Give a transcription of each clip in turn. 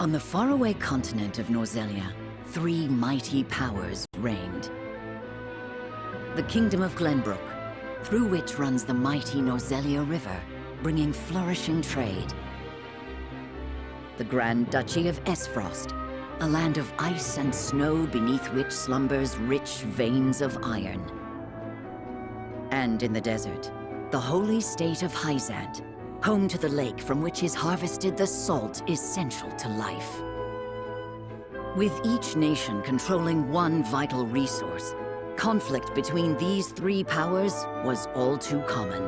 On the faraway continent of Norzelia, three mighty powers reigned. The Kingdom of Glenbrook, through which runs the mighty Norzelia River, bringing flourishing trade. The Grand Duchy of Esfrost, a land of ice and snow beneath which slumbers rich veins of iron. And in the desert, the holy state of Hyzant, home to the lake from which is harvested the salt essential to life. With each nation controlling one vital resource, conflict between these three powers was all too common.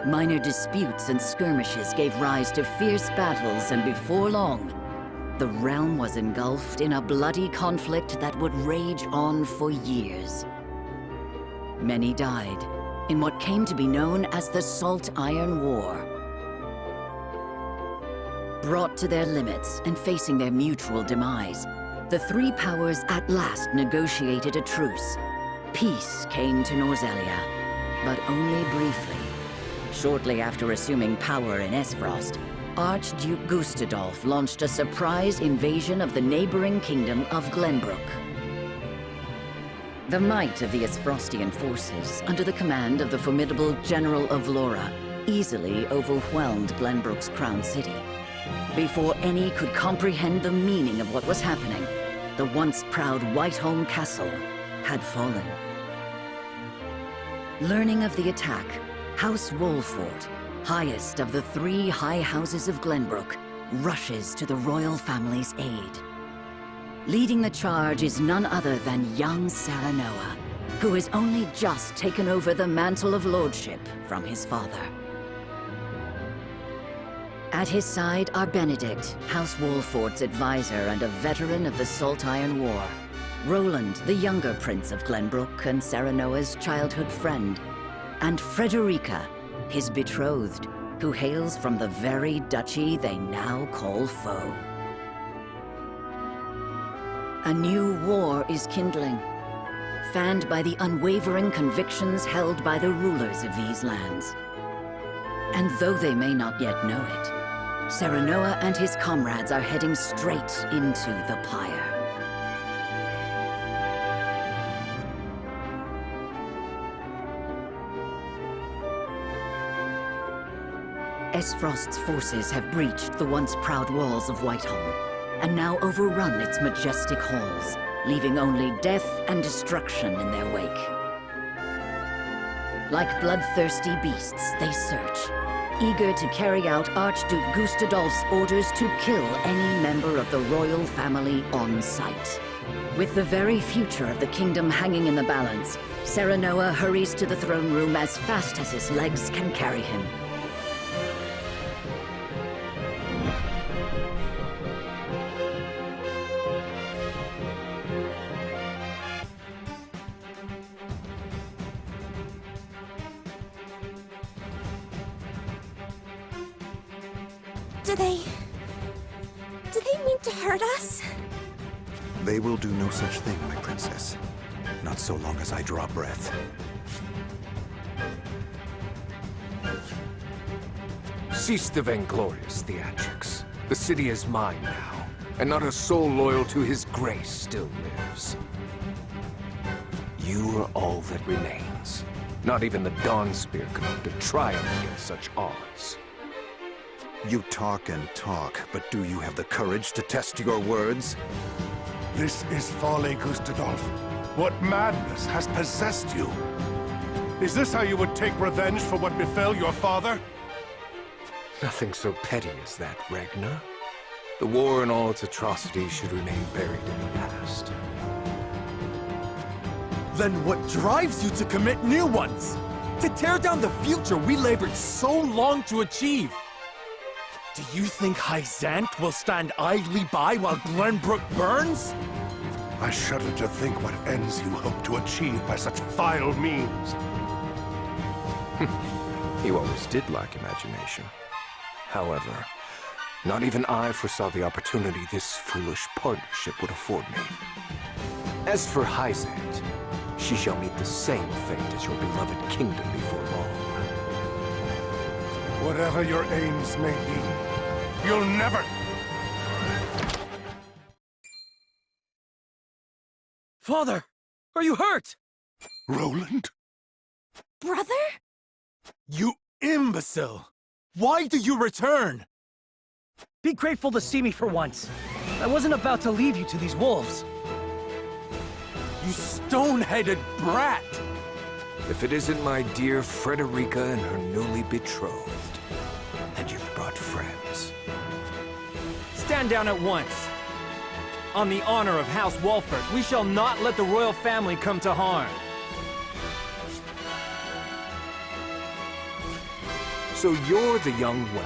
Minor disputes and skirmishes gave rise to fierce battles, and before long, the realm was engulfed in a bloody conflict that would rage on for years. Many died in what came to be known as the Salt Iron War. Brought to their limits and facing their mutual demise, the three powers at last negotiated a truce. Peace came to Norzelia, but only briefly. Shortly after assuming power in Esfrost, Archduke Gustadolf launched a surprise invasion of the neighboring Kingdom of Glenbrook. The might of the Esfrostian forces, under the command of the formidable General of Laura, easily overwhelmed Glenbrook's crown city. Before any could comprehend the meaning of what was happening, the once proud Whiteholm Castle had fallen. Learning of the attack, House Wolfort, highest of the three high houses of Glenbrook, rushes to the royal family's aid. Leading the charge is none other than young Serenoa, who has only just taken over the mantle of lordship from his father. At his side are Benedict, House Wolfort's advisor and a veteran of the Salt Iron War, Roland, the younger prince of Glenbrook and Serenoa's childhood friend, and Frederica, his betrothed, who hails from the very duchy they now call foe. A new war is kindling, fanned by the unwavering convictions held by the rulers of these lands. And though they may not yet know it, Serenoa and his comrades are heading straight into the pyre. Esfrost's forces have breached the once proud walls of Whiteholm, and now overrun its majestic halls, leaving only death and destruction in their wake. Like bloodthirsty beasts, they search, eager to carry out Archduke Gustadolf's orders to kill any member of the royal family on sight. With the very future of the kingdom hanging in the balance, Serenoa hurries to the throne room as fast as his legs can carry him. Do they mean to hurt us? They will do no such thing, my princess. Not so long as I draw breath. Cease the vainglorious theatrics. The city is mine now, and not a soul loyal to his grace still lives. You are all that remains. Not even the Dawnspear could hope to triumph against such odds. You talk and talk, but do you have the courage to test your words? This is folly, Gustadolf. What madness has possessed you? Is this how you would take revenge for what befell your father? Nothing so petty as that, Ragnar. The war and all its atrocities should remain buried in the past. Then what drives you to commit new ones? To tear down the future we labored so long to achieve? Do you think Hyzant will stand idly by while Glenbrook burns? I shudder to think what ends you hope to achieve by such vile means. You always did lack imagination. However, not even I foresaw the opportunity this foolish partnership would afford me. As for Hyzant, she shall meet the same fate as your beloved kingdom before long. Whatever your aims may be, You'll never... Father! Are you hurt? Roland? Brother? You imbecile! Why do you return? Be grateful to see me for once. I wasn't about to leave you to these wolves. You stone-headed brat! If it isn't my dear Frederica and her newly betrothed, and you've brought friends. Stand down at once. On the honor of House Walford, we shall not let the royal family come to harm. So you're the young one.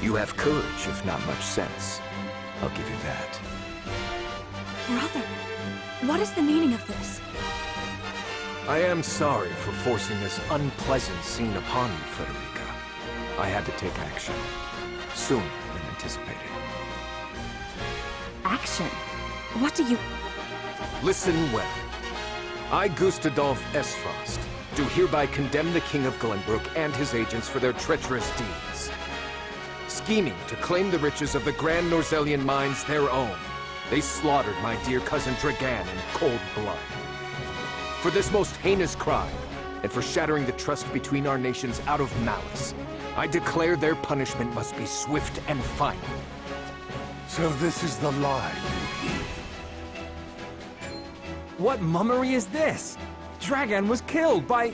You have courage, if not much sense. I'll give you that. Brother, what is the meaning of this? I am sorry for forcing this unpleasant scene upon you, Frederica. I had to take action. Sooner than anticipated. Action? What do you... Listen well. I, Gustadolf Esfrost, do hereby condemn the King of Glenbrook and his agents for their treacherous deeds. Scheming to claim the riches of the Grand Norzelian mines their own, they slaughtered my dear cousin Dragan in cold blood. For this most heinous crime, and for shattering the trust between our nations out of malice, I declare their punishment must be swift and final. So this is the lie you give. What mummery is this? Dragan was killed by...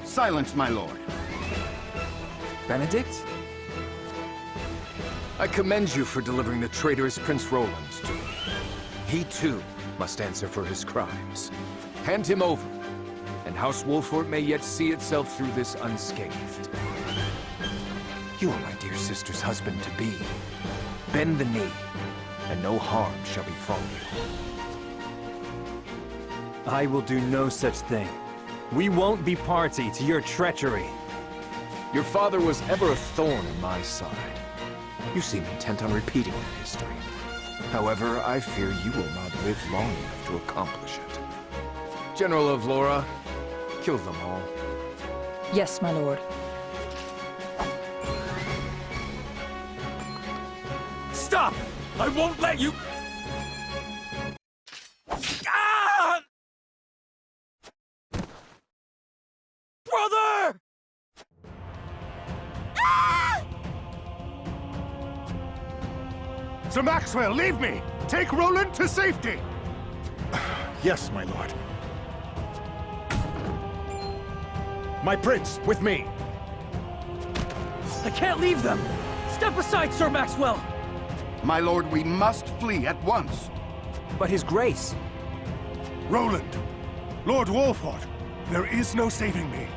Silence, my lord. Benedict? I commend you for delivering the traitorous Prince Roland to me. He too must answer for his crimes. Hand him over, and House Wolford may yet see itself through this unscathed. You are my dear sister's husband-to-be. Bend the knee, and no harm shall befall you. I will do no such thing. We won't be party to your treachery. Your father was ever a thorn on my side. You seem intent on repeating that history. However, I fear you will not live long enough to accomplish it. General of Laura, kill them all. Yes, my lord. Stop! I won't let you... Ah! Brother! Sir Maxwell, leave me! Take Roland to safety! Yes, my lord. My prince, with me! I can't leave them! Step aside, Sir Maxwell! My lord, we must flee at once. But his grace... Roland! Lord Wolford! There is no saving me.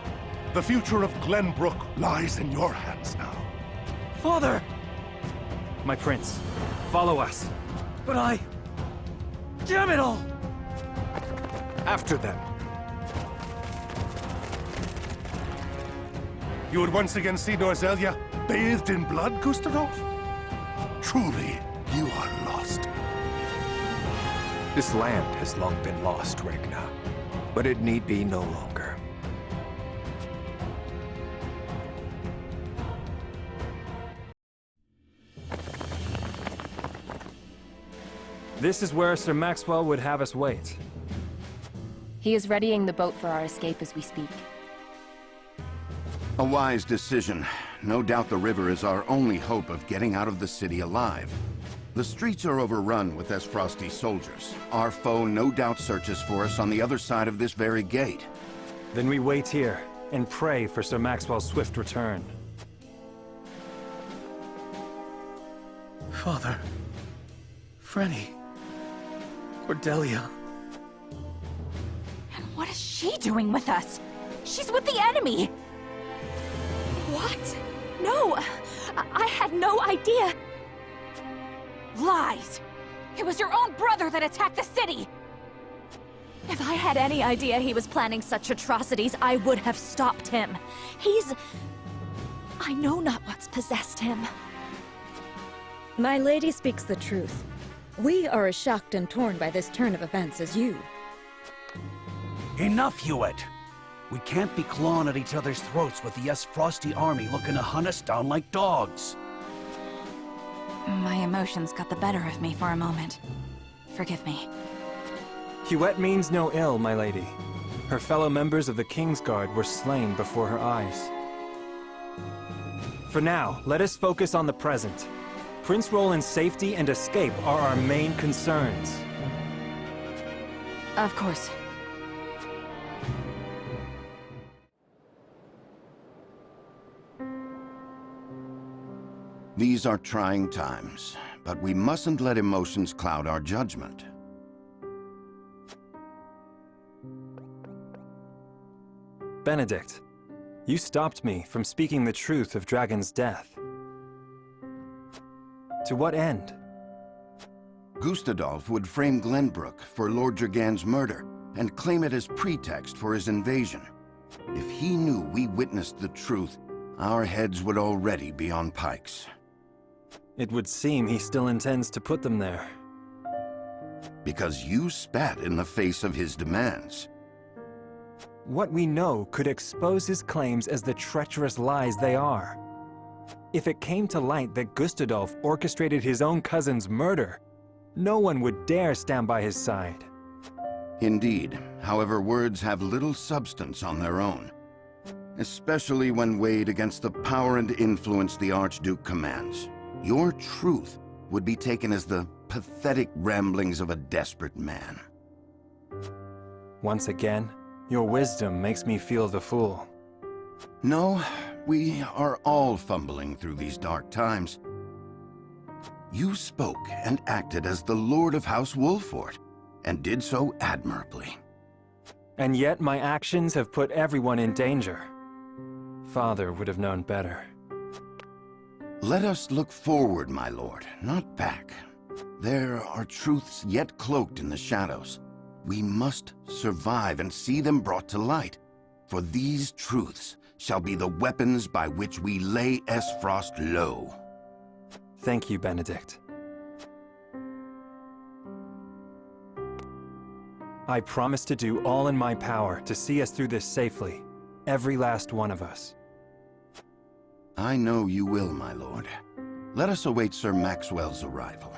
The future of Glenbrook lies in your hands now. Father! My prince, follow us. But I... Damn it all! After them. You would once again see Norzelia bathed in blood, Gustadolf? Truly, you are lost. This land has long been lost, Regna. But it need be no longer. This is where Sir Maxwell would have us wait. He is readying the boat for our escape as we speak. A wise decision. No doubt the river is our only hope of getting out of the city alive. The streets are overrun with Esfrosti soldiers. Our foe no doubt searches for us on the other side of this very gate. Then we wait here and pray for Sir Maxwell's swift return. Father... Frenny... Cordelia... And what is she doing with us? She's with the enemy! What? No! I had no idea! Lies! It was your own brother that attacked the city! If I had any idea he was planning such atrocities, I would have stopped him. He's... I know not what's possessed him. My lady speaks the truth. We are as shocked and torn by this turn of events as you. Enough, Hewitt! We can't be clawing at each other's throats with the Frosty army looking to hunt us down like dogs. My emotions got the better of me for a moment. Forgive me. Huette means no ill, my lady. Her fellow members of the Kingsguard were slain before her eyes. For now, let us focus on the present. Prince Roland's safety and escape are our main concerns. Of course. These are trying times, but we mustn't let emotions cloud our judgment. Benedict, you stopped me from speaking the truth of Dragon's death. To what end? Gustadolf would frame Glenbrook for Lord Dragan's murder and claim it as pretext for his invasion. If he knew we witnessed the truth, our heads would already be on pikes. It would seem he still intends to put them there. Because you spat in the face of his demands. What we know could expose his claims as the treacherous lies they are. If it came to light that Gustadolf orchestrated his own cousin's murder, no one would dare stand by his side. Indeed. However, words have little substance on their own, especially when weighed against the power and influence the Archduke commands. Your truth would be taken as the pathetic ramblings of a desperate man. Once again, your wisdom makes me feel the fool. No, we are all fumbling through these dark times. You spoke and acted as the Lord of House Wolfort, and did so admirably. And yet my actions have put everyone in danger. Father would have known better. Let us look forward, my lord, not back. There are truths yet cloaked in the shadows. We must survive and see them brought to light, for these truths shall be the weapons by which we lay Frost low. Thank you, Benedict. I promise to do all in my power to see us through this safely, every last one of us. I know you will, my lord. Let us await Sir Maxwell's arrival.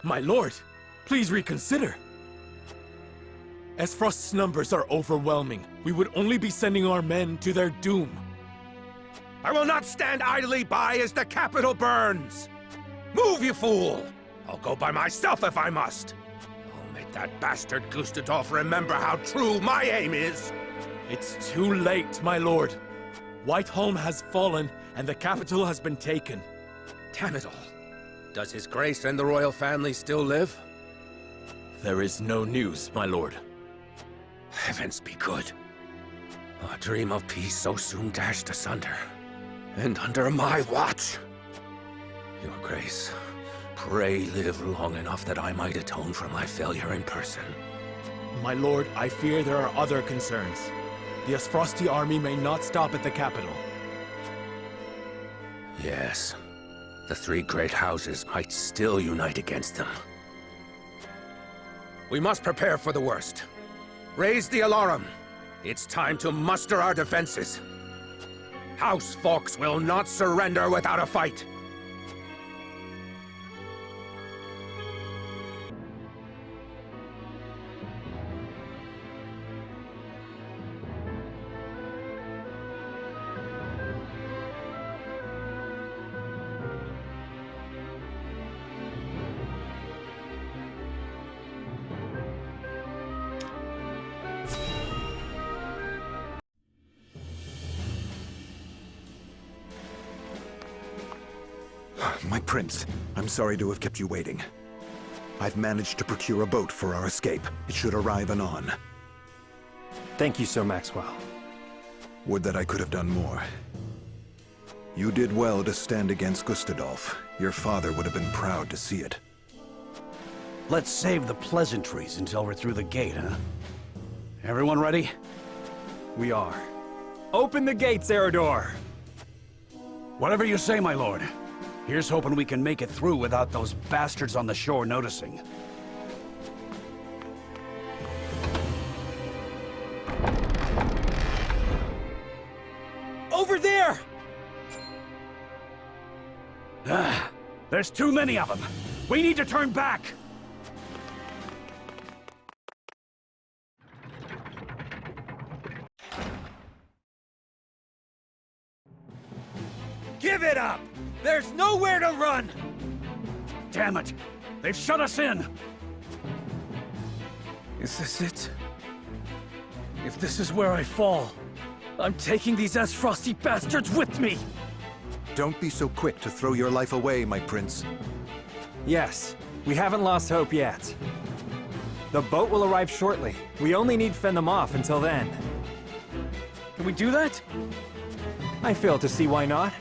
My lord, please reconsider. Esfrost's numbers are overwhelming. We would only be sending our men to their doom. I will not stand idly by as the capital burns! Move, you fool! I'll go by myself if I must. I'll make that bastard Gustadolf remember how true my aim is! It's too late, my lord. Whiteholm has fallen, and the capital has been taken. Damn it all. Does His Grace and the royal family still live? There is no news, my lord. Heavens be good. A dream of peace so soon dashed asunder. And under my watch. Your Grace, pray live long enough that I might atone for my failure in person. My lord, I fear there are other concerns. The Esfrosti army may not stop at the capital. Yes. The three great houses might still unite against them. We must prepare for the worst. Raise the alarm. It's time to muster our defenses. House Fawkes will not surrender without a fight. My prince, I'm sorry to have kept you waiting. I've managed to procure a boat for our escape. It should arrive anon. Thank you, Sir Maxwell. Would that I could have done more. You did well to stand against Gustadolf. Your father would have been proud to see it. Let's save the pleasantries until we're through the gate, huh? Everyone ready? We are. Open the gates, Eridor! Whatever you say, my lord. Here's hoping we can make it through without those bastards on the shore noticing. Over there! There's too many of them. We need to turn back! Give it up! There's nowhere to run! Damn it! They've shut us in! Is this it? If this is where I fall, I'm taking these Esfrosti bastards with me! Don't be so quick to throw your life away, my prince. Yes, we haven't lost hope yet. The boat will arrive shortly. We only need to fend them off until then. Can we do that? I fail to see why not.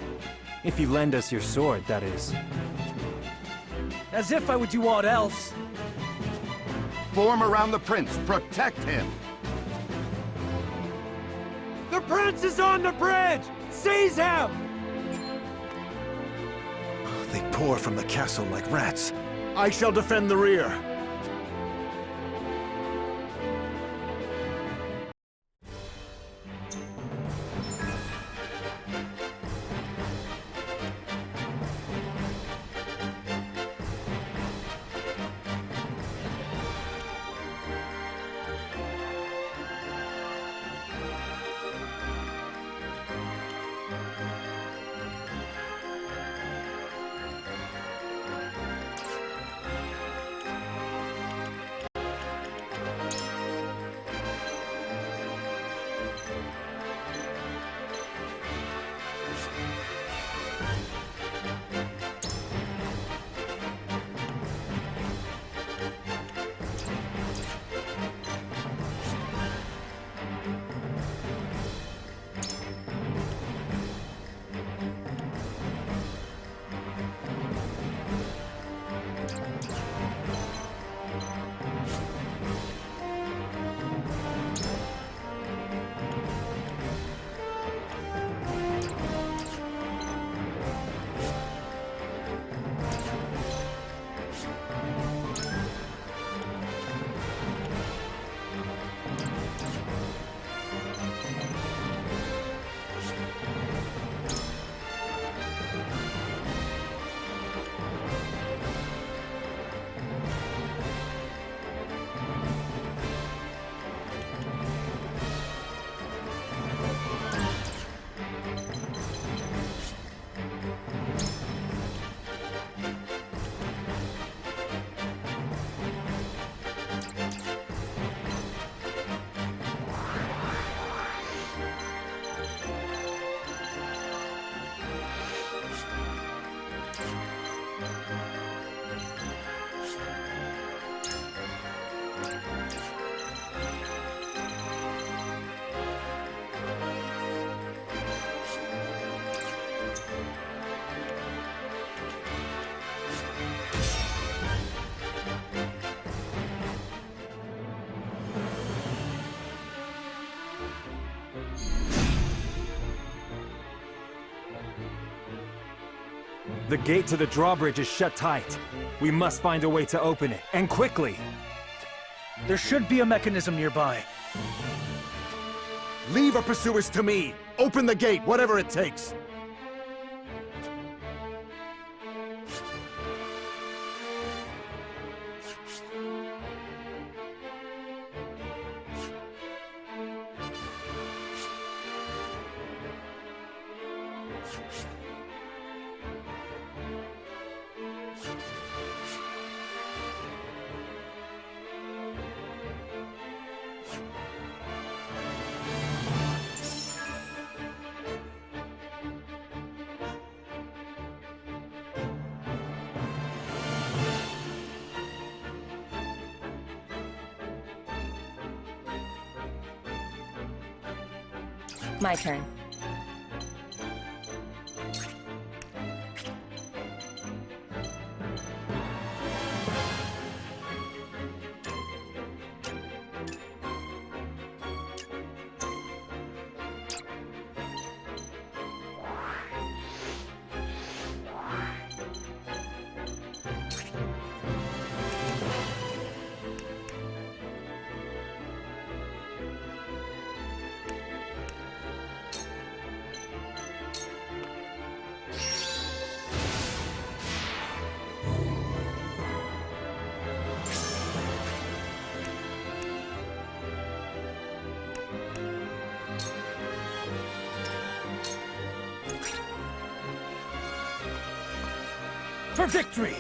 If you lend us your sword, that is. As if I would do aught else. Form around the prince. Protect him. The prince is on the bridge! Seize him! They pour from the castle like rats. I shall defend the rear. The gate to the drawbridge is shut tight. We must find a way to open it, and quickly. There should be a mechanism nearby. Leave our pursuers to me! Open the gate, whatever it takes! My turn. For victory!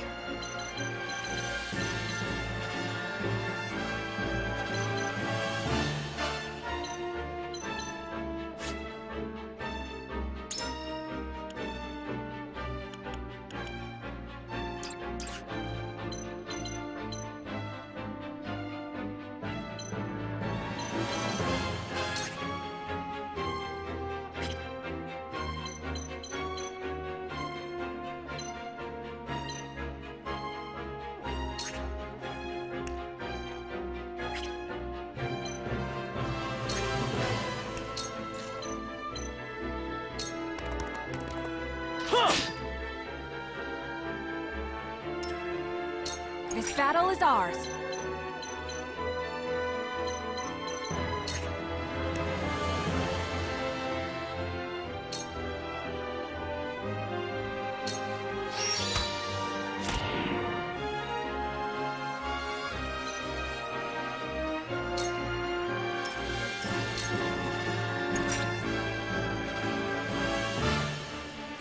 This battle is ours.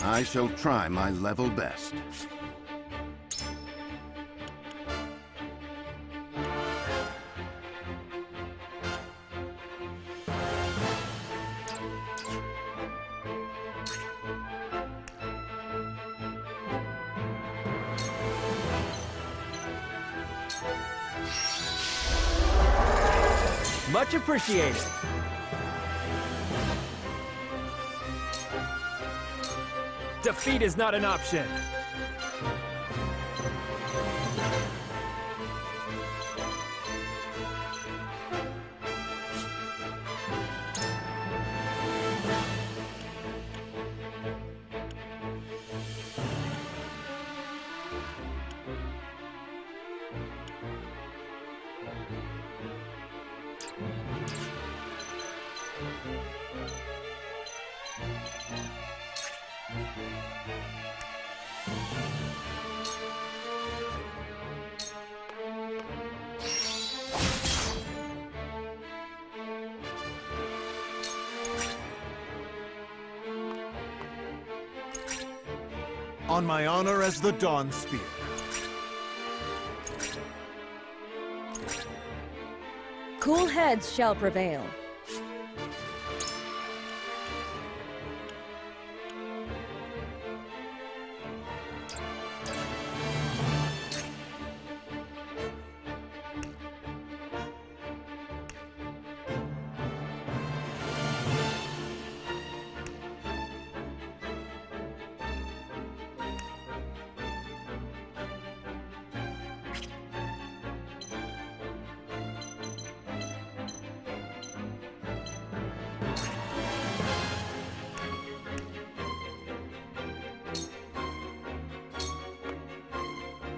I shall try my level best. Much appreciated. Defeat is not an option. On my honor as the Dawn Spear. Cool heads shall prevail.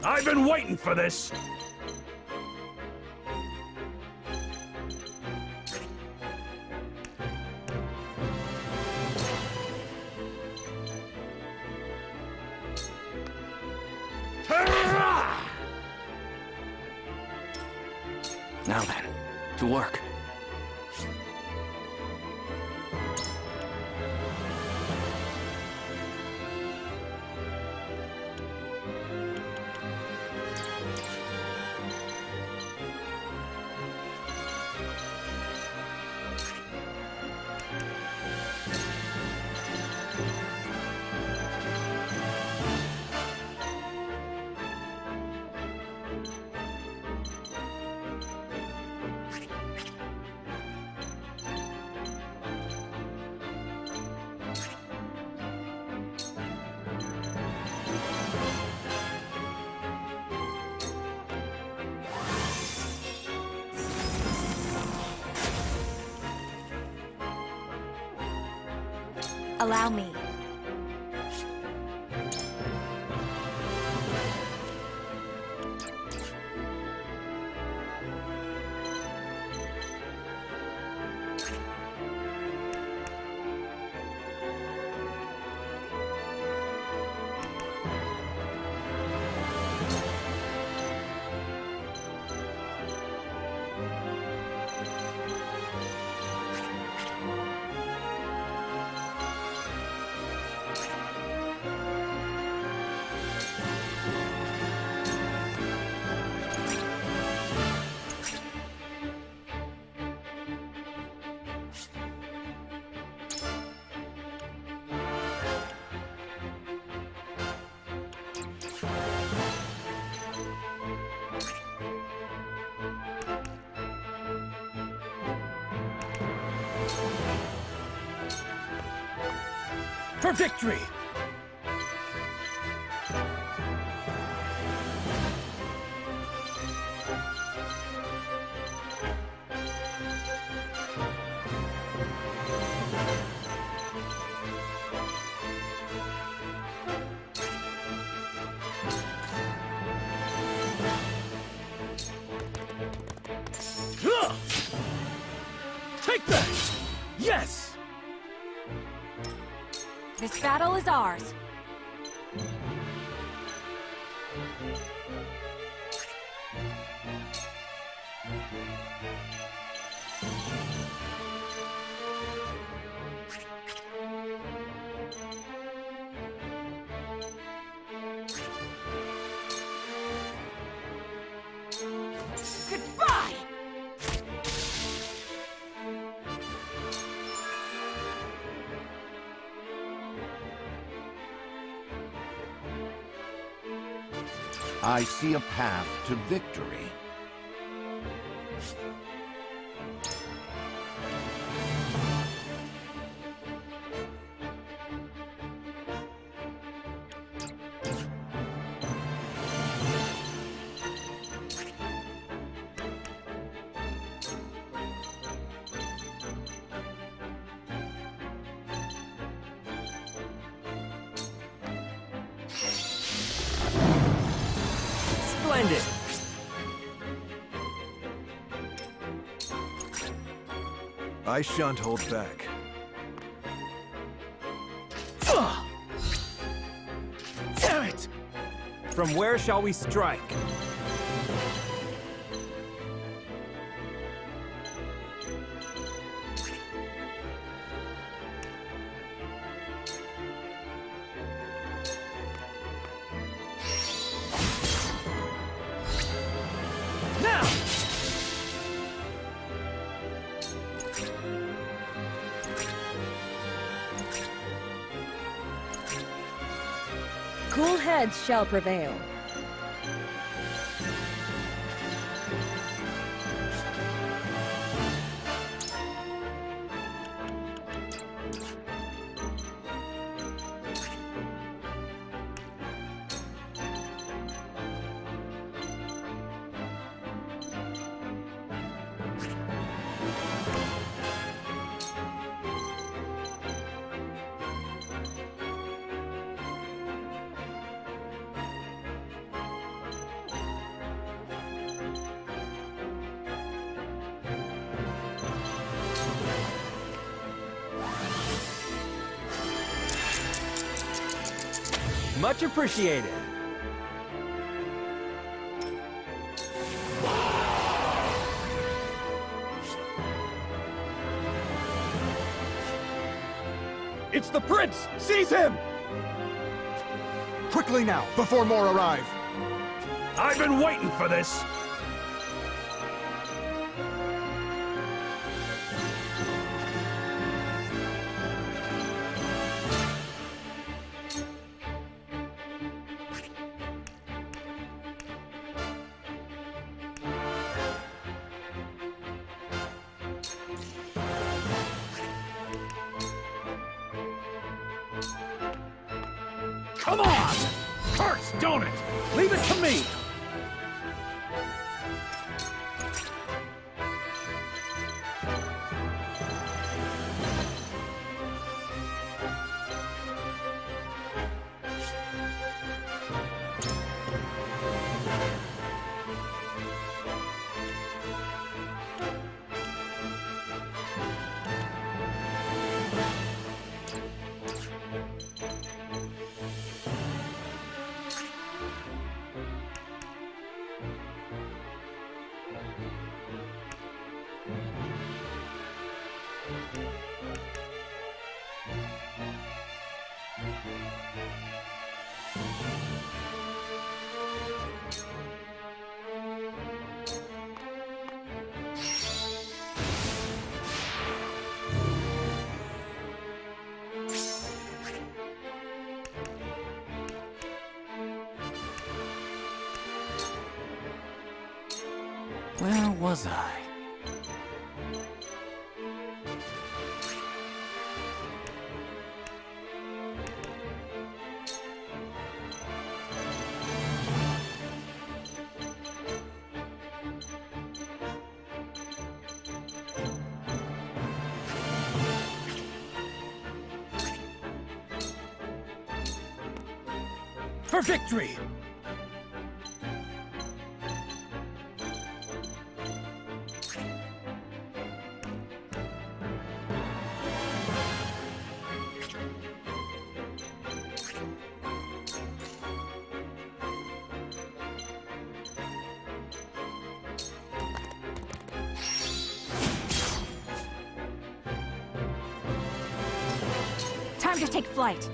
I've been waiting for this! Now then, to work. Allow me. For victory! Take that! Yes! This battle is ours. Goodbye! I see a path to victory. Splendid! I shan't hold back. Damn it! From where shall we strike? Now! Cool heads shall prevail. Much appreciated. It's the prince! Seize him! Quickly now, before more arrive! I've been waiting for this! Come on! Curse, don't it? Leave it to me! Where was I? For victory! Time to take flight.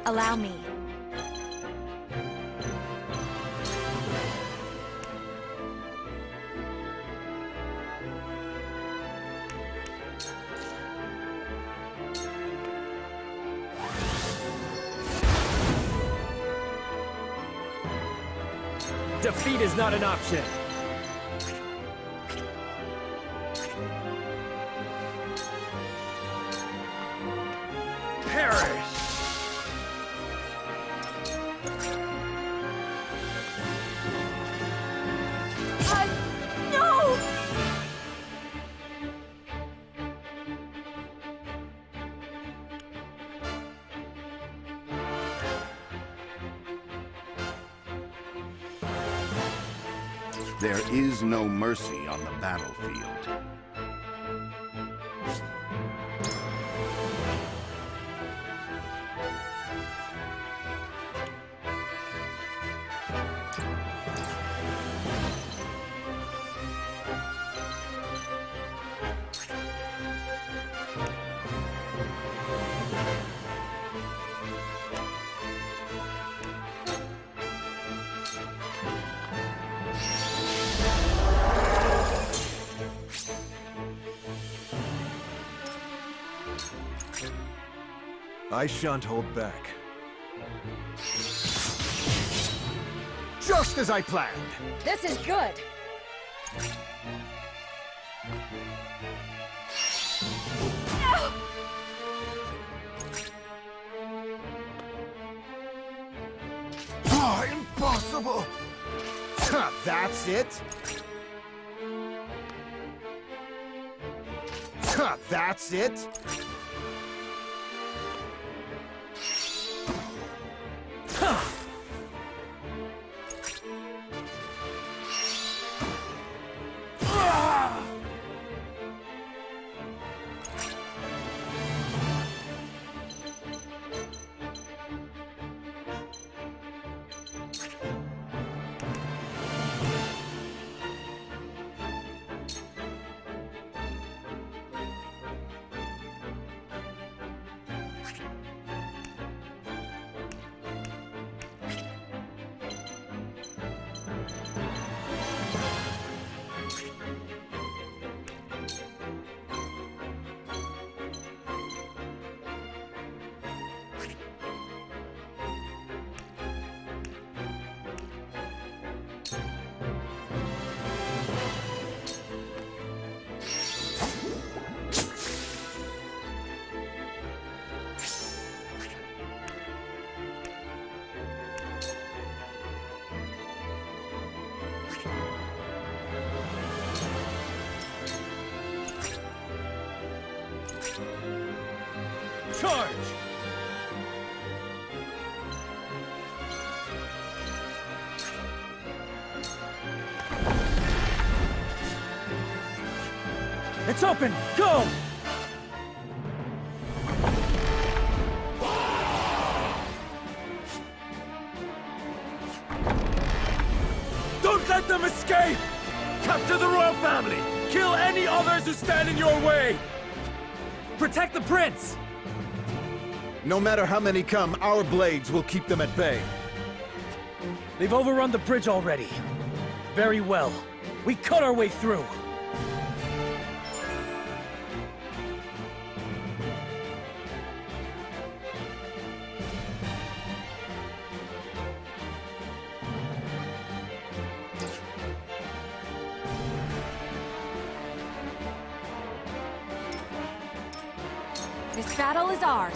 Allow me. Defeat is not an option. Perish! No! There is no mercy on the battlefield. I shan't hold back. Just as I planned! This is good! Ah, impossible! That's it? That's it? Charge! It's open! Go! Don't let them escape! Capture the royal family! Kill any others who stand in your way! Protect the prince! No matter how many come, our blades will keep them at bay. They've overrun the bridge already. Very well. We cut our way through. This battle is ours.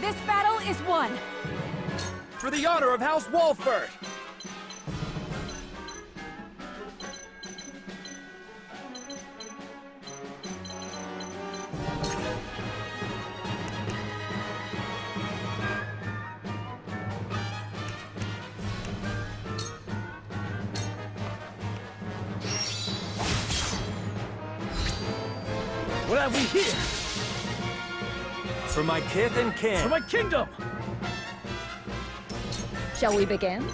This battle is won! For the honor of House Walford! What have we here? For my kith and kin. For my kingdom! Shall we begin?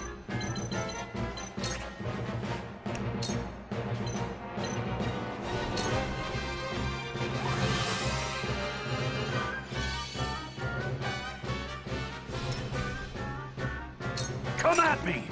Come at me!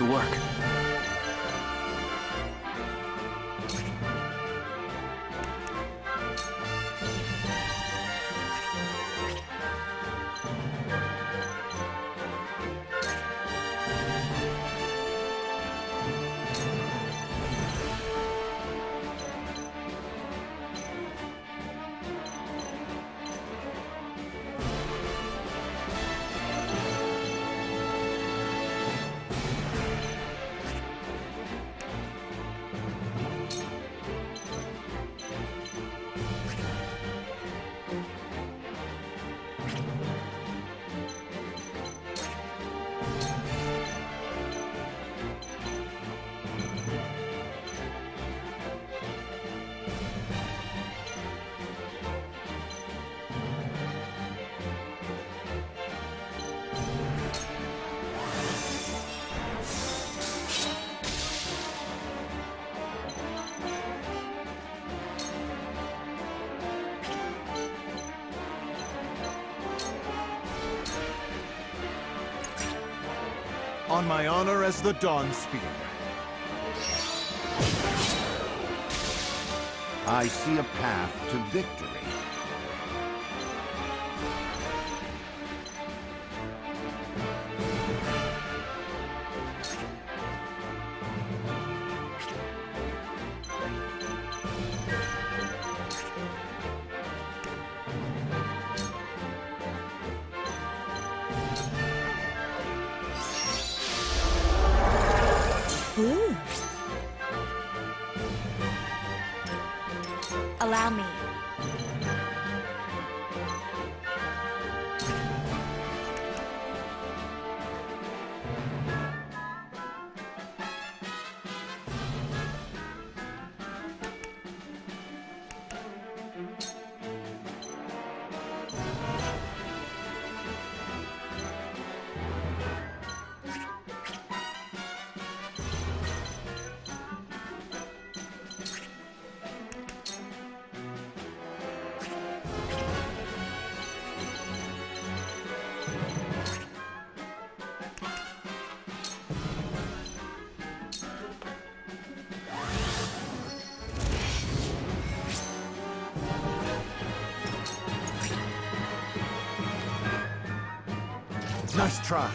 to work. On my honor as the Dawn Spear. I see a path to victory. Ooh. Allow me. Nice try.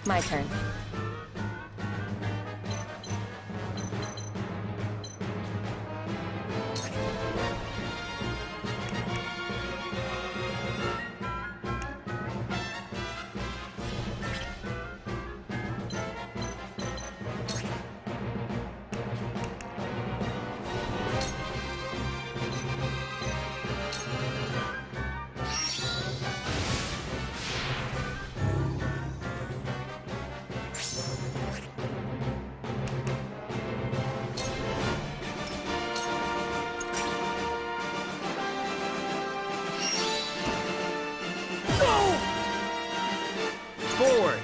My turn. Forward!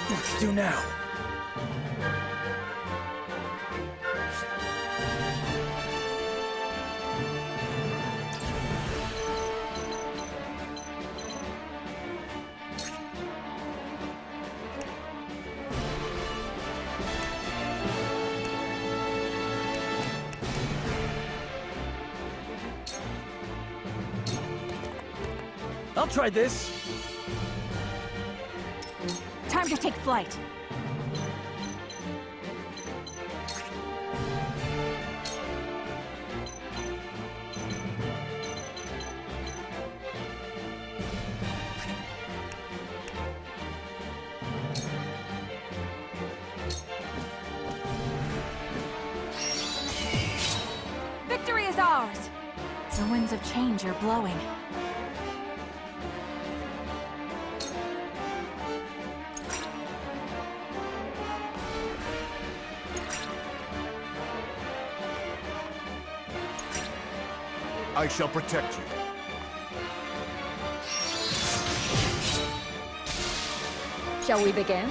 What to do now? I'll try this. Time to take flight. Victory is ours! The winds of change are blowing. I shall protect you. Shall we begin?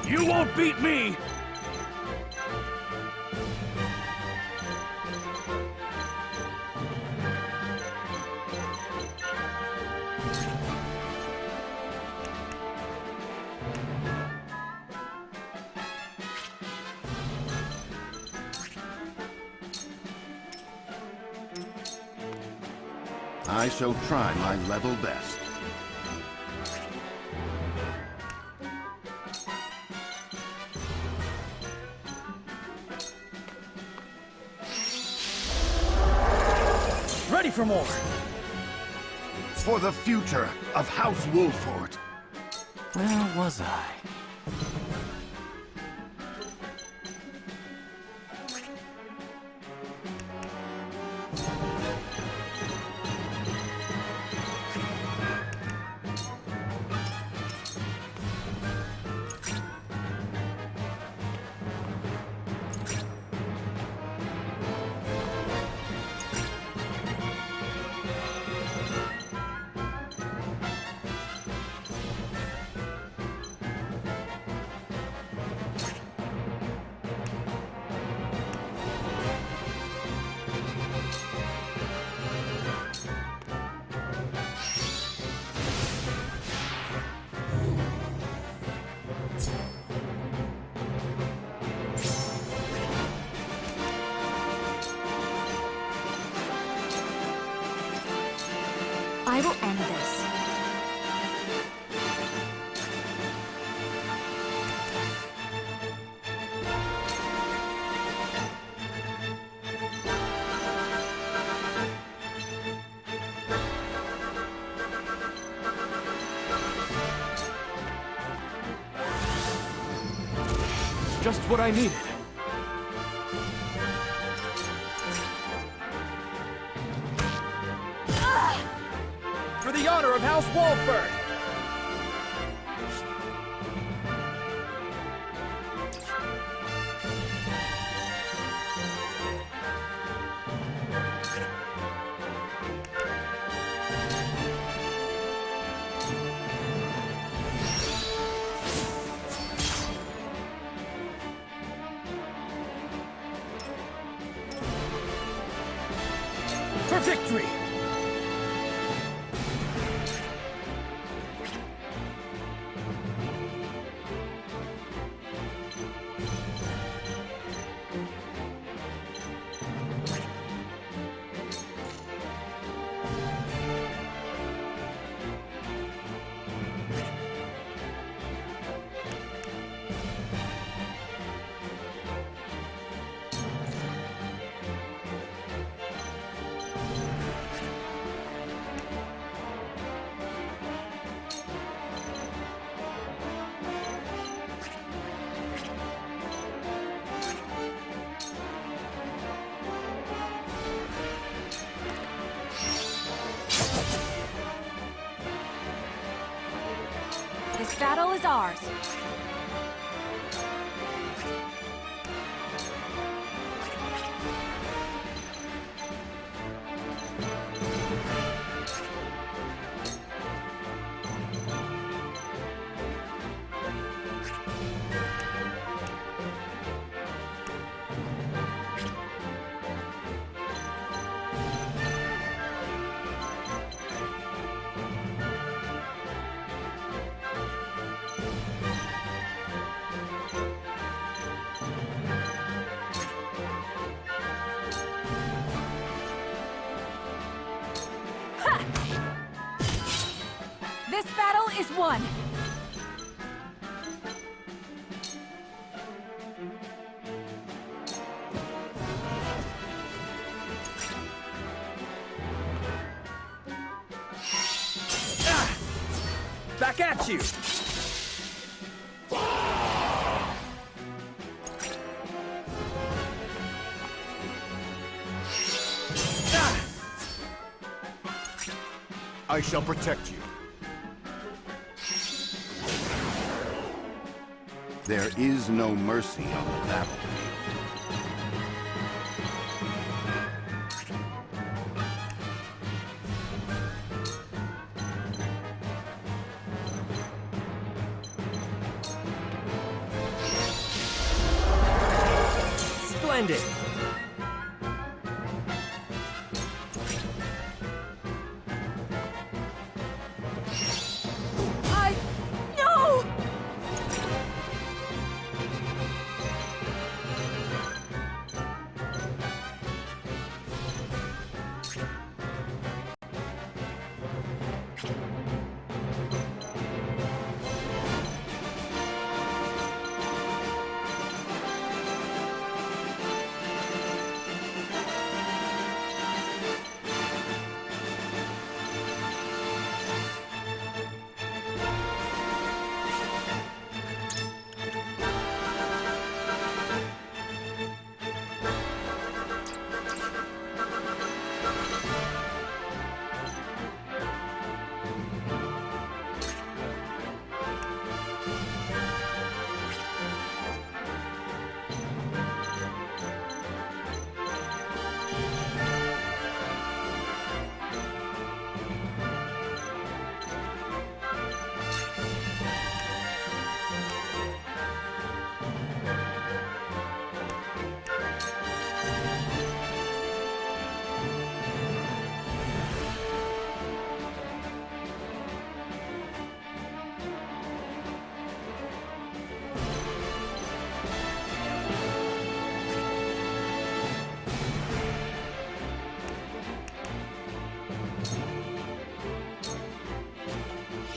You won't beat me! I shall try my level best. Ready for more! For the future of House Wolford. Where was I? I will end this. Just what I needed. For the honor of House Wolford! For victory! This battle is ours. This battle is won! Back at you! I shall protect you. There is no mercy on the battlefield. Splendid! No!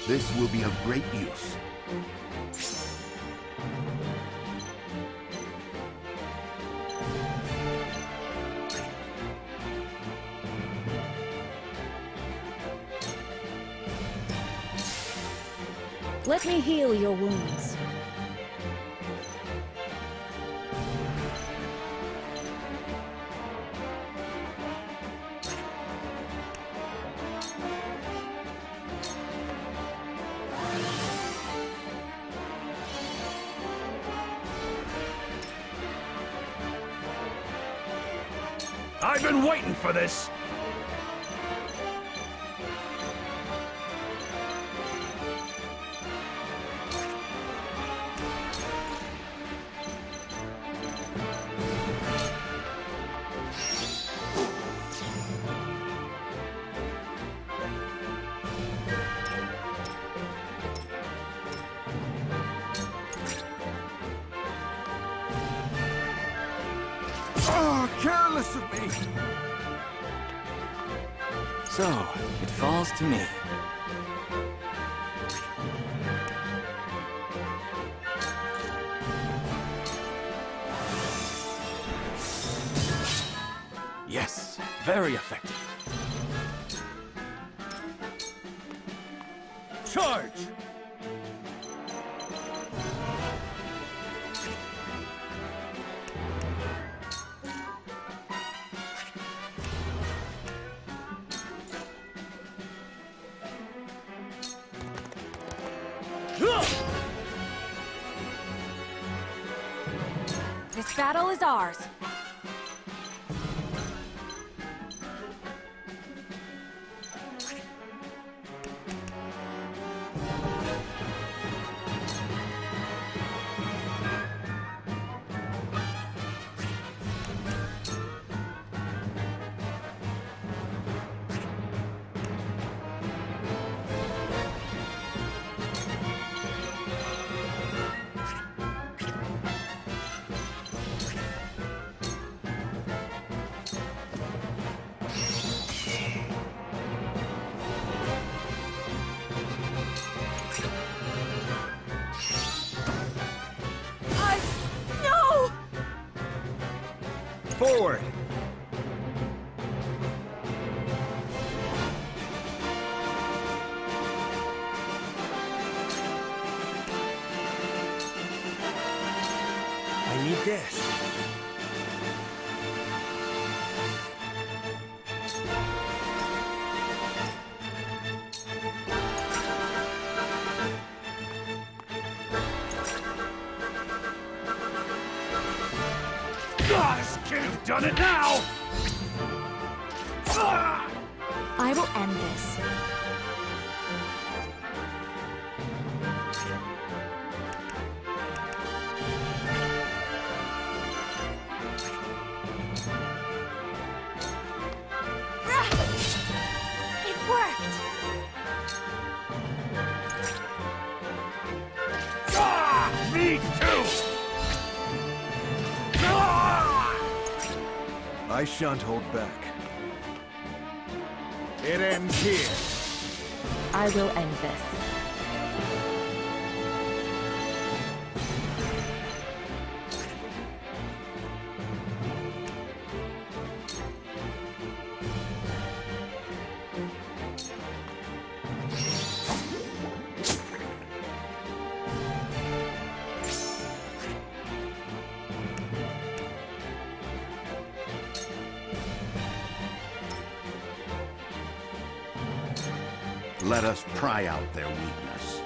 This will be of great use. Let me heal your wounds. I've been waiting for this! Oh, careless of me! So, it falls to me. Yes, very effective. Charge! This battle is ours. No! Forward! I need this. You've done it now! I will end this. It worked! Me too! I shan't hold back. It ends here. I will end this. Let us try out their weakness.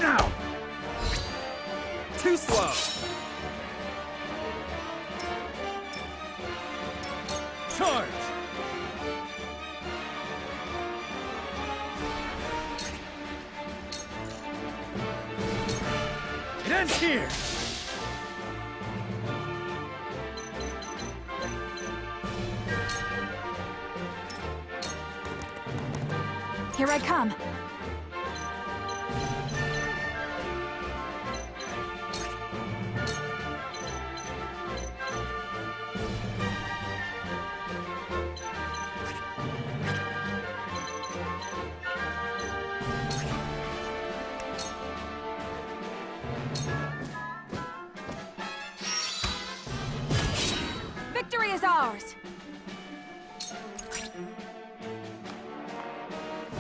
Now! Too slow! Charge! It ends here! Here I come. Victory is ours!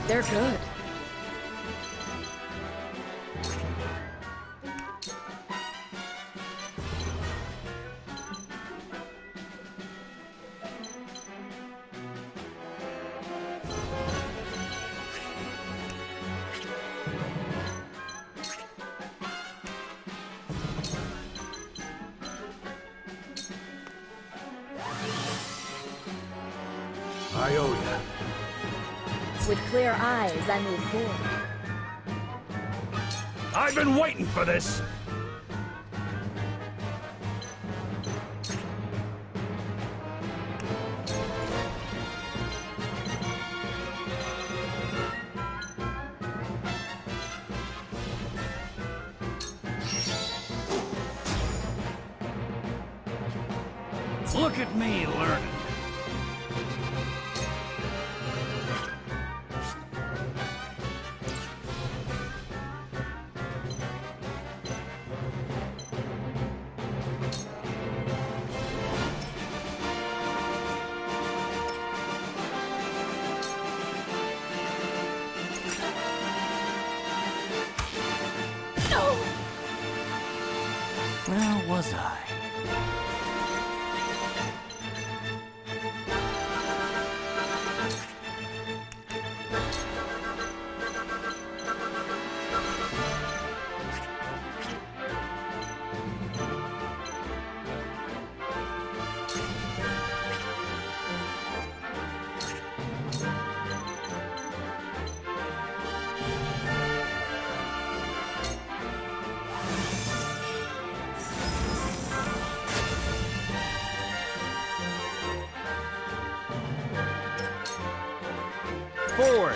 They're good. I owe you. With clear eyes, I move forward. I've been waiting for this! Look at me learning. Where was I? Forward!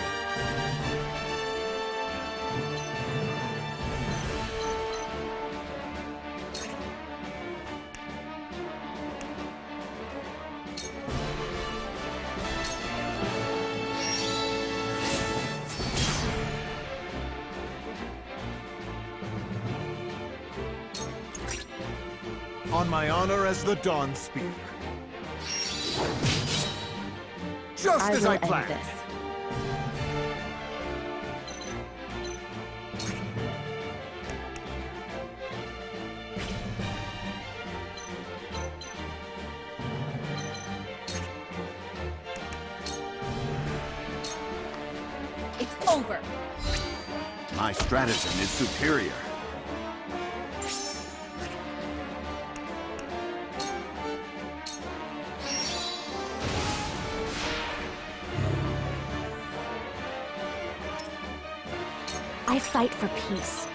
On my honor as the Dawn Spear. Just as will I end planned! this. over. My stratagem is superior. I fight for peace.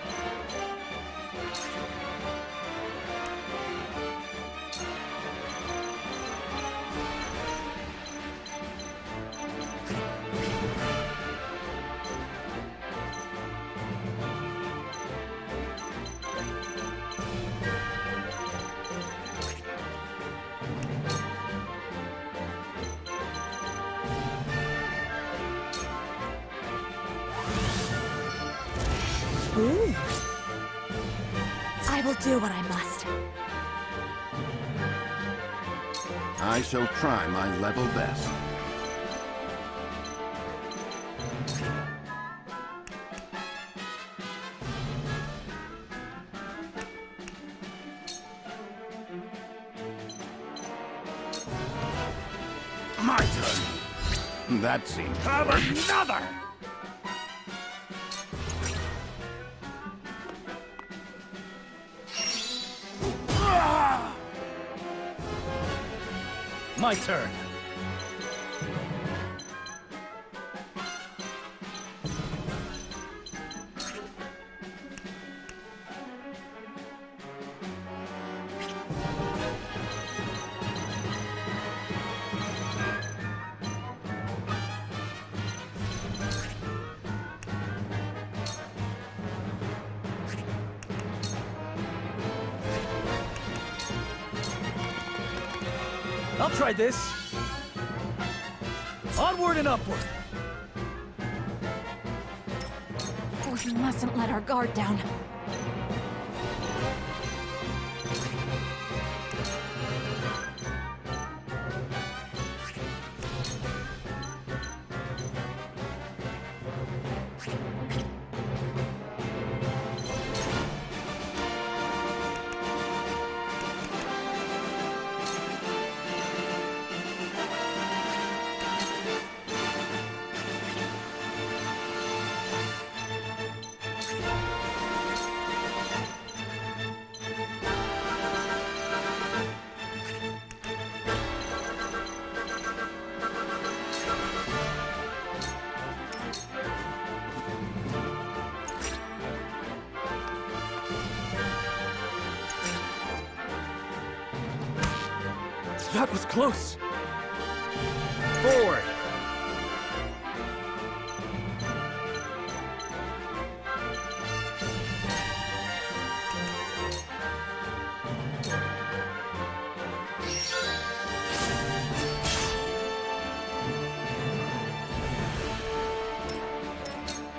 Ooh. I will do what I must. I shall try my level best. My turn. That seemed Have another! My turn. I'll try this. Onward and upward. We mustn't let our guard down. That was close. Forward.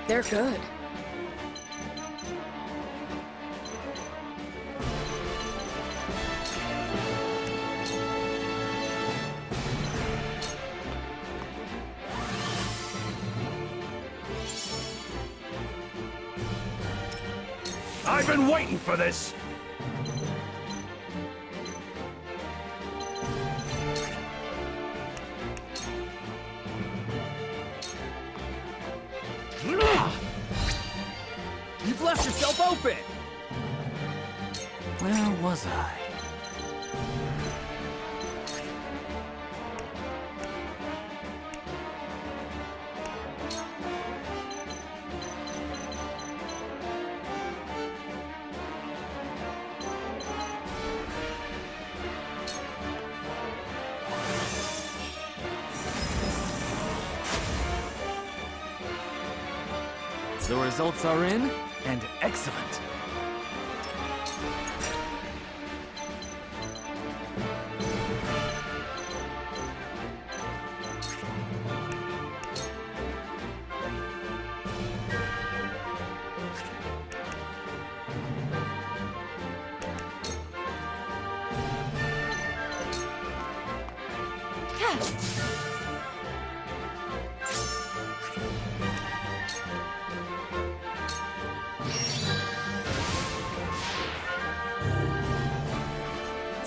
They're good. I've been waiting for this! You've left yourself open! Where was I? The results are in, and excellent.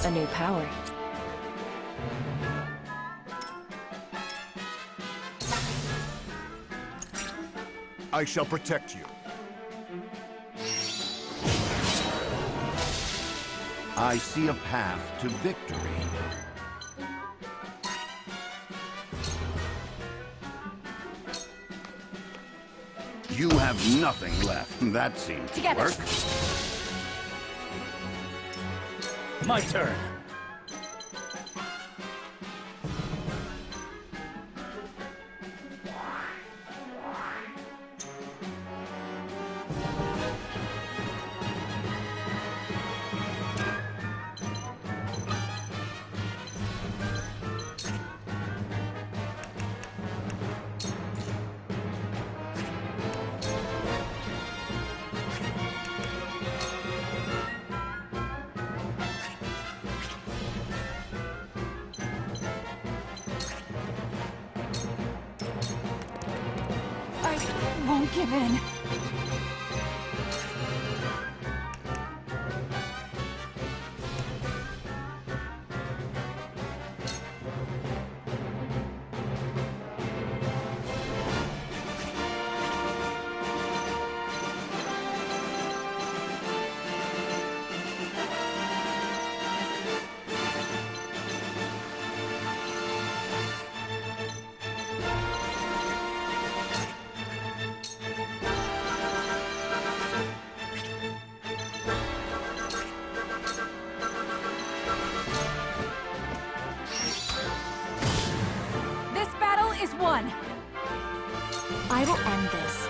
A new power. I shall protect you. I see a path to victory. You have nothing left. That seems to Together. work. My turn. I won't give in. Is won. I will end this.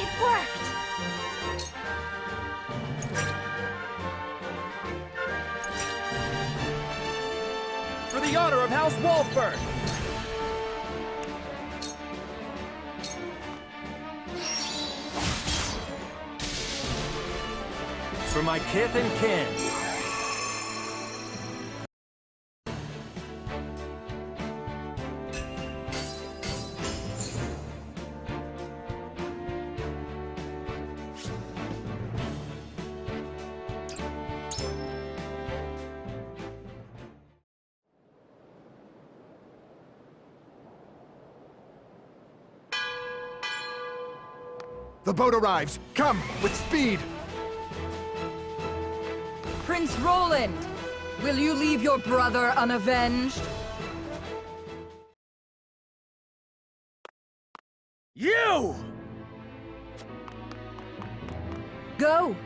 It worked. For the honor of House Wolfburg! For my kith and kin. The boat arrives! Come, with speed! Prince Roland, will you leave your brother unavenged? You! Go!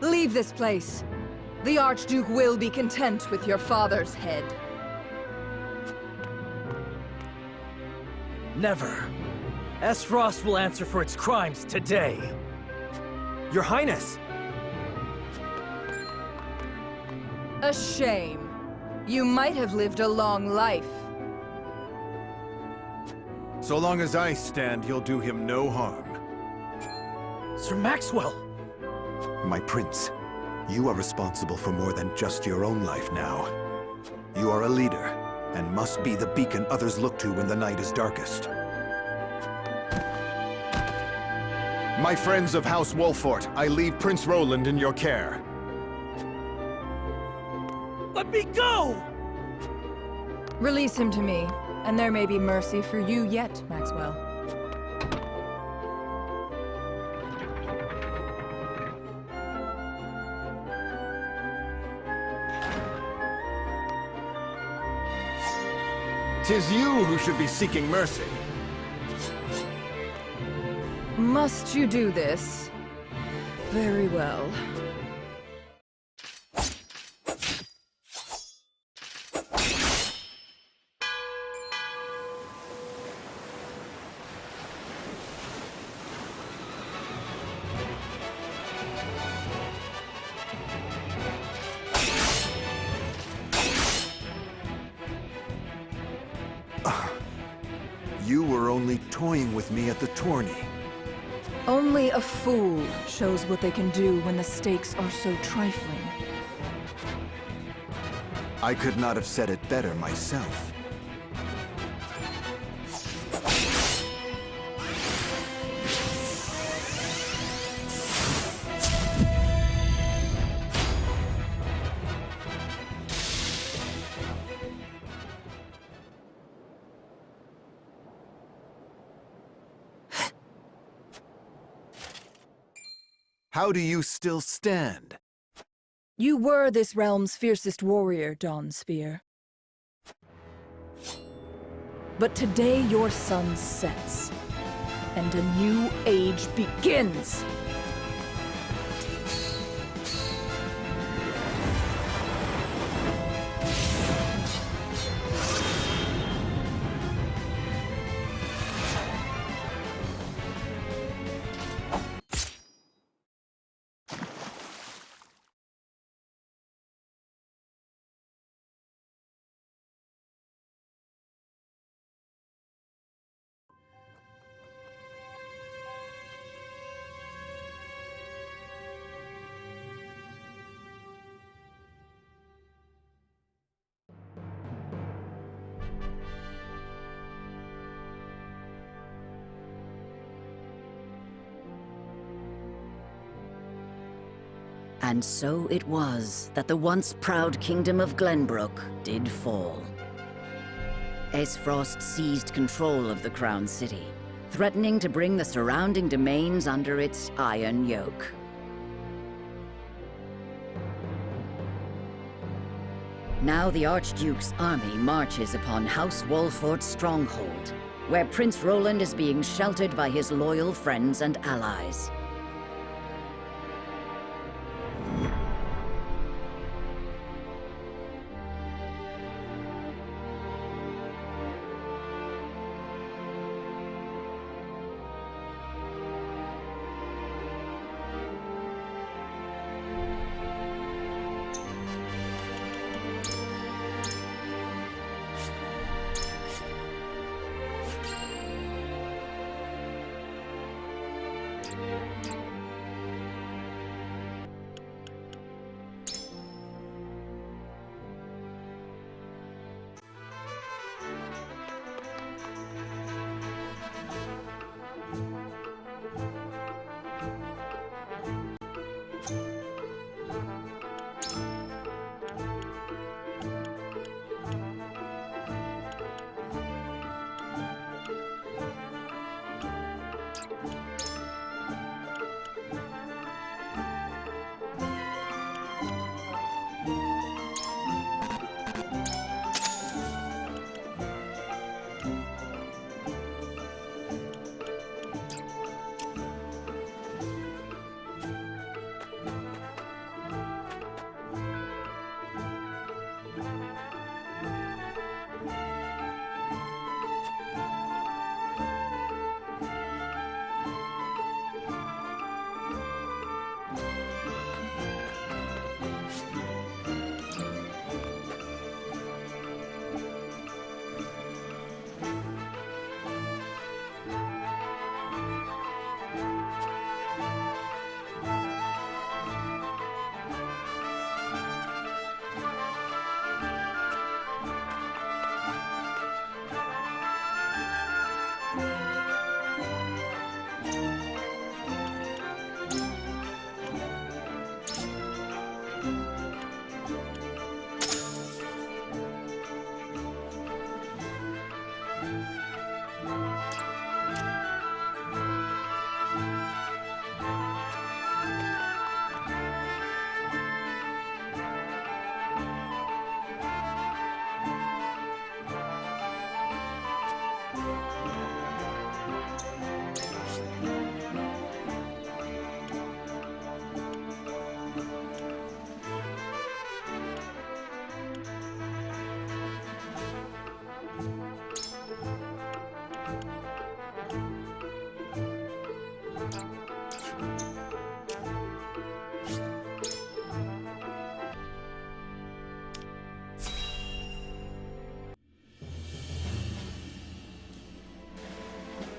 Leave this place. The Archduke will be content with your father's head. Never. Esros will answer for its crimes today. Your Highness! A shame. You might have lived a long life. So long as I stand, you'll do him no harm. Sir Maxwell! My prince, you are responsible for more than just your own life now. You are a leader, and must be the beacon others look to when the night is darkest. My friends of House Wolfort, I leave Prince Roland in your care. Let me go! Release him to me, and there may be mercy for you yet, Maxwell. Tis you who should be seeking mercy. Must you do this? Very well. You were only toying with me at the tourney. Only a fool shows what they can do when the stakes are so trifling. I could not have said it better myself. How do you still stand? You were this realm's fiercest warrior, Dawn Spear. But today your sun sets, and a new age begins! And so it was that the once proud Kingdom of Glenbrook did fall. Aesfrost seized control of the Crown City, threatening to bring the surrounding domains under its iron yoke. Now the Archduke's army marches upon House Wolfort's stronghold, where Prince Roland is being sheltered by his loyal friends and allies.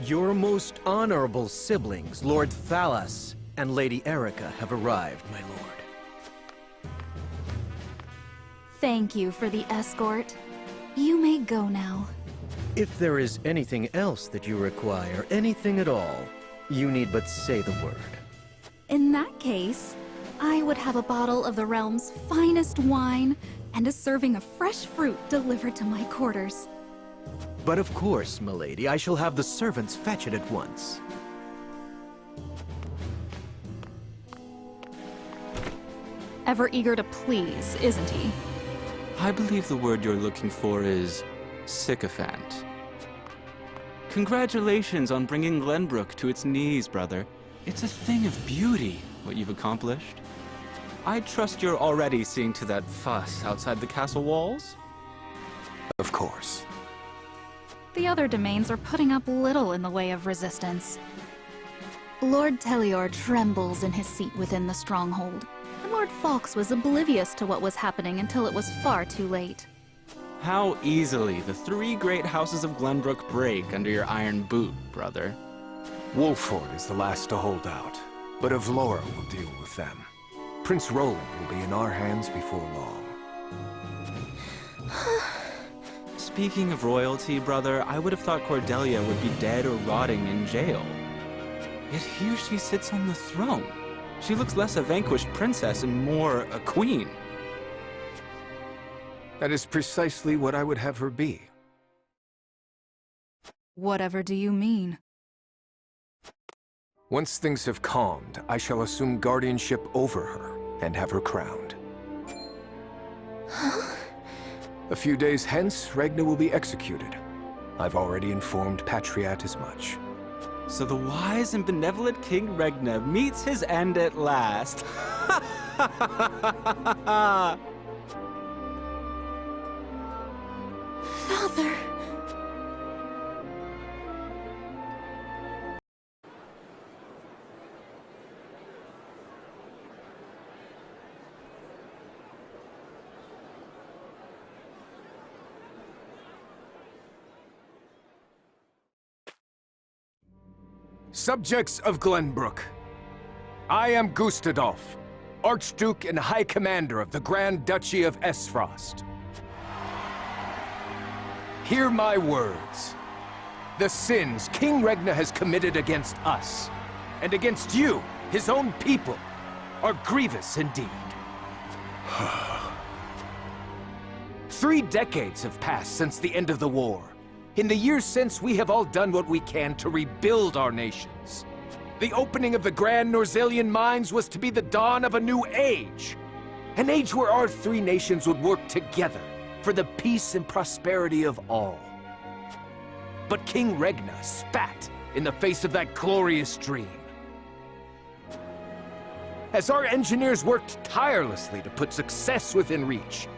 Your most honorable siblings, Lord Thalas and Lady Erica, have arrived, my lord. Thank you for the escort. You may go now. If there is anything else that you require, anything at all, you need but say the word. In that case, I would have a bottle of the realm's finest wine and a serving of fresh fruit delivered to my quarters. But of course, milady, I shall have the servants fetch it at once. ever eager to please, isn't he? I believe the word you're looking for is sycophant. Congratulations on bringing Glenbrook to its knees, brother. It's a thing of beauty, what you've accomplished. I trust you're already seeing to that fuss outside the castle walls? Of course. The other domains are putting up little in the way of resistance. Lord Telior trembles in his seat within the stronghold, and Lord Fawkes was oblivious to what was happening until it was far too late. How easily the three great houses of Glenbrook break under your iron boot, brother. Wolford is the last to hold out, but Avlora will deal with them. Prince Roland will be in our hands before long. Speaking of royalty, brother, I would have thought Cordelia would be dead or rotting in jail. Yet here she sits on the throne. She looks less a vanquished princess and more a queen. That is precisely what I would have her be. Whatever do you mean? Once things have calmed, I shall assume guardianship over her and have her crowned. A few days hence, Regna will be executed. I've already informed Patriat as much. So the wise and benevolent King Regna meets his end at last. Father! Subjects of Glenbrook, I am Gustadolf, Archduke and High Commander of the Grand Duchy of Esfrost. Hear my words. The sins King Regna has committed against us, and against you, his own people, are grievous indeed. 3 decades have passed since the end of the war. In the years since, we have all done what we can to rebuild our nations. The opening of the Grand Norzelian mines was to be the dawn of a new age. An age where our 3 nations would work together for the peace and prosperity of all. But King Regna spat in the face of that glorious dream. As our engineers worked tirelessly to put success within reach,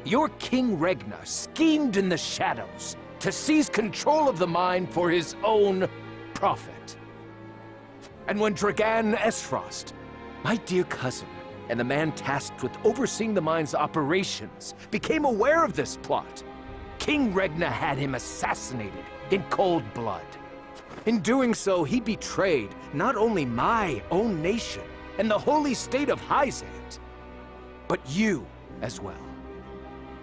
your King Regna schemed in the shadows to seize control of the mine for his own profit. And when Dragan Esfrost, my dear cousin, and the man tasked with overseeing the mine's operations, became aware of this plot, King Regna had him assassinated in cold blood. In doing so, he betrayed not only my own nation and the holy state of Hyzant, but you as well.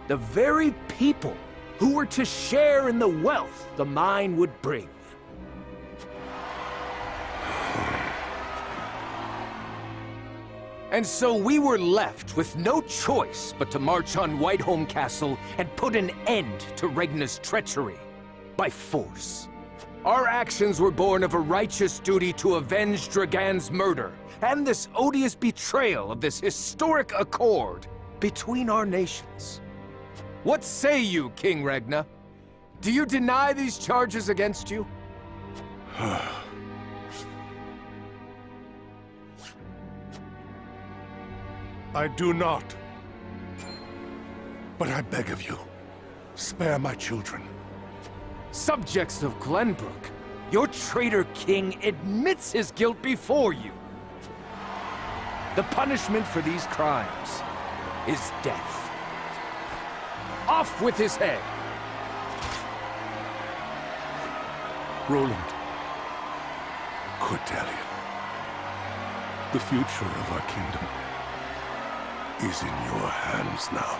The very people who were to share in the wealth the mine would bring. And so we were left with no choice but to march on Whiteholm Castle and put an end to Regna's treachery by force. Our actions were born of a righteous duty to avenge Dragan's murder and this odious betrayal of this historic accord between our nations. What say you, King Regna? Do you deny these charges against you? I do not. But I beg of you, spare my children. Subjects of Glenbrook, your traitor king admits his guilt before you. The punishment for these crimes is death. Off with his head! Roland, Cordelia, the future of our kingdom is in your hands now.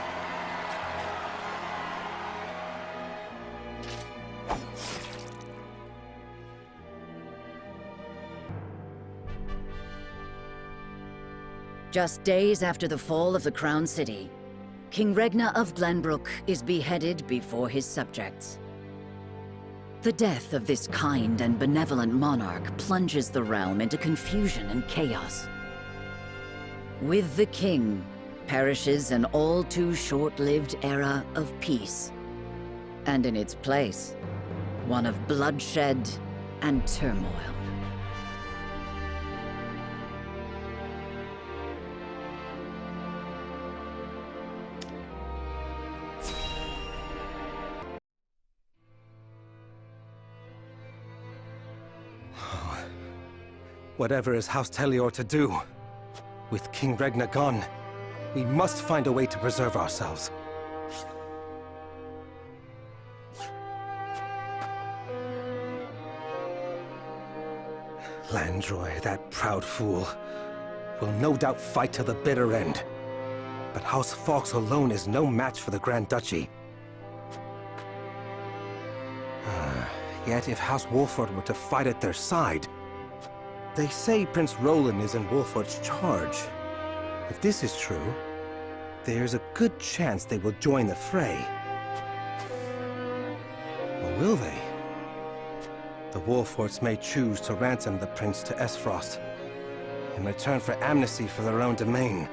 Just days after the fall of the Crown City, King Regna of Glenbrook is beheaded before his subjects. The death of this kind and benevolent monarch plunges the realm into confusion and chaos. With the king, perishes an all-too-short-lived era of peace. And in its place, one of bloodshed and turmoil. Whatever is House Telior to do, with King Regna gone, we must find a way to preserve ourselves. Landroy, that proud fool, will no doubt fight to the bitter end. But House Fawkes alone is no match for the Grand Duchy. Yet if House Wolford were to fight at their side, they say Prince Roland is in Wolford's charge. If this is true, there's a good chance they will join the fray. Or will they? The Wolfords may choose to ransom the prince to Esfrost in return for amnesty for their own domain.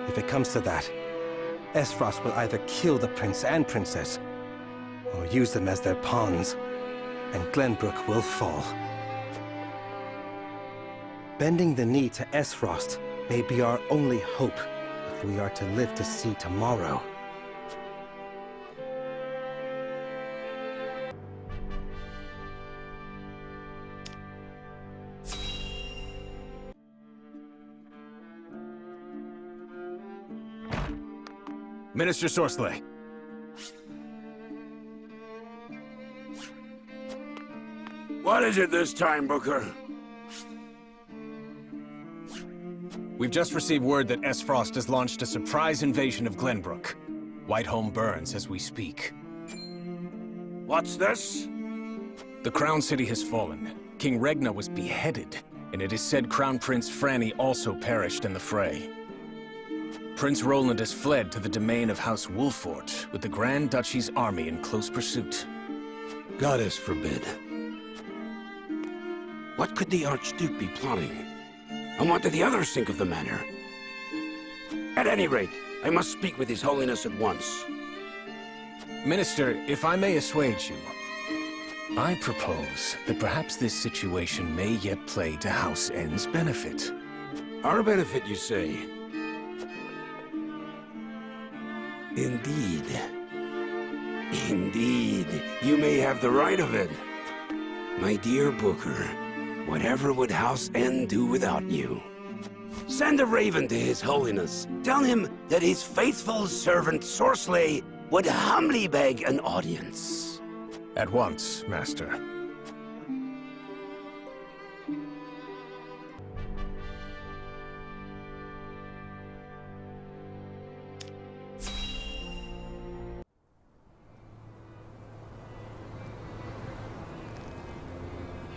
If it comes to that, Esfrost will either kill the prince and princess, or use them as their pawns, and Glenbrook will fall. Bending the knee to Esfrost may be our only hope if we are to live to see tomorrow. Minister Sorcelet. What is it this time, Booker? We've just received word that Esfrost has launched a surprise invasion of Glenbrook. Whiteholm burns as we speak. What's this? The Crown City has fallen. King Regna was beheaded, and it is said Crown Prince Franny also perished in the fray. Prince Roland has fled to the domain of House Wolford, with the Grand Duchy's army in close pursuit. Goddess forbid. What could the Archduke be plotting? And what did the others think of the matter? At any rate, I must speak with His Holiness at once. Minister, if I may assuage you, I propose that perhaps this situation may yet play to House N's benefit. Our benefit, you say? Indeed. Indeed, you may have the right of it. My dear Booker, whatever would House N do without you? Send a raven to His Holiness. Tell him that his faithful servant Sorcelet would humbly beg an audience. At once, Master.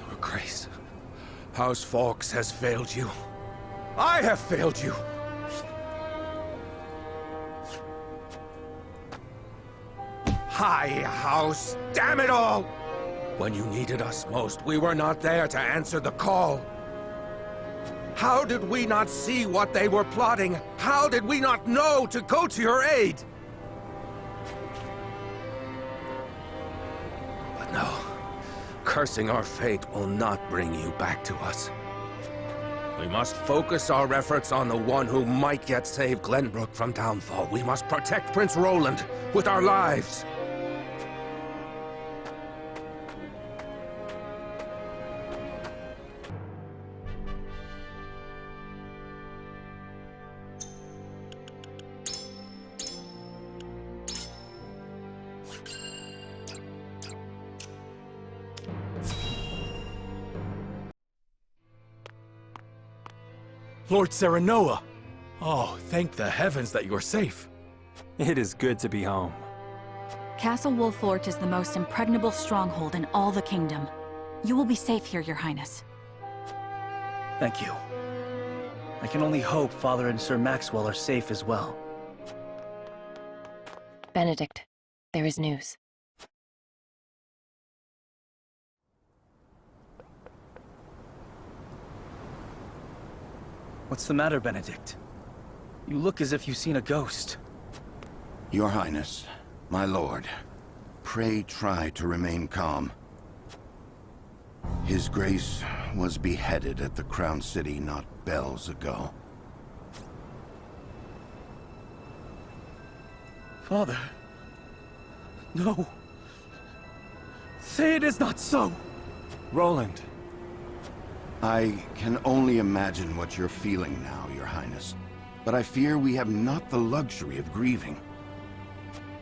Your Grace, House Fawkes has failed you. I have failed you! High House, damn it all! When you needed us most, we were not there to answer the call. How did we not see what they were plotting? How did we not know to go to your aid? But no, cursing our fate will not bring you back to us. We must focus our efforts on the one who might yet save Glenbrook from downfall. We must protect Prince Roland with our lives. Lord Serenoa! Oh, thank the heavens that you're safe. It is good to be home. Castle Wolfort is the most impregnable stronghold in all the kingdom. You will be safe here, Your Highness. Thank you. I can only hope Father and Sir Maxwell are safe as well. Benedict, there is news. What's the matter, Benedict? You look as if you've seen a ghost. Your Highness, my lord, pray try to remain calm. His Grace was beheaded at the Crown City not bells ago. Father. No. Say it is not so! Roland. I can only imagine what you're feeling now, Your Highness. But I fear we have not the luxury of grieving.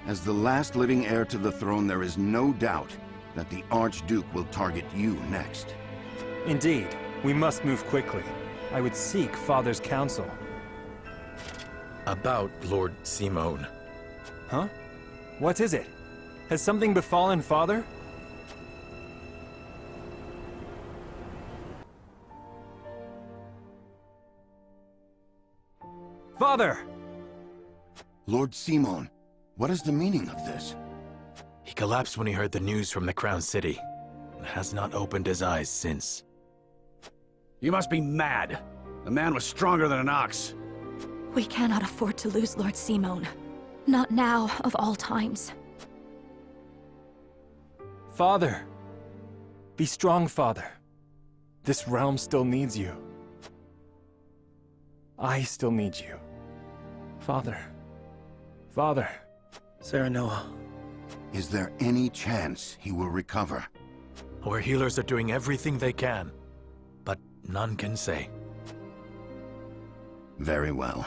As the last living heir to the throne, there is no doubt that the Archduke will target you next. Indeed. We must move quickly. I would seek Father's counsel. About Lord Simone. Huh? What is it? Has something befallen Father? Father! Lord Simone, what is the meaning of this? He collapsed when he heard the news from the Crown City, and has not opened his eyes since. You must be mad. The man was stronger than an ox. We cannot afford to lose Lord Simone. Not now, of all times. Father! Be strong, Father. This realm still needs you. I still need you. Father. Father. Serenoa. Is there any chance he will recover? Our healers are doing everything they can, but none can say. Very well.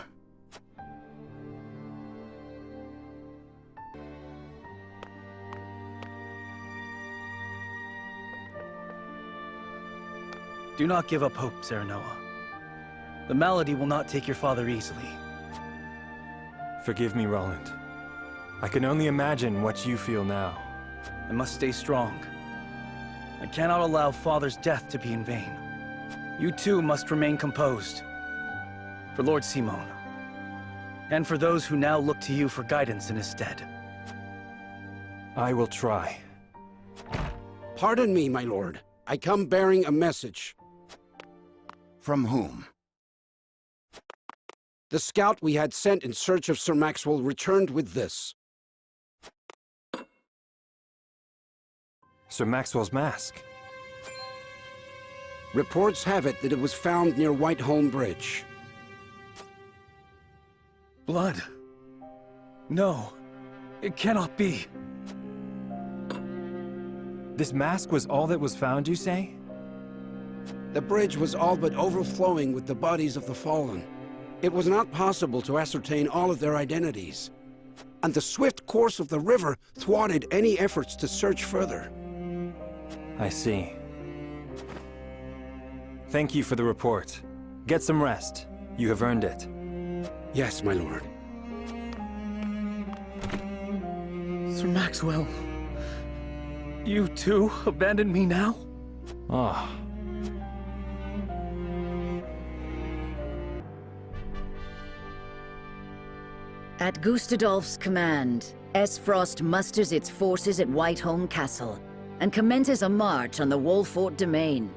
Do not give up hope, Serenoa. The malady will not take your father easily. Forgive me, Roland. I can only imagine what you feel now. I must stay strong. I cannot allow Father's death to be in vain. You too must remain composed. For Lord Simone. And for those who now look to you for guidance in his stead. I will try. Pardon me, my lord. I come bearing a message. From whom? The scout we had sent in search of Sir Maxwell returned with this. Sir Maxwell's mask. Reports have it that it was found near Whiteholm Bridge. Blood. No. It cannot be. This mask was all that was found, you say? The bridge was all but overflowing with the bodies of the fallen. It was not possible to ascertain all of their identities. And the swift course of the river thwarted any efforts to search further. I see. Thank you for the report. Get some rest. You have earned it. Yes, my lord. Sir Maxwell. You too abandon me now? Ah. At Gustadolf's command, S-Frost musters its forces at Whiteholm Castle and commences a march on the Wolfort domain.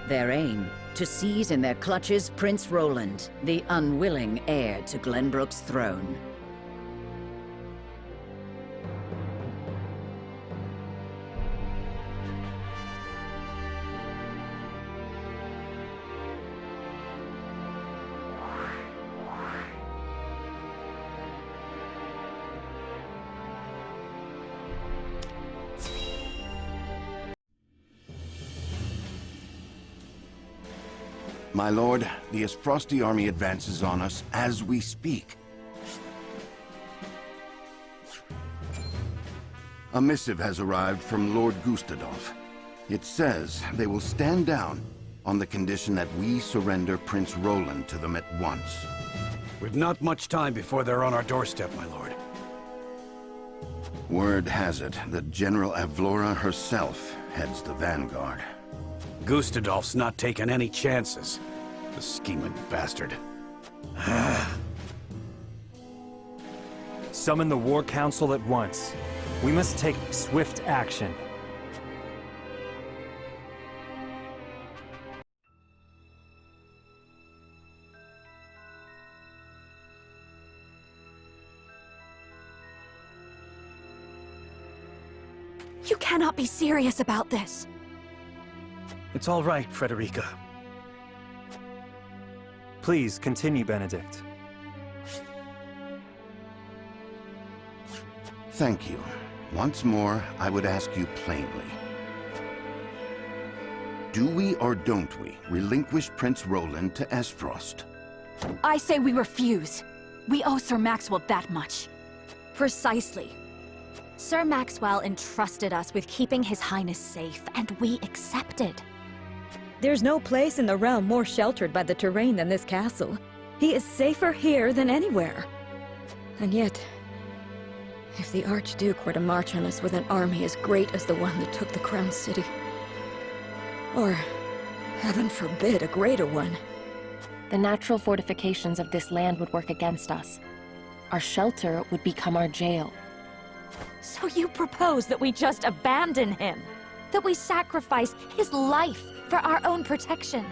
Their aim, to seize in their clutches Prince Roland, the unwilling heir to Glenbrook's throne. My lord, the Frosty army advances on us as we speak. A missive has arrived from Lord Gustadolf. It says they will stand down on the condition that we surrender Prince Roland to them at once. We've not much time before they're on our doorstep, my lord. Word has it that General Avlora herself heads the vanguard. Gustadolf's not taking any chances. The scheming bastard. Summon the War Council at once. We must take swift action. You cannot be serious about this. It's all right, Frederica. Please continue, Benedict. Thank you. Once more, I would ask you plainly. Do we or don't we relinquish Prince Roland to Esfrost? I say we refuse. We owe Sir Maxwell that much. Precisely. Sir Maxwell entrusted us with keeping His Highness safe, and we accepted. There's no place in the realm more sheltered by the terrain than this castle. He is safer here than anywhere. And yet, if the Archduke were to march on us with an army as great as the one that took the Crown City, or, heaven forbid, a greater one, The natural fortifications of this land would work against us. Our shelter would become our jail. So you propose that we just abandon him? That we sacrifice his life for our own protection?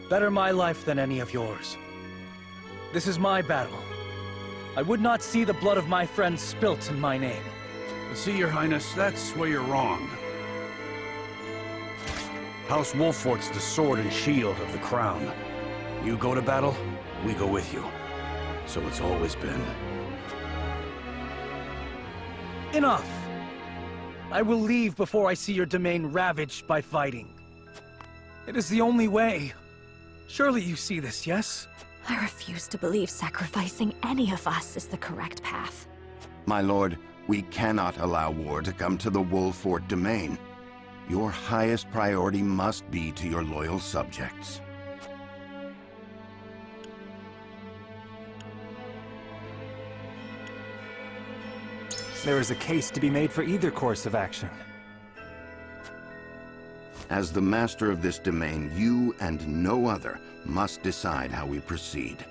Better my life than any of yours. This is my battle. I would not see the blood of my friends spilt in my name. See, Your Highness, that's where you're wrong. House Wolfort's the sword and shield of the crown. You go to battle, we go with you. So it's always been. Enough! I will leave before I see your domain ravaged by fighting. It is the only way. Surely you see this, yes? I refuse to believe sacrificing any of us is the correct path. My lord, we cannot allow war to come to the Wolfort domain. Your highest priority must be to your loyal subjects. There is a case to be made for either course of action. As the master of this domain, you and no other must decide how we proceed.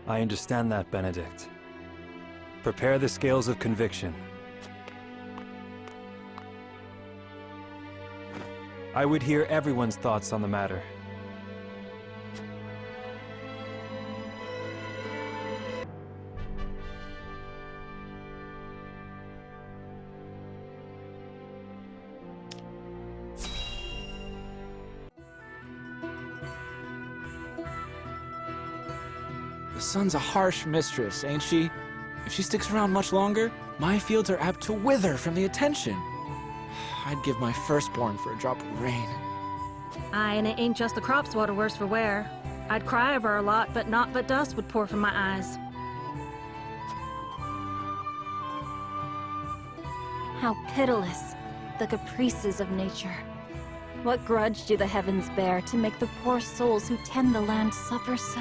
I understand that, Benedict. Prepare the scales of conviction. I would hear everyone's thoughts on the matter. The sun's a harsh mistress, ain't she? If she sticks around much longer, my fields are apt to wither from the attention. I'd give my firstborn for a drop of rain. Aye, and it ain't just the crops what are worse for wear. I'd cry over a lot, but naught but dust would pour from my eyes. How pitiless, the caprices of nature. What grudge do the heavens bear to make the poor souls who tend the land suffer so?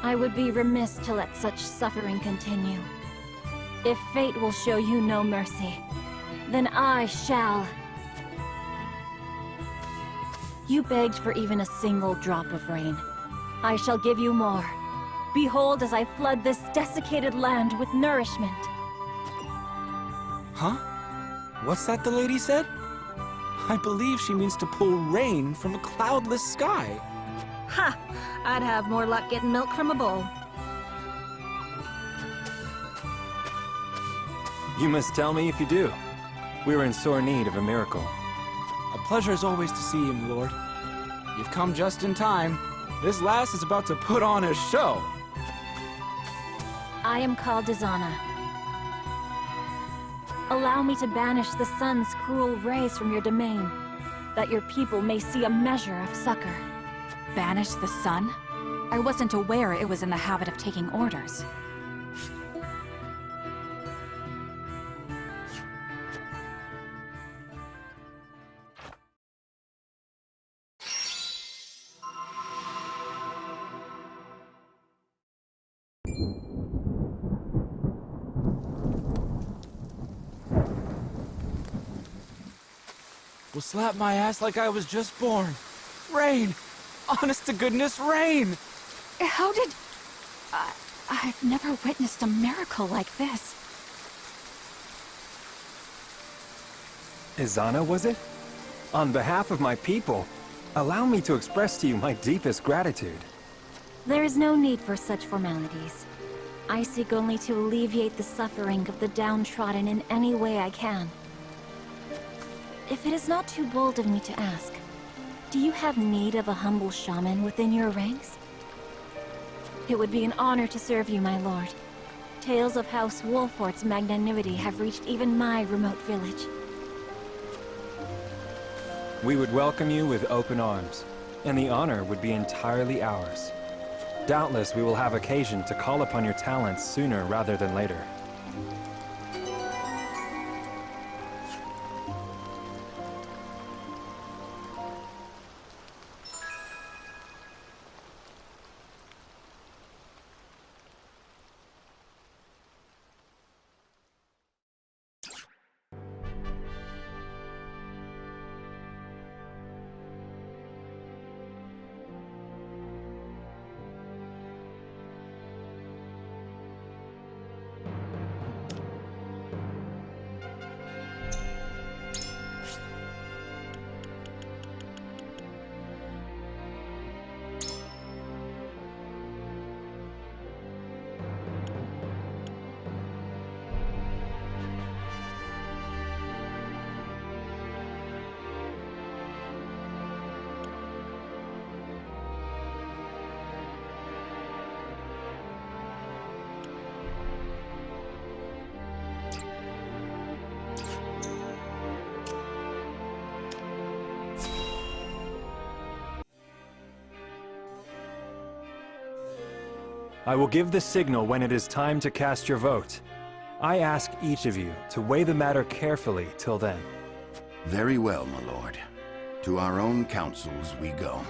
I would be remiss to let such suffering continue. If fate will show you no mercy, then I shall. You begged for even a single drop of rain. I shall give you more. Behold as I flood this desiccated land with nourishment. Huh? What's that the lady said? I believe she means to pull rain from a cloudless sky. Ha! I'd have more luck getting milk from a bull. You must tell me if you do. We're in sore need of a miracle. A pleasure as always to see you, my lord. You've come just in time. This lass is about to put on a show. I am called Dizana. Allow me to banish the sun's cruel rays from your domain, that your people may see a measure of succor. Banish the sun? I wasn't aware it was in the habit of taking orders. Will slap my ass like I was just born. Rain! Honest to goodness, rain! How did... I've never witnessed a miracle like this. Izana, was it? On behalf of my people, allow me to express to you my deepest gratitude. There is no need for such formalities. I seek only to alleviate the suffering of the downtrodden in any way I can. If it is not too bold of me to ask, do you have need of a humble shaman within your ranks? It would be an honor to serve you, my lord. Tales of House Wolfort's magnanimity have reached even my remote village. We would welcome you with open arms, and the honor would be entirely ours. Doubtless we will have occasion to call upon your talents sooner rather than later. I will give the signal when it is time to cast your vote. I ask each of you to weigh the matter carefully till then. Very well, my lord. To our own councils we go.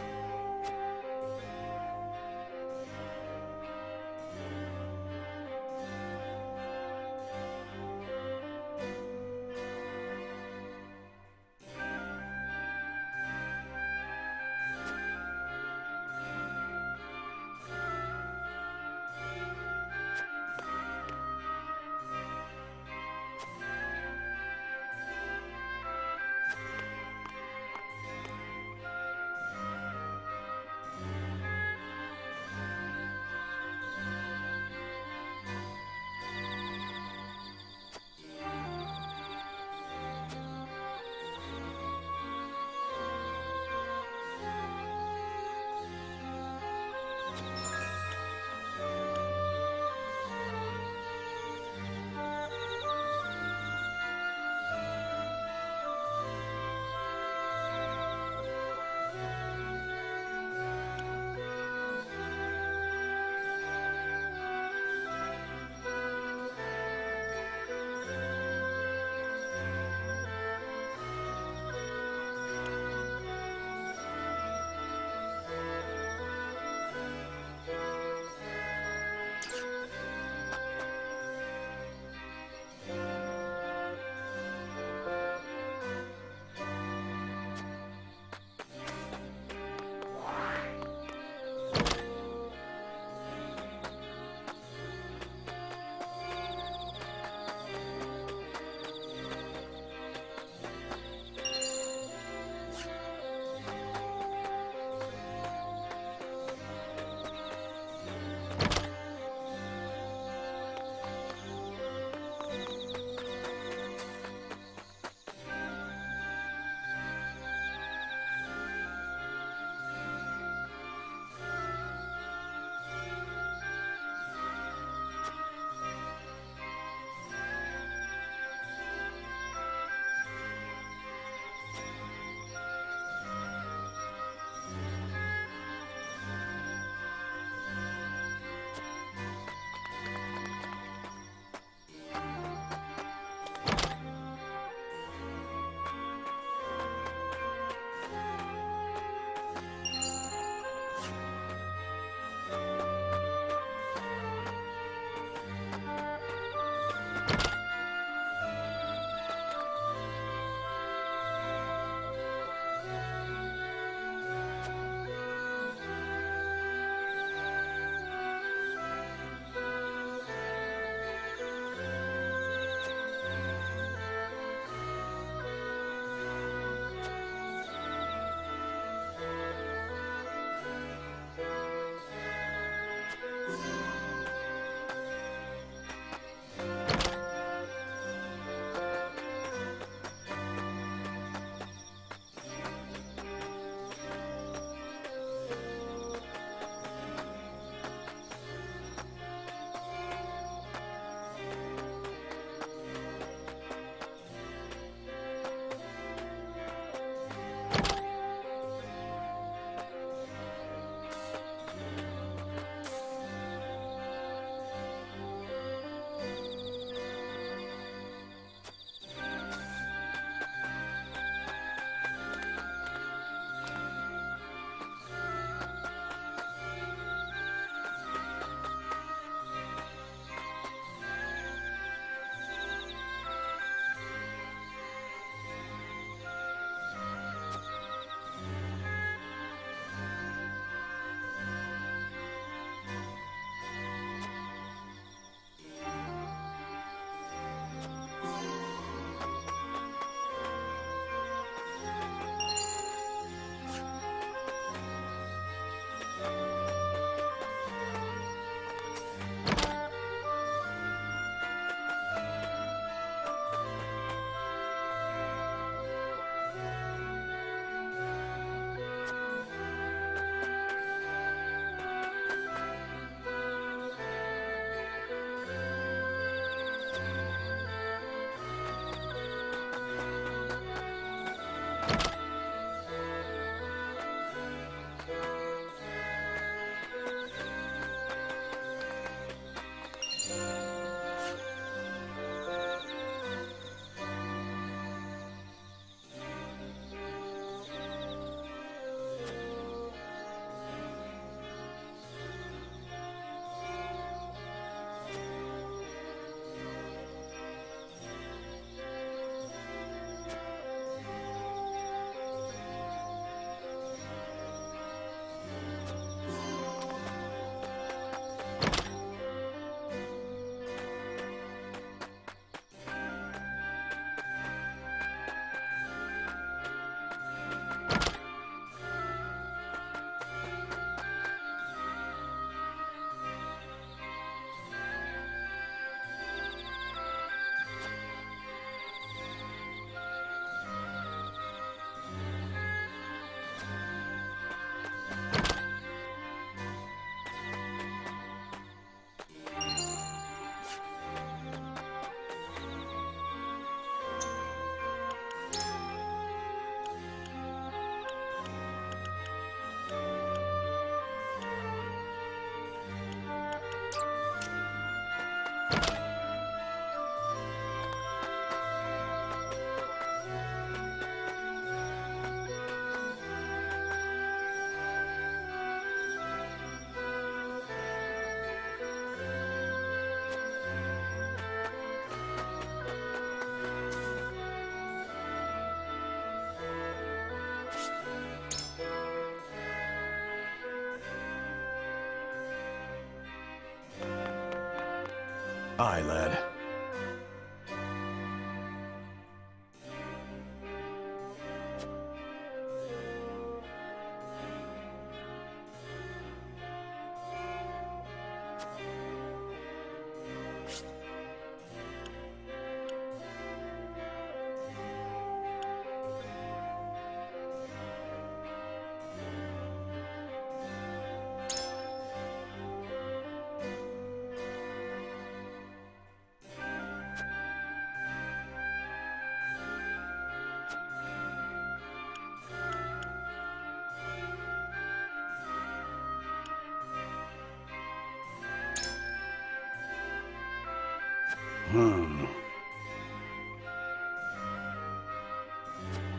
Aye, lad.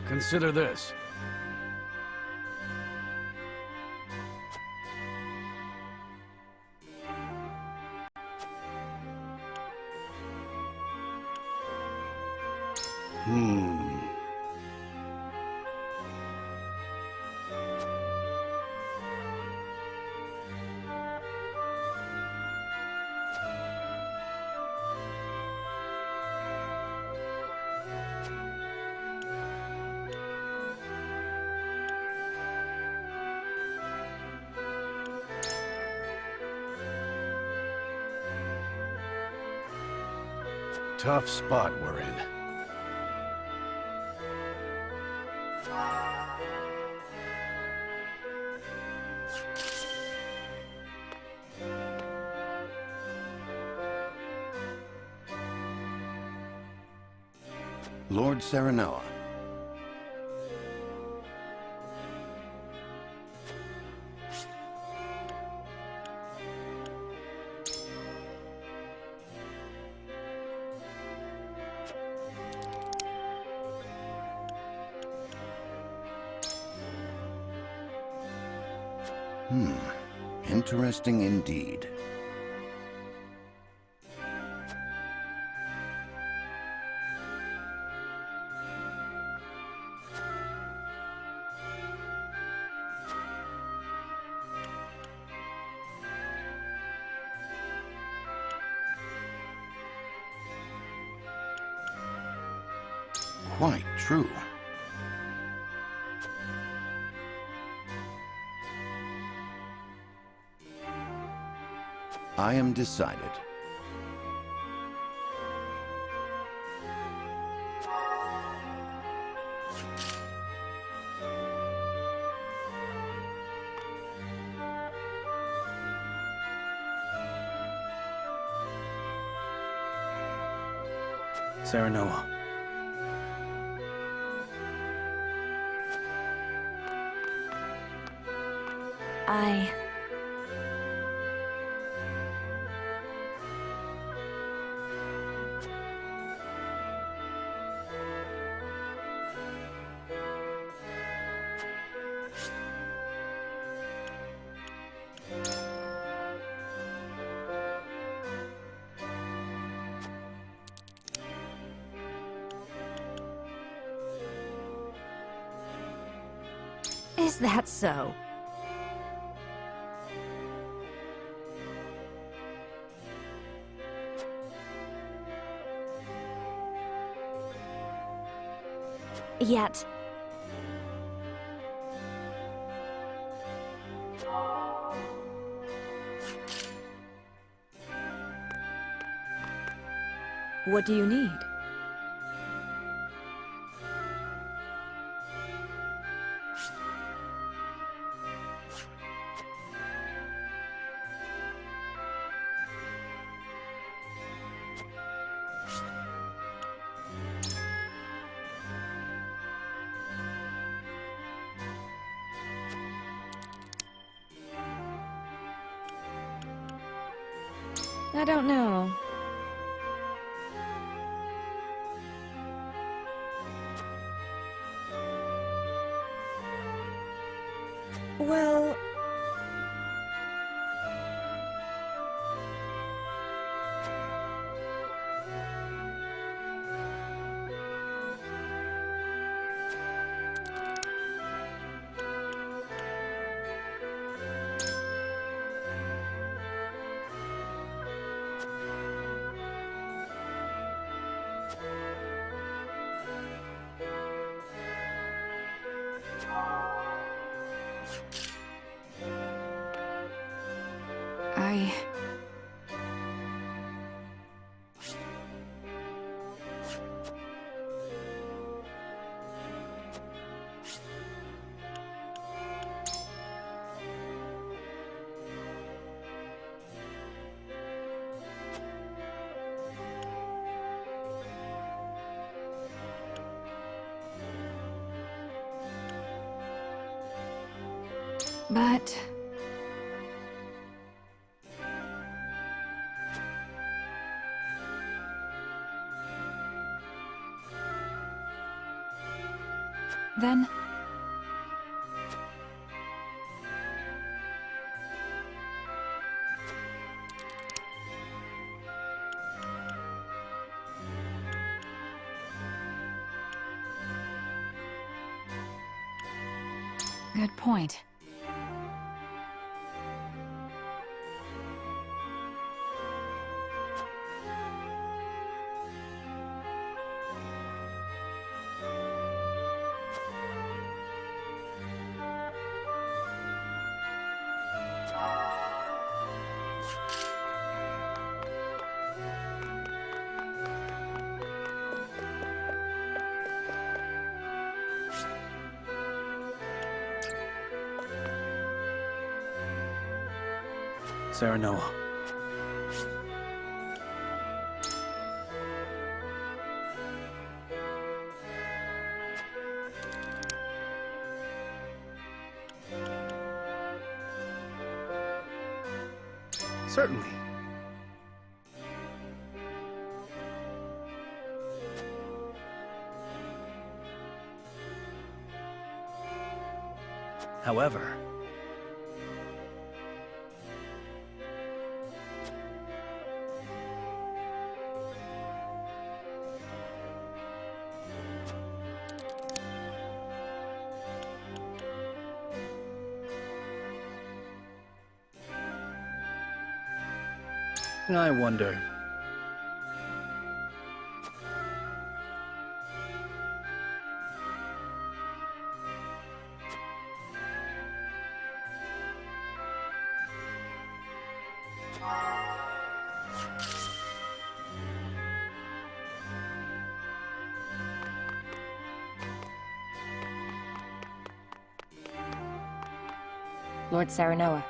Consider this. Tough spot we're in. Lord Serenoa. Interesting indeed. Quite true. I am decided. Serenoa. Is that so? Yet... What do you need? I don't know. Well... But... then... Good point. Serenoa. Certainly. However, I wonder. Lord Serenoa.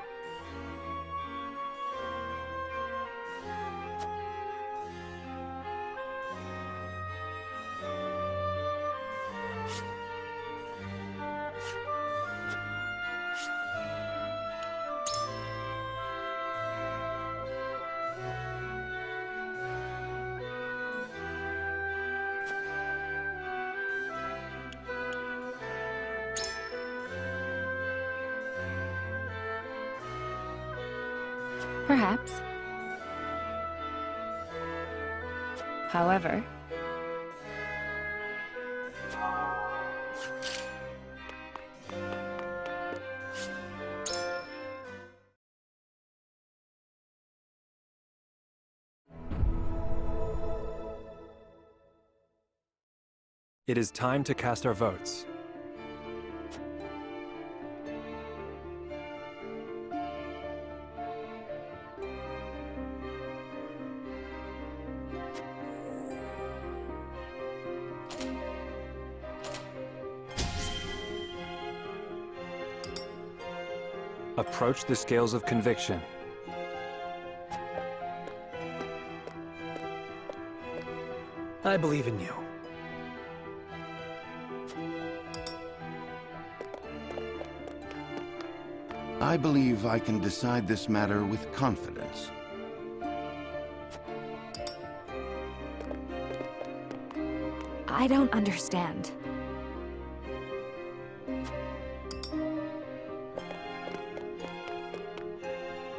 Perhaps. However, it is time to cast our votes. Approach the scales of conviction. I believe in you. I believe I can decide this matter with confidence. I don't understand.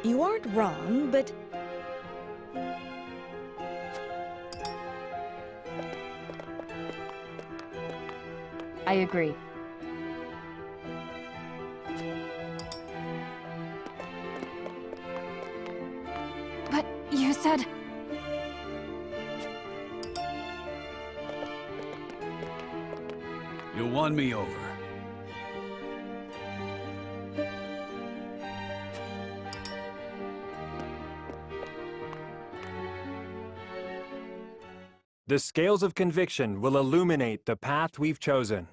You aren't wrong, but... I agree. But you said... You won me over. The scales of conviction will illuminate the path we've chosen.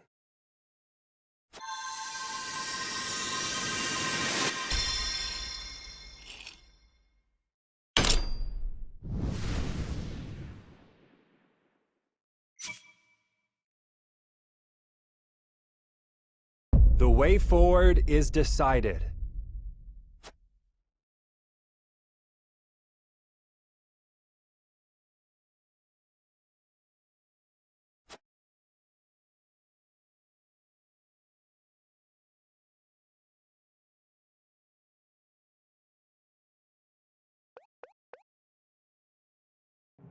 The way forward is decided.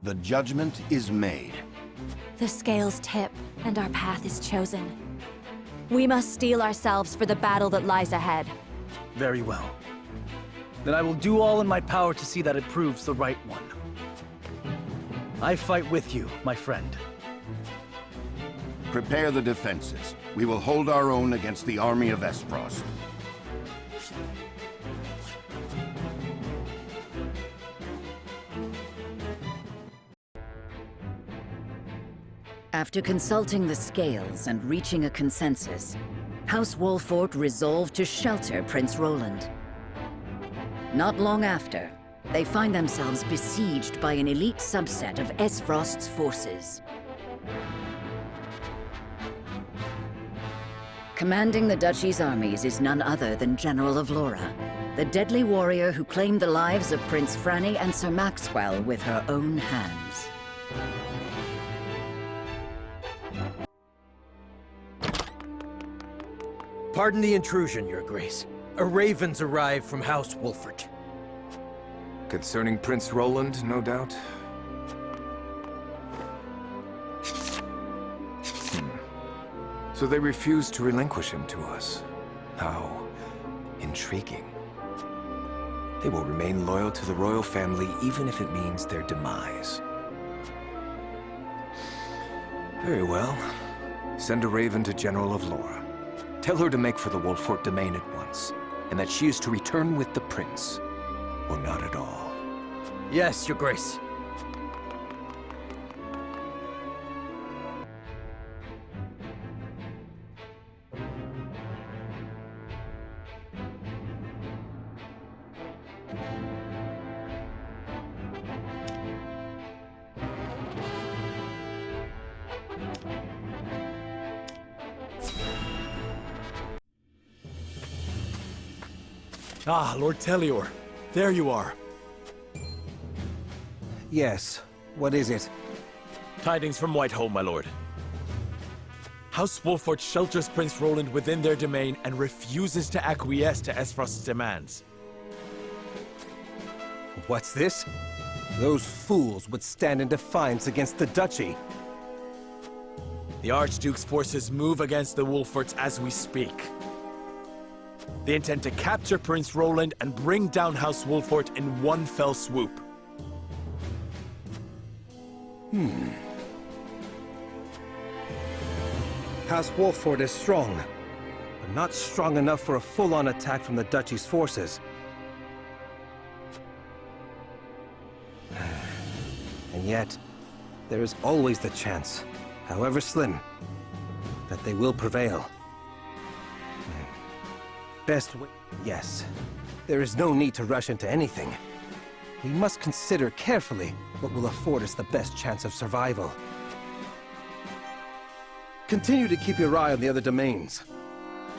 The judgment is made. The scales tip, and our path is chosen. We must steel ourselves for the battle that lies ahead. Very well. Then I will do all in my power to see that it proves the right one. I fight with you, my friend. Prepare the defenses. We will hold our own against the army of Esfrost. After consulting the scales and reaching a consensus, House Wolfort resolved to shelter Prince Roland. Not long after, they find themselves besieged by an elite subset of Esfrost's forces. Commanding the Duchy's armies is none other than General of Laura, the deadly warrior who claimed the lives of Prince Franny and Sir Maxwell with her own hands. Pardon the intrusion, Your Grace. A raven's arrived from House Wolfort. Concerning Prince Roland, no doubt? So they refused to relinquish him to us. How intriguing. They will remain loyal to the royal family even if it means their demise. Very well. Send a raven to General of Laura. Tell her to make for the Wolfort domain at once, and that she is to return with the prince, or not at all. Yes, Your Grace. Ah, Lord Telior. There you are. Yes. What is it? Tidings from Whitehall, my lord. House Wolfort shelters Prince Roland within their domain and refuses to acquiesce to Esfrost's demands. What's this? Those fools would stand in defiance against the Duchy. The Archduke's forces move against the Wolforts as we speak. They intend to capture Prince Roland and bring down House Wolfort in one fell swoop. House Wolfort is strong, but not strong enough for a full-on attack from the Duchy's forces. And yet, there is always the chance, however slim, that they will prevail. Best way... Yes. There is no need to rush into anything. We must consider carefully what will afford us the best chance of survival. Continue to keep your eye on the other domains.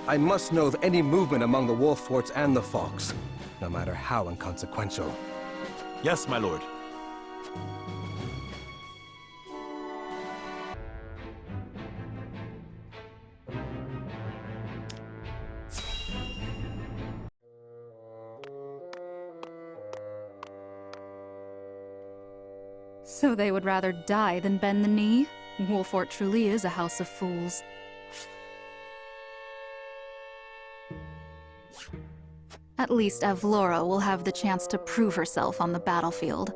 I must know of any movement among the Wolforts and the Fox, no matter how inconsequential. Yes, my lord. So they would rather die than bend the knee? Wolfort truly is a house of fools. At least Avlora will have the chance to prove herself on the battlefield.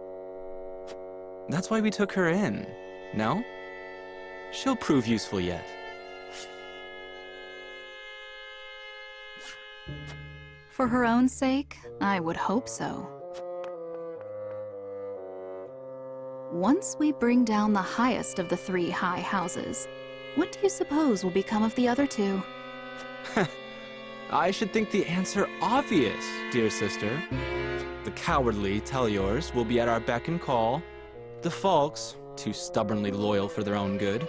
That's why we took her in, no? She'll prove useful yet. For her own sake, I would hope so. Once we bring down the highest of the 3 high houses, what do you suppose will become of the other 2? I should think the answer obvious, dear sister. The cowardly Tellures will be at our beck and call. The Falks, too stubbornly loyal for their own good,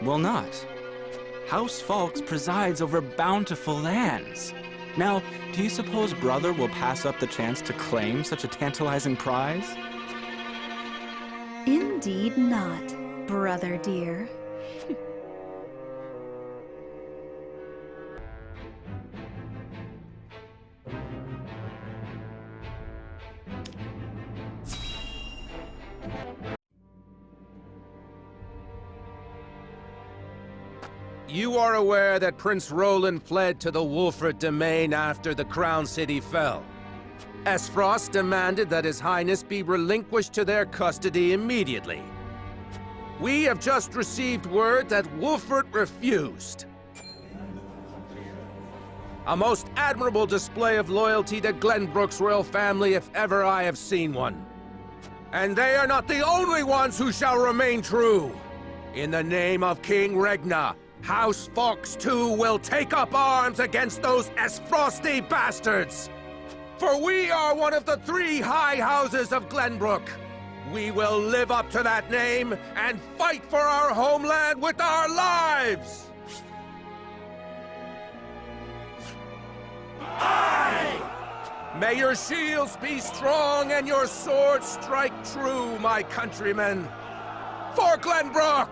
will not. House Falks presides over bountiful lands. Now, do you suppose Brother will pass up the chance to claim such a tantalizing prize? Indeed not, brother dear. You are aware that Prince Roland fled to the Wolford domain after the Crown City fell. Esfrost demanded that His Highness be relinquished to their custody immediately. We have just received word that Wolford refused. A most admirable display of loyalty to Glenbrook's royal family if ever I have seen one. And they are not the only ones who shall remain true. In the name of King Regna, House Fox too will take up arms against those Esfrosty bastards! For we are one of the 3 high houses of Glenbrook. We will live up to that name and fight for our homeland with our lives! Aye! May your shields be strong and your swords strike true, my countrymen! For Glenbrook!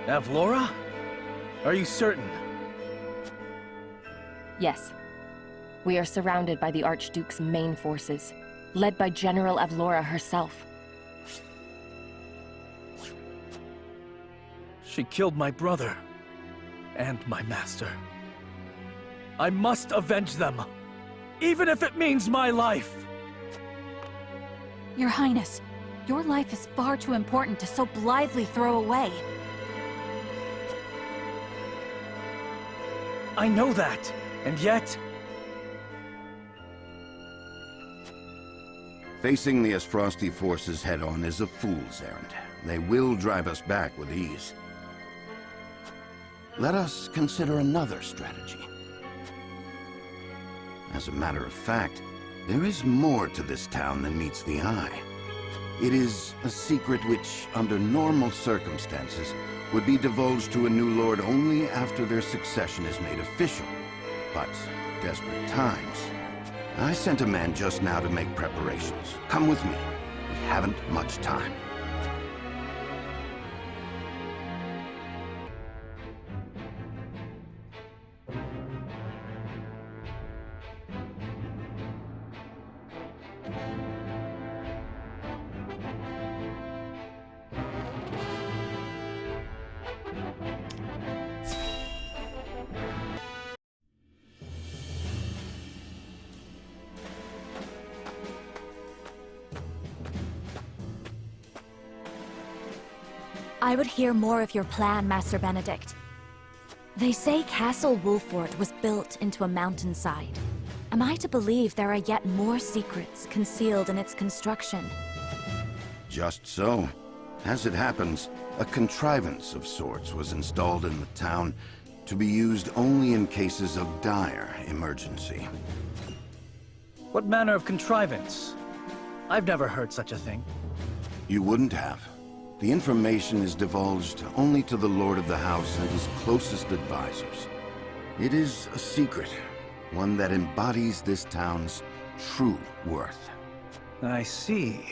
Avlora? Are you certain? Yes. We are surrounded by the Archduke's main forces, led by General Avlora herself. She killed my brother. And my master. I must avenge them. Even if it means my life. Your Highness, your life is far too important to so blithely throw away. I know that, and yet... Facing the Esfrosty forces head-on is a fool's errand. They will drive us back with ease. Let us consider another strategy. As a matter of fact, there is more to this town than meets the eye. It is a secret which, under normal circumstances, would be divulged to a new lord only after their succession is made official. But desperate times. I sent a man just now to make preparations. Come with me. We haven't much time. I would hear more of your plan, Master Benedict. They say Castle Wolford was built into a mountainside. Am I to believe there are yet more secrets concealed in its construction? Just so. As it happens, a contrivance of sorts was installed in the town to be used only in cases of dire emergency. What manner of contrivance? I've never heard such a thing. You wouldn't have. The information is divulged only to the Lord of the House and his closest advisors. It is a secret, one that embodies this town's true worth. I see.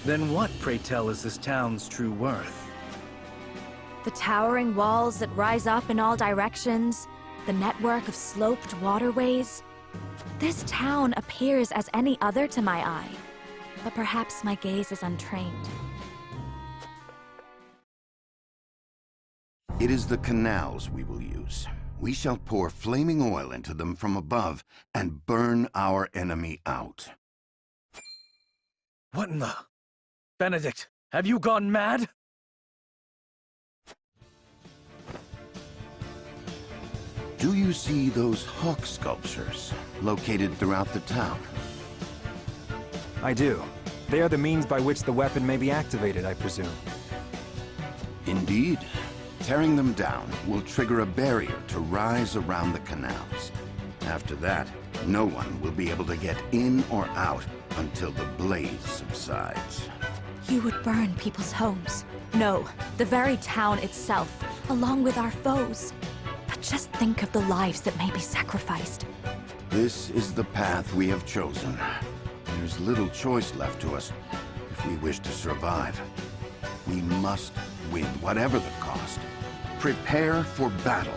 Then what, pray tell, is this town's true worth? The towering walls that rise up in all directions, the network of sloped waterways. This town appears as any other to my eye, but perhaps my gaze is untrained. It is the canals we will use. We shall pour flaming oil into them from above and burn our enemy out. What in the... Benedict, have you gone mad? Do you see those hawk sculptures located throughout the town? I do. They are the means by which the weapon may be activated, I presume. Indeed. Tearing them down will trigger a barrier to rise around the canals. After that, no one will be able to get in or out until the blaze subsides. You would burn people's homes. No, the very town itself, along with our foes. But just think of the lives that may be sacrificed. This is the path we have chosen. There's little choice left to us if we wish to survive. We must win, whatever the cost. Prepare for battle.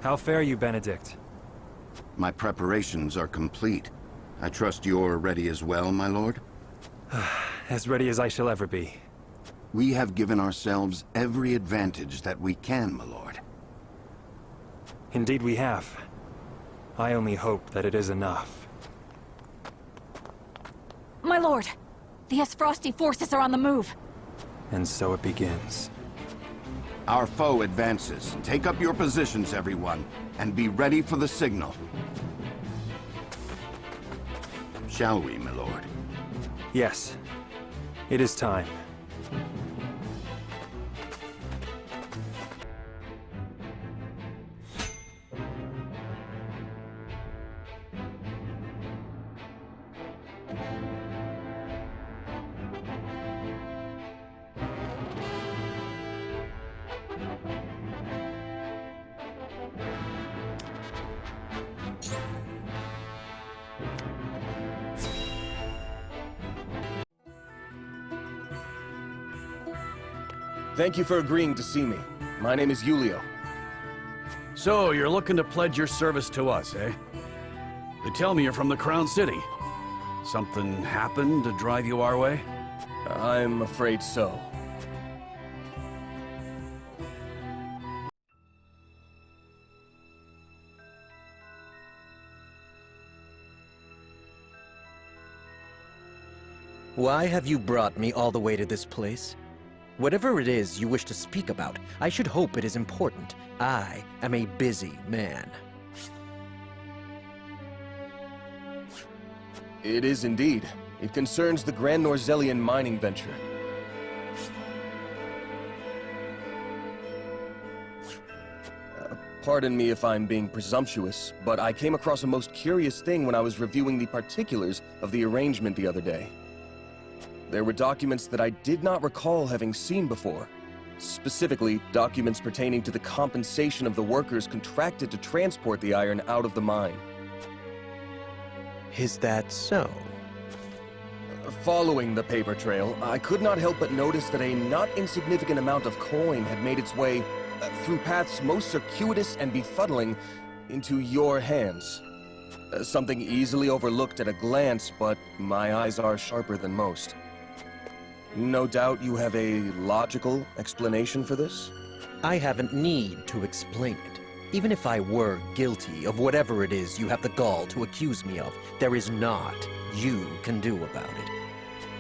How fare you, Benedict? My preparations are complete. I trust you're ready as well, my lord? As ready as I shall ever be. We have given ourselves every advantage that we can, my lord. Indeed we have. I only hope that it is enough. My lord! The Esfrosti forces are on the move! And so it begins. Our foe advances. Take up your positions, everyone, and be ready for the signal. Shall we, my lord? Yes. It is time. Thank you for agreeing to see me. My name is Julio. So, you're looking to pledge your service to us, eh? They tell me you're from the Crown City. Something happened to drive you our way? I'm afraid so. Why have you brought me all the way to this place? Whatever it is you wish to speak about, I should hope it is important. I am a busy man. It is indeed. It concerns the Grand Norzelian mining venture. Pardon me if I'm being presumptuous, but I came across a most curious thing when I was reviewing the particulars of the arrangement the other day. There were documents that I did not recall having seen before. Specifically, documents pertaining to the compensation of the workers contracted to transport the iron out of the mine. Is that so? Following the paper trail, I could not help but notice that a not insignificant amount of coin had made its way, through paths most circuitous and befuddling, into your hands. Something easily overlooked at a glance, but my eyes are sharper than most. No doubt you have a logical explanation for this? I haven't need to explain it. Even if I were guilty of whatever it is you have the gall to accuse me of, there is naught you can do about it.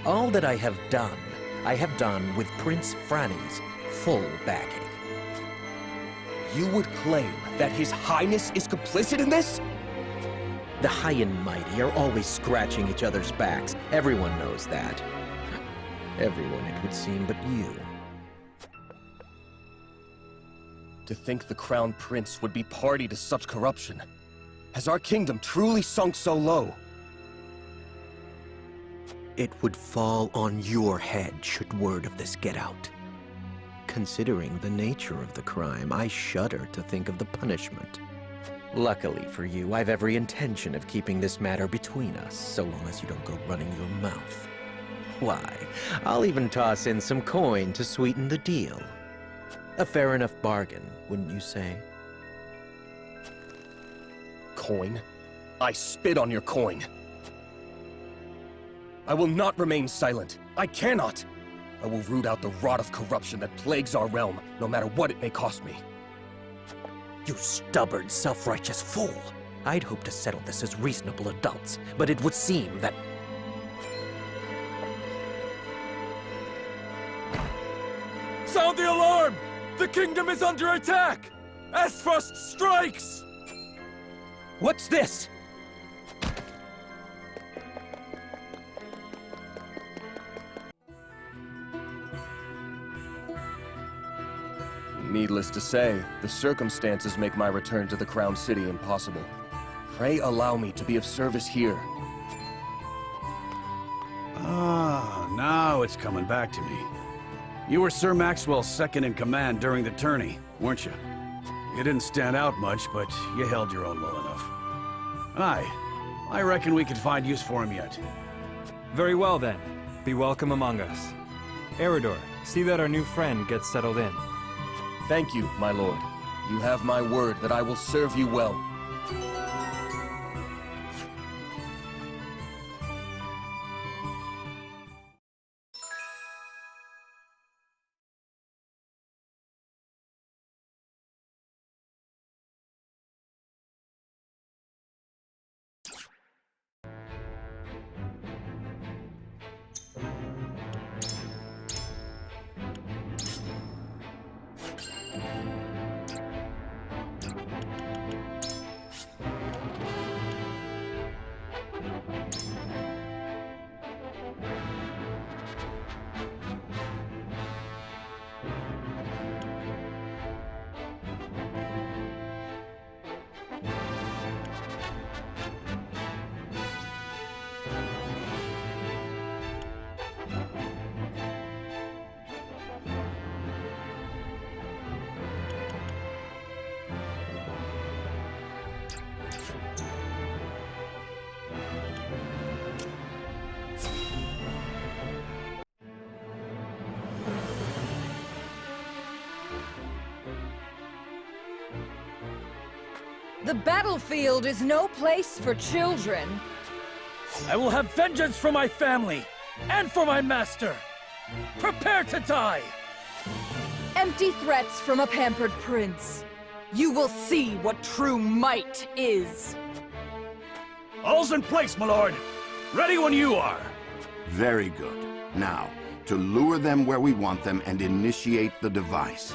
All that I have done with Prince Franny's full backing. You would claim that His Highness is complicit in this? The high and mighty are always scratching each other's backs. Everyone knows that. Everyone, it would seem, but you. To think the Crown Prince would be party to such corruption. Has our kingdom truly sunk so low? It would fall on your head should word of this get out. Considering the nature of the crime, I shudder to think of the punishment. Luckily for you, I've every intention of keeping this matter between us, so long as you don't go running your mouth. Why, I'll even toss in some coin to sweeten the deal. A fair enough bargain, wouldn't you say? Coin? I spit on your coin. I will not remain silent. I cannot! I will root out the rot of corruption that plagues our realm, no matter what it may cost me. You stubborn, self-righteous fool! I'd hoped to settle this as reasonable adults, but it would seem that... Sound the alarm! The kingdom is under attack! Esfrost strikes! What's this? Needless to say, the circumstances make my return to the Crown City impossible. Pray allow me to be of service here. Ah, now it's coming back to me. You were Sir Maxwell's second-in-command during the tourney, weren't you? You didn't stand out much, but you held your own well enough. Aye, I reckon we could find use for him yet. Very well then. Be welcome among us. Eridor, see that our new friend gets settled in. Thank you, my lord. You have my word that I will serve you well. The battlefield is no place for children. I will have vengeance for my family and for my master. Prepare to die! Empty threats from a pampered prince. You will see what true might is. All's in place, my lord. Ready when you are. Very good. Now, to lure them where we want them and initiate the device.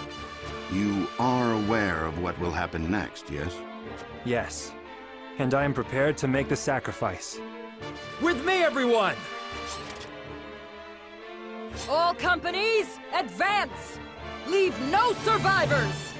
You are aware of what will happen next, yes? Yes. And I am prepared to make the sacrifice. With me, everyone! All companies, advance! Leave no survivors!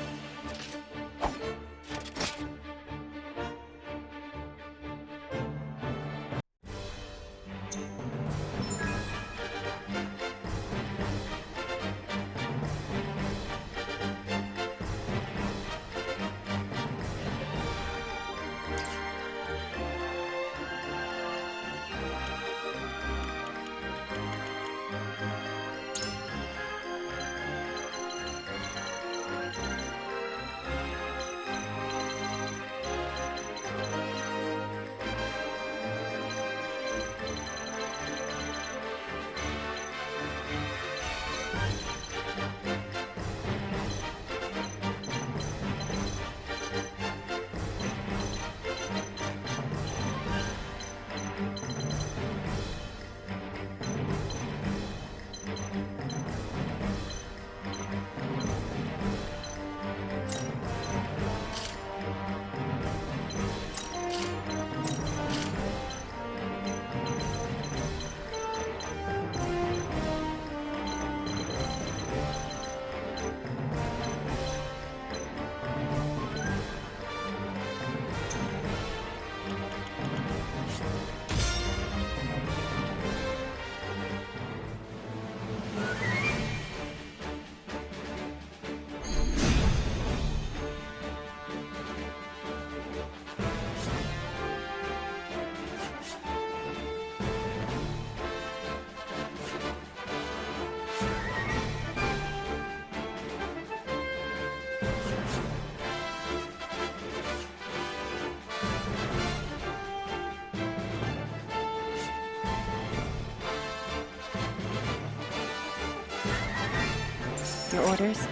Your orders?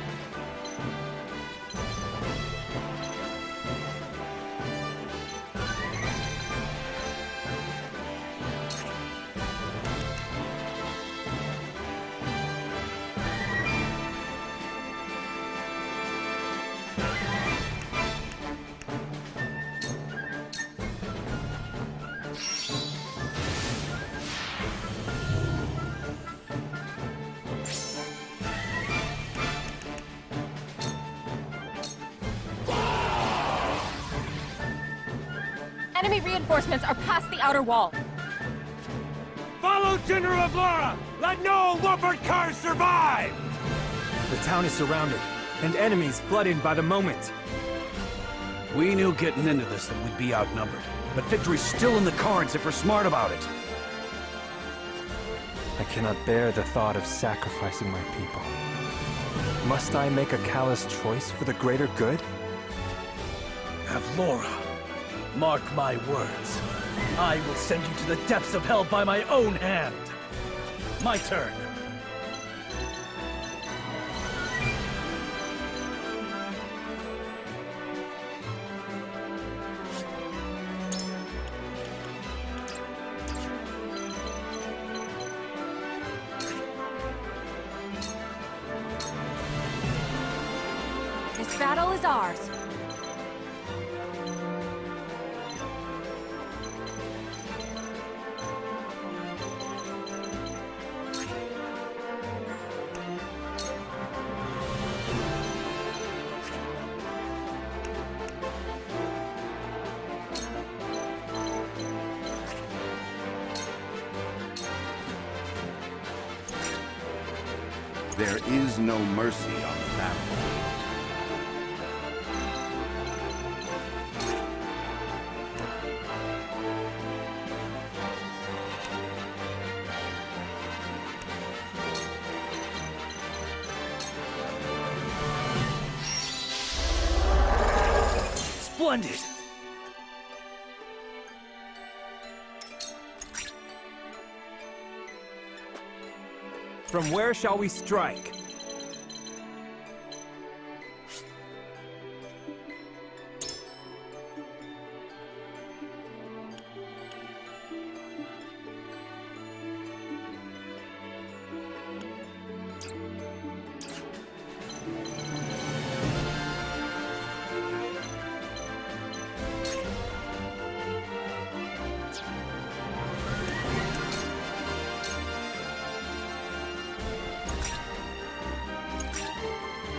Enemy reinforcements are past the outer wall. Follow General of Laura! Let no Wolford cars survive! The town is surrounded, and enemies flooded by the moment. We knew getting into this that we'd be outnumbered. But victory's still in the cards if we're smart about it. I cannot bear the thought of sacrificing my people. Must I make a callous choice for the greater good? have Laura. Mark my words. I will send you to the depths of hell by my own hand. My turn. This battle is ours. There is no mercy on the battlefield. Splendid! From where shall we strike?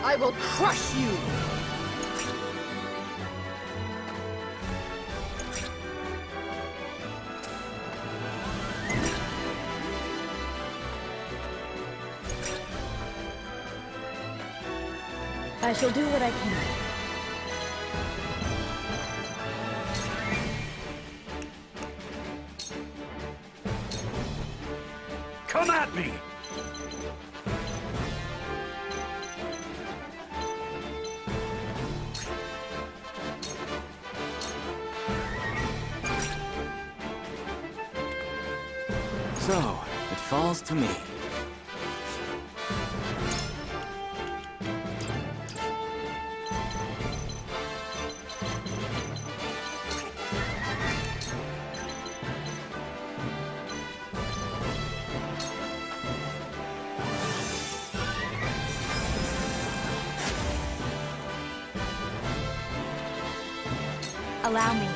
I will crush you! I shall do what I can. Come at me! So, it falls to me. Allow me.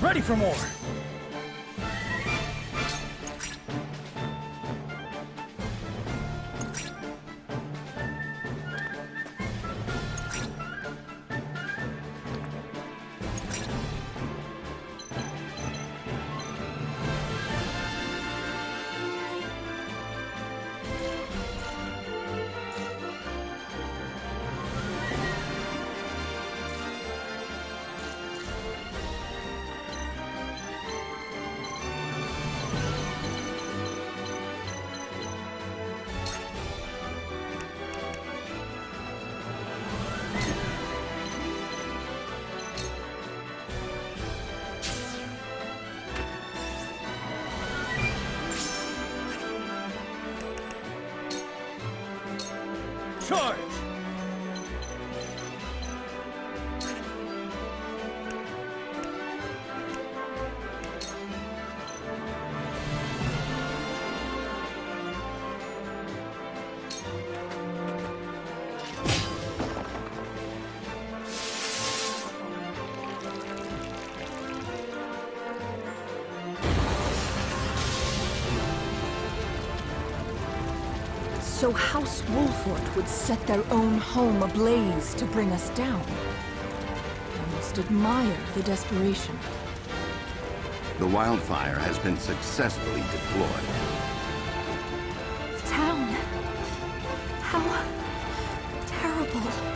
Ready for more! Charge! So House Wolford would set their own home ablaze to bring us down. I must admire the desperation. The wildfire has been successfully deployed. The town. How terrible.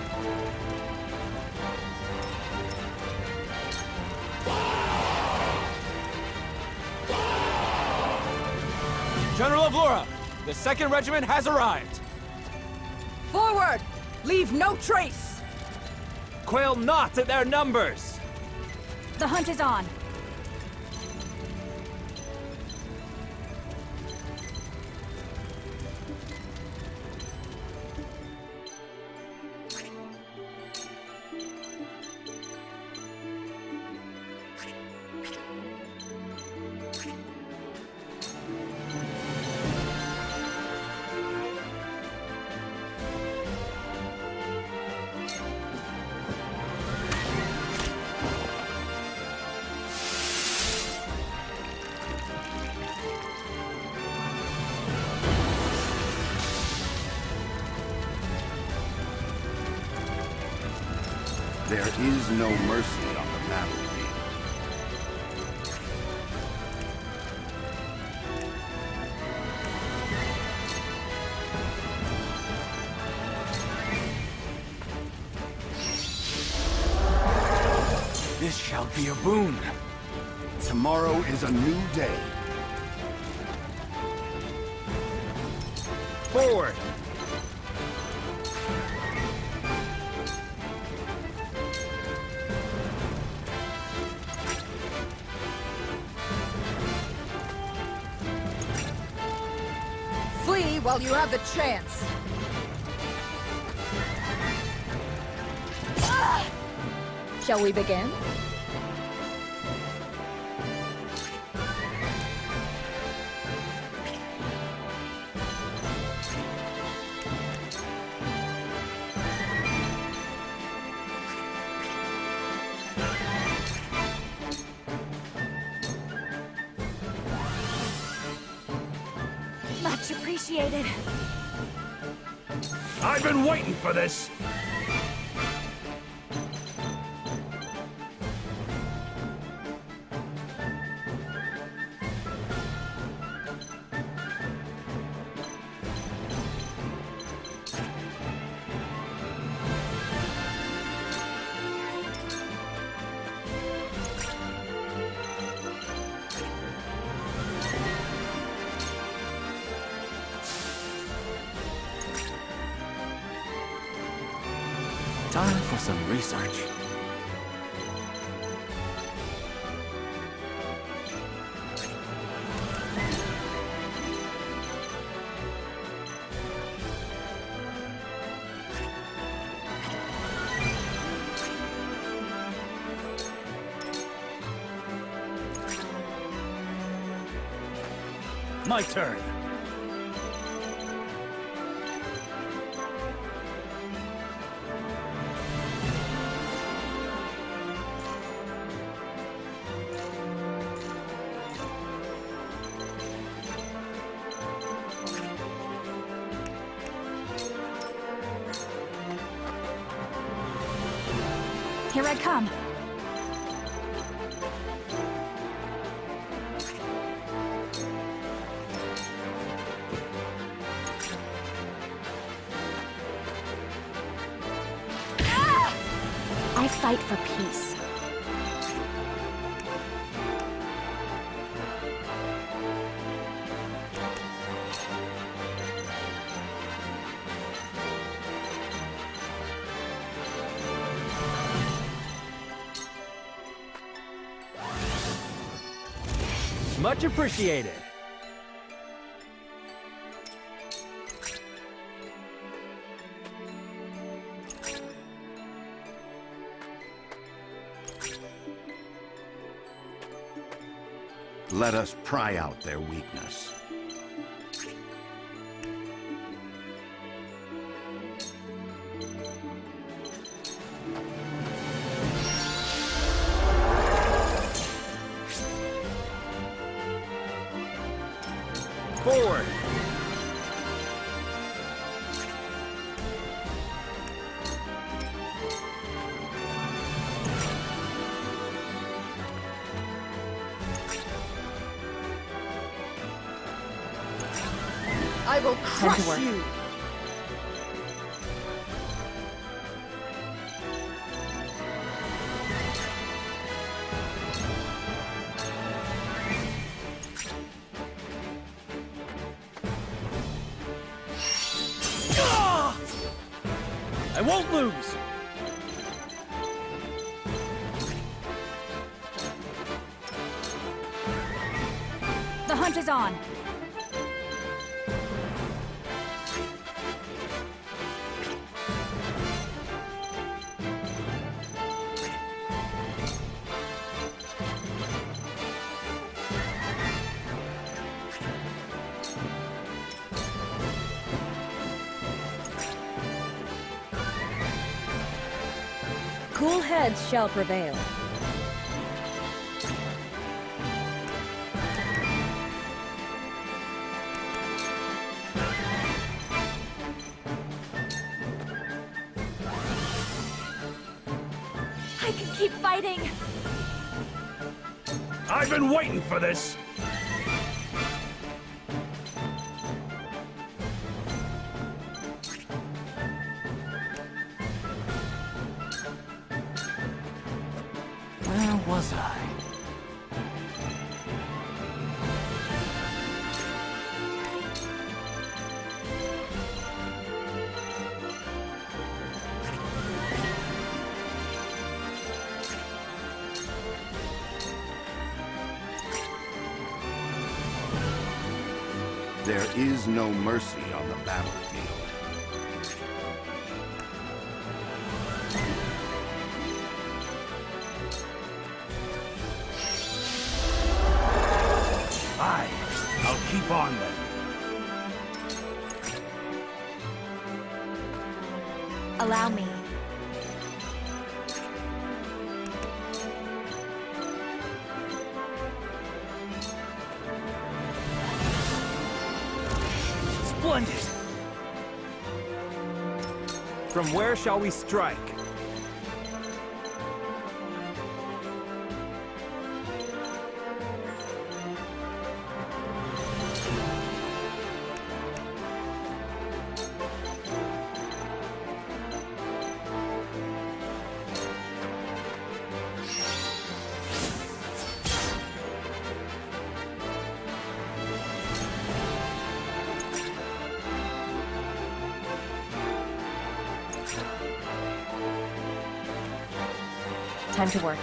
General of Laura, the 2nd Regiment has arrived! Forward! Leave no trace! Quail not at their numbers! The hunt is on. There is no mercy on the battlefield. This shall be a boon. Tomorrow is a new day. Forward! Flee while you have the chance! Shall we begin? Much appreciated. I've been waiting for this! Time for some research. My turn. Here I come. I fight for peace. Much appreciated. Let us pry out their weakness. Forward! I will crush work. you! won't lose! The hunt is on. Cool heads shall prevail. I can keep fighting! I've been waiting for this! Where was I? There is no mercy on the battlefield. I'll keep on then. Allow me. Splendid! From where shall we strike? Time to work.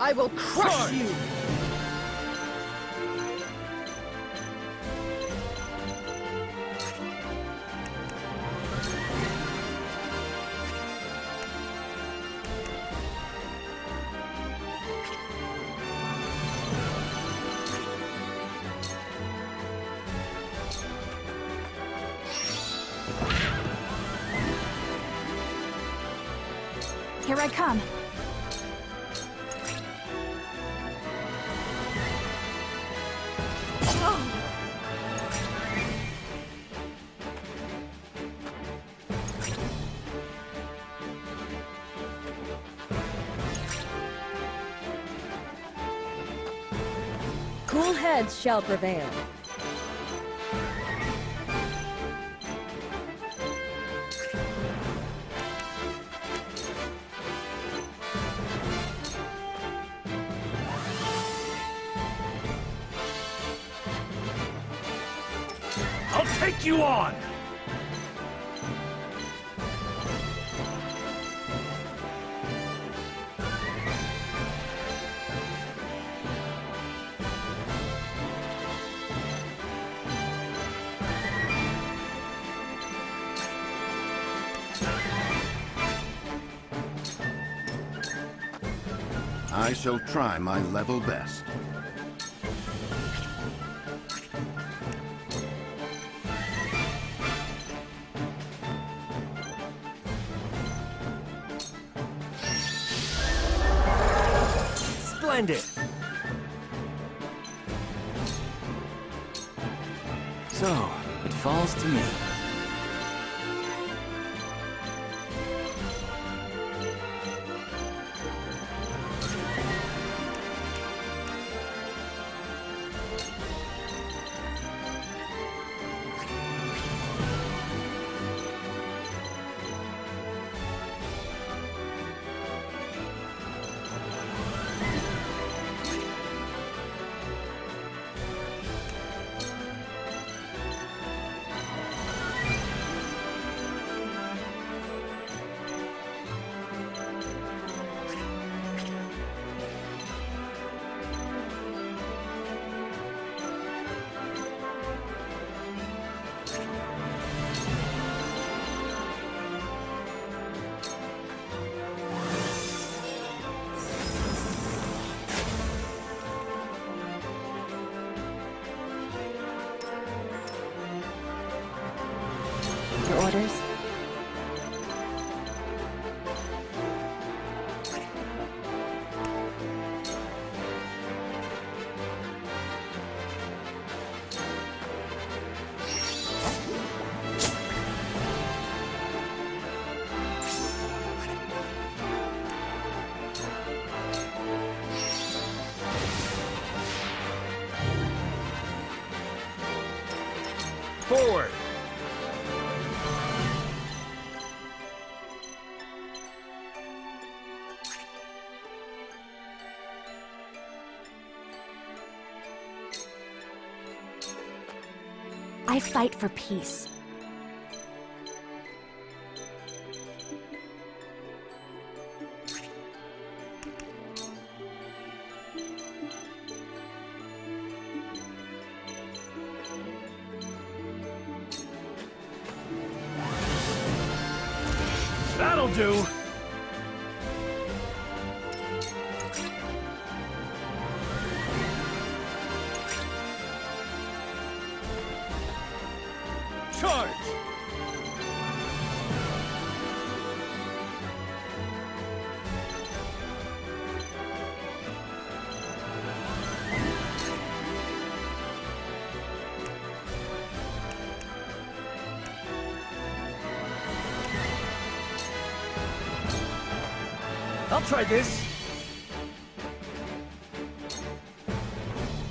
I will crush you! Here I come. Cool heads shall prevail. I'll take you on! I shall try my level best. Splendid! So, the falls to me. Your orders? Forward! I fight for peace. That'll do! Charge! I'll try this.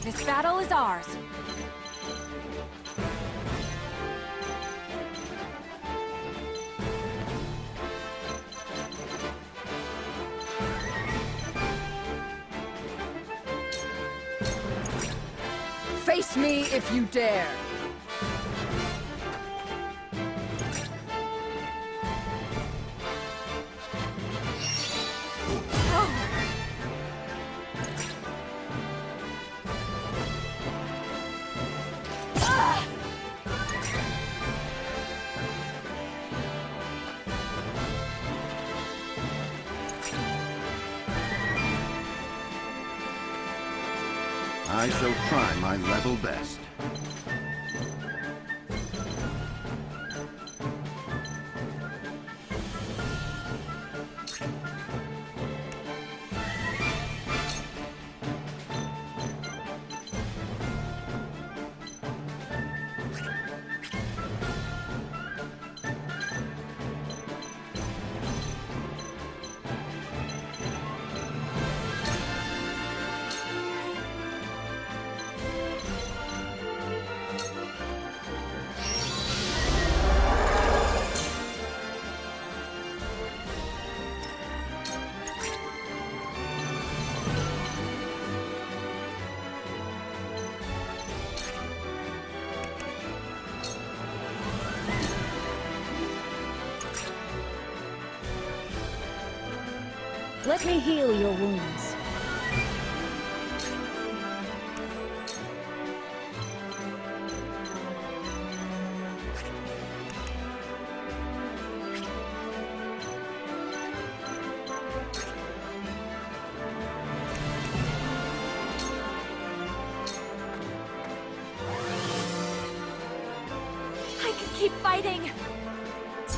This battle is ours. Face me if you dare! I shall try my level best. Let me heal your wounds. I can keep fighting!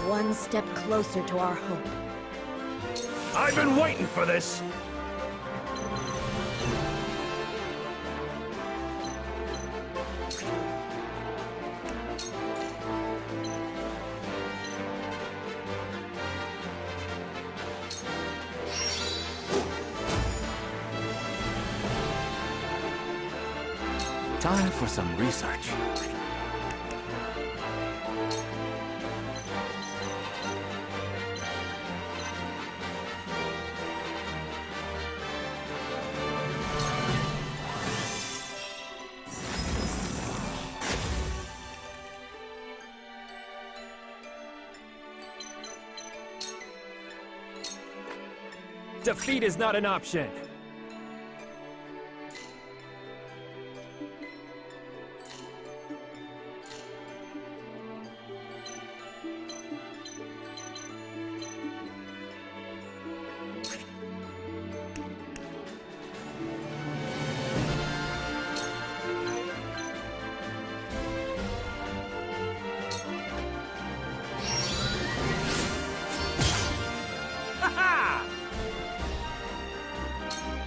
One step closer to our hope. I've been waiting for this! Time for some research. Defeat is not an option.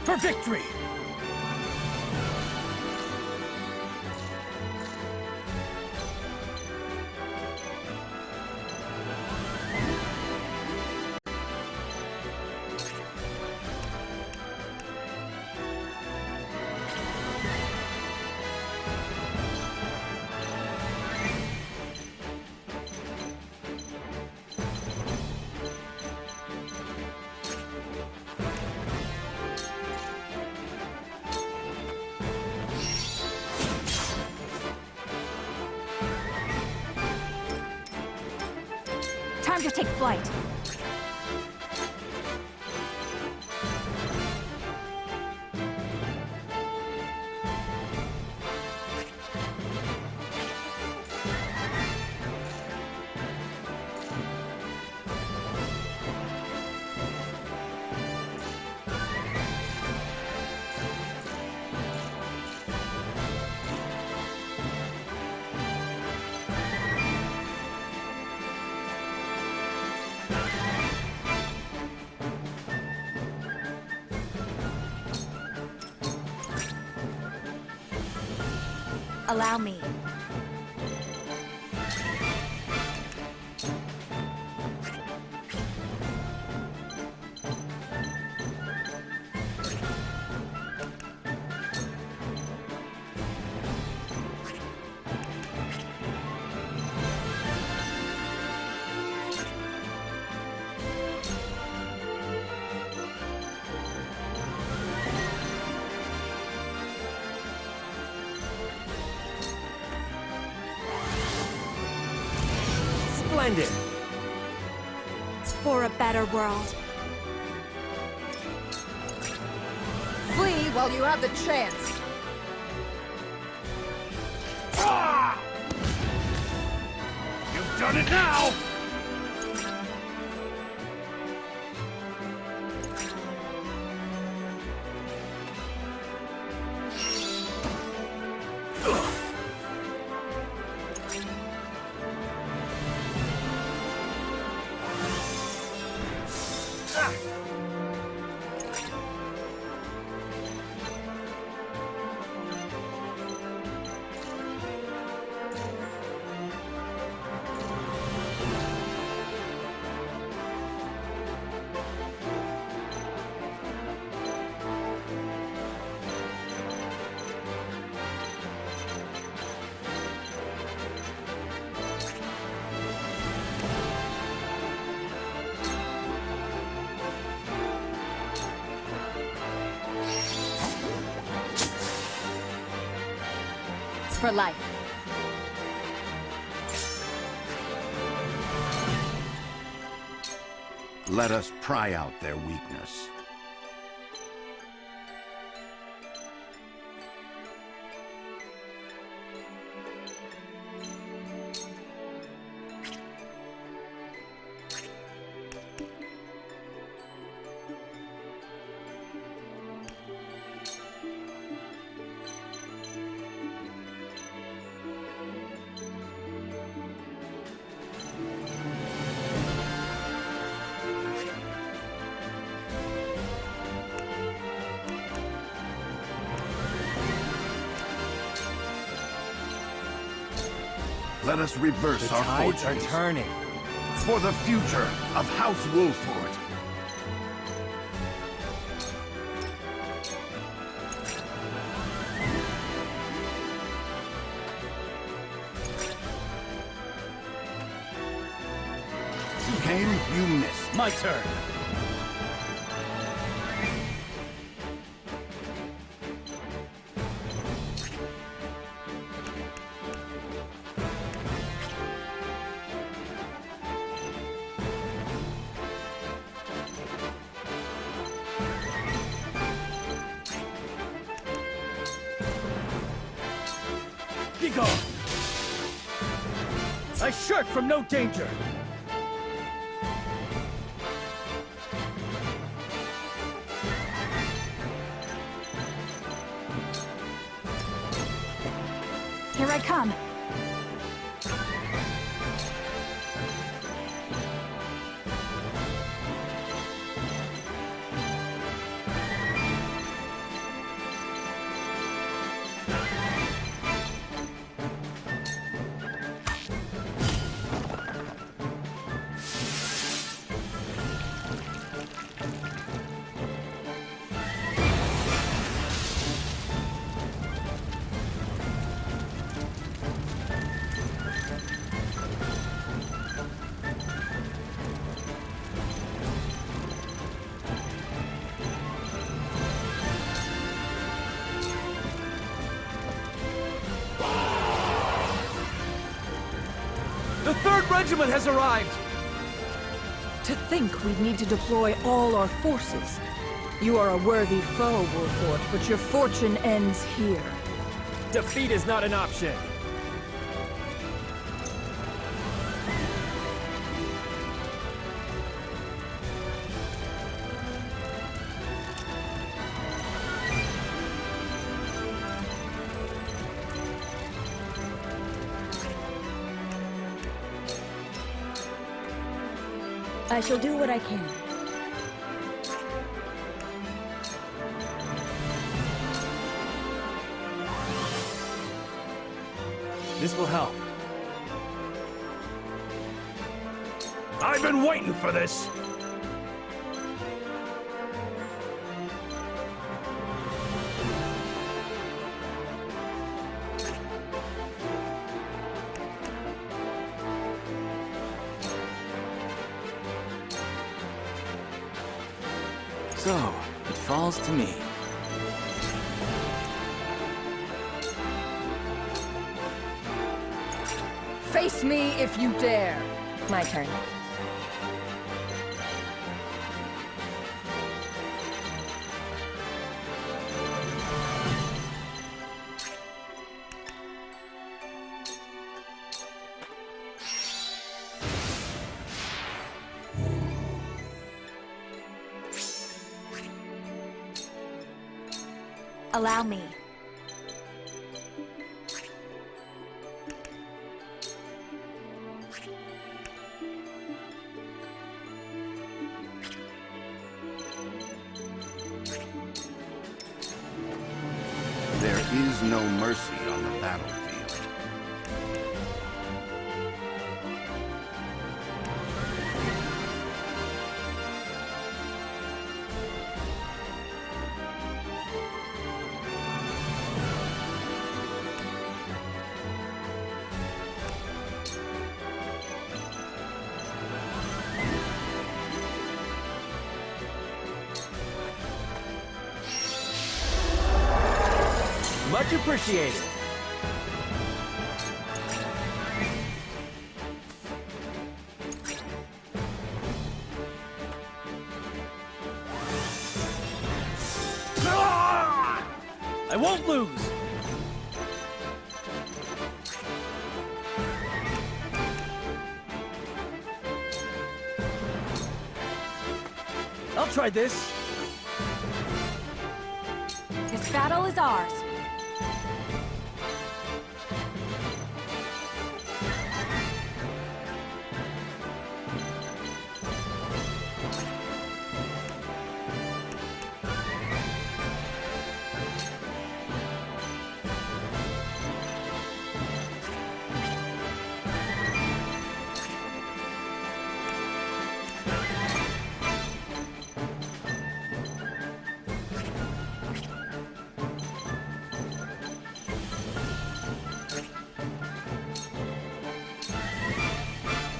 For victory! Time to take flight. Allow me. Splendid! For a better world. Flee while you have the chance. Ah! You've done it now! For life. Let us pry out their weakness. Let us reverse The our tides fortunes. are turning. For the future of House Wolford. My turn. Be gone! I shirk from no danger! Here I come. The 3rd Regiment has arrived! To think we'd need to deploy all our forces. You are a worthy foe, Wolford, but your fortune ends here. Defeat is not an option. I shall do what I can. This will help. I've been waiting for this! So, it falls to me. Face me if you dare! My turn. Allow me. There is no mercy on the battlefield. Much appreciated. I won't lose! I'll try this. This battle is ours.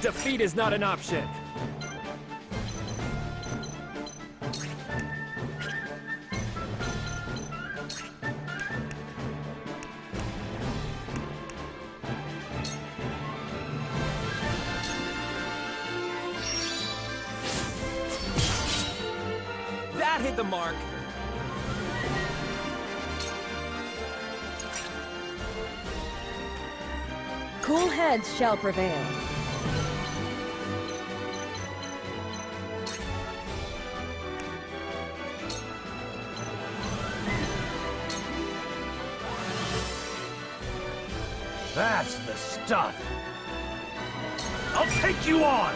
Defeat is not an option. That hit the mark! Cool heads shall prevail. That's the stuff. I'll take you on!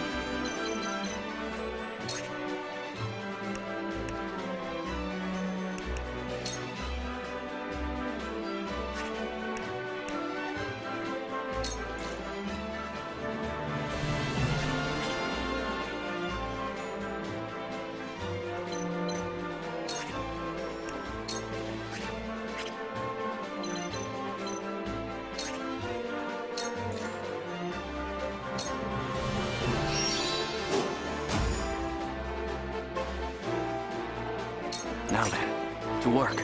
Now then, to work.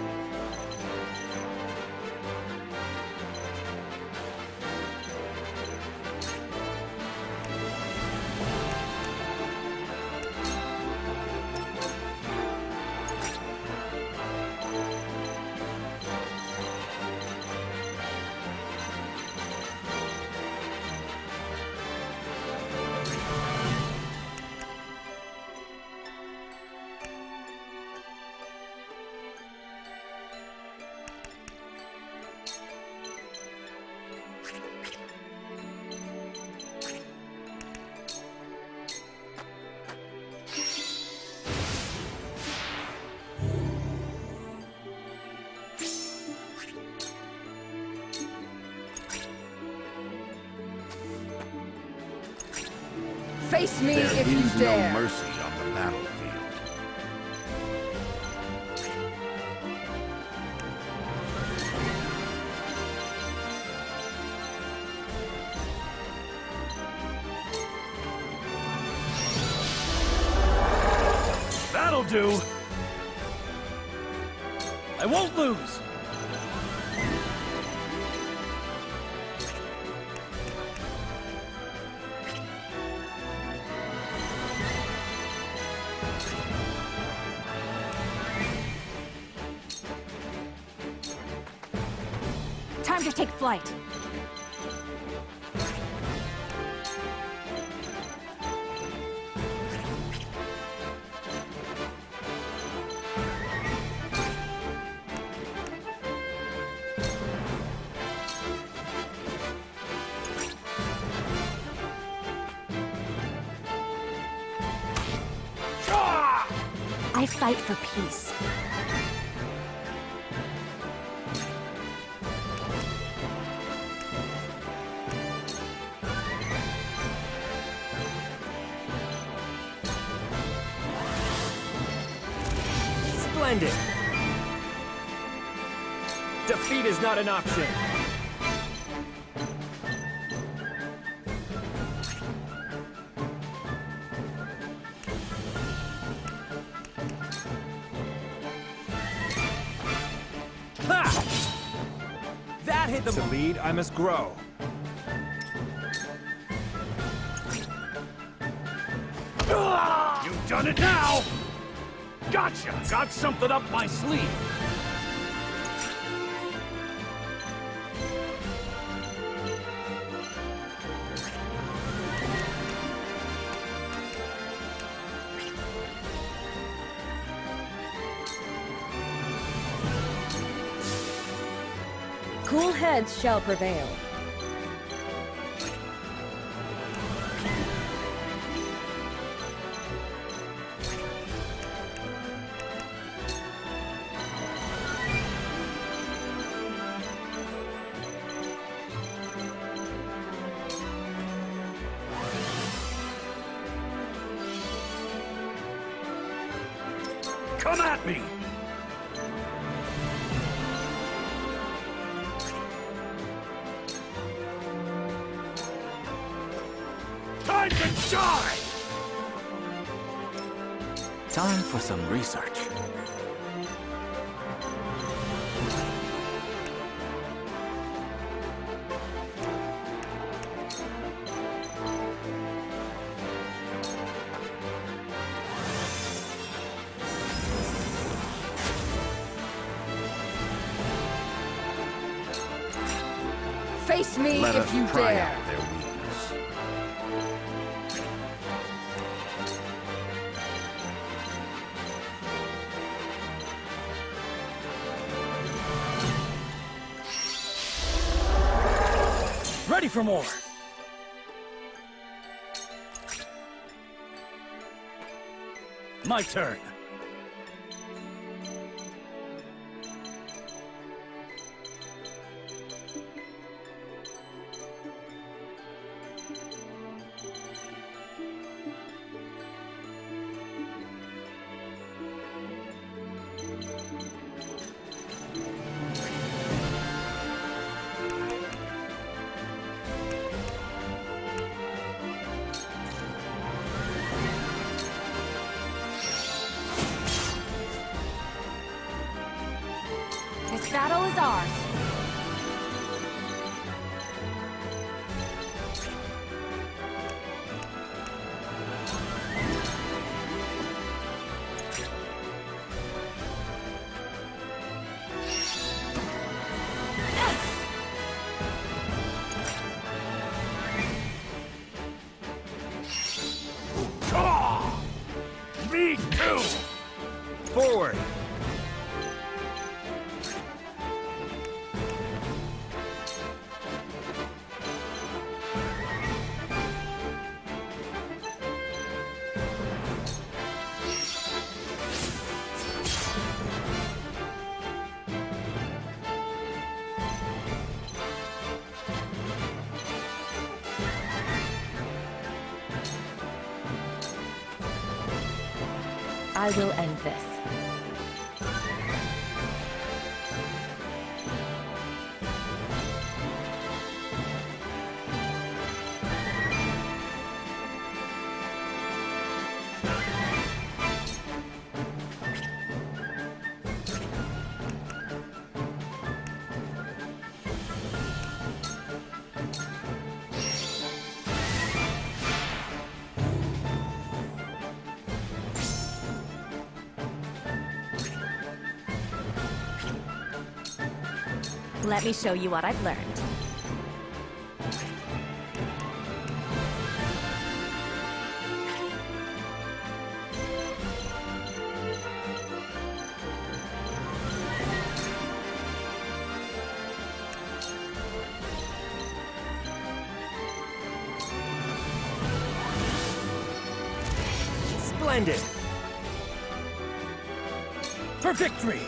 Face me There if you is dare. no mercy on the battlefield. That'll do! I won't lose! Time to take flight. I fight for peace. Splendid! Defeat is not an option. Ha! That hit the... To lead, I must grow. You've done it now! Gotcha! Got something up my sleeve! Cool heads shall prevail. Come at me! Time to die! Time for some research. Face me Let if us you try dare. out their weakness. Ready for more! My turn. This battle is ours. Me too! Forward! I will end this. Let me show you what I've learned. Splendid! For victory!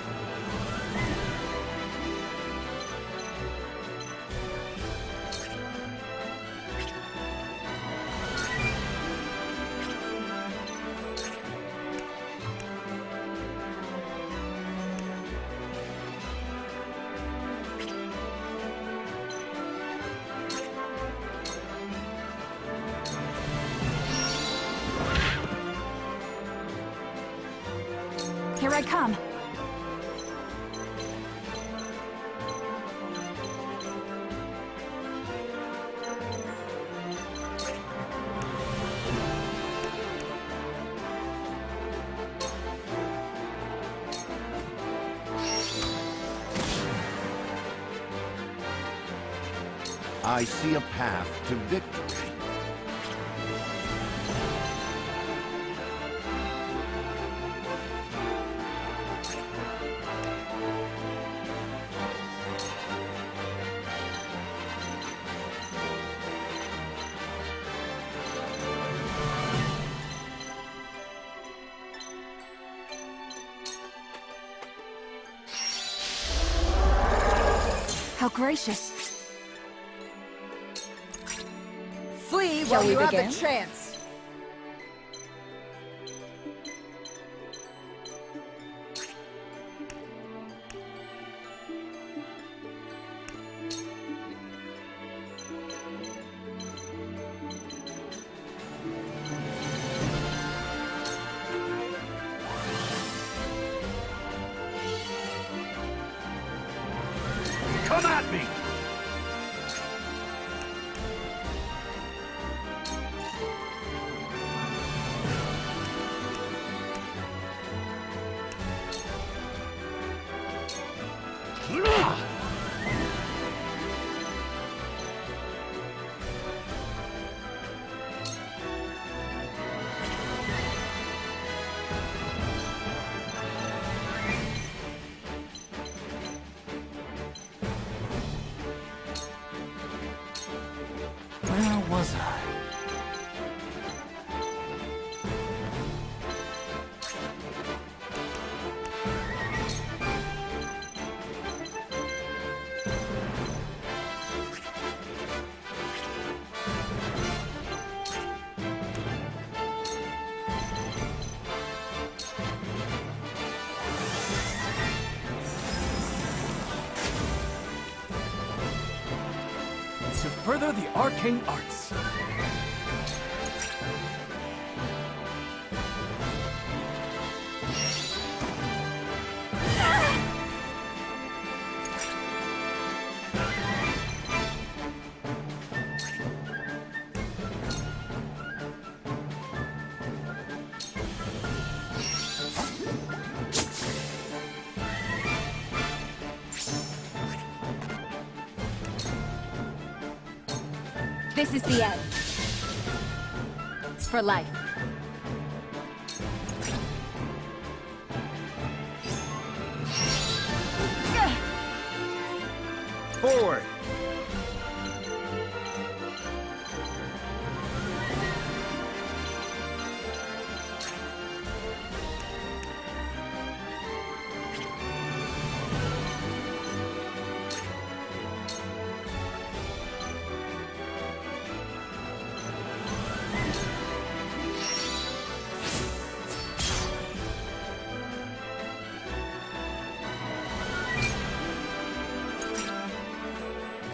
Here I come. I see a path to victory. How gracious. Flee Shall while we you have begin? the chance. Come at me! was I? To further the arcane arts. This is the end. For life. Forward!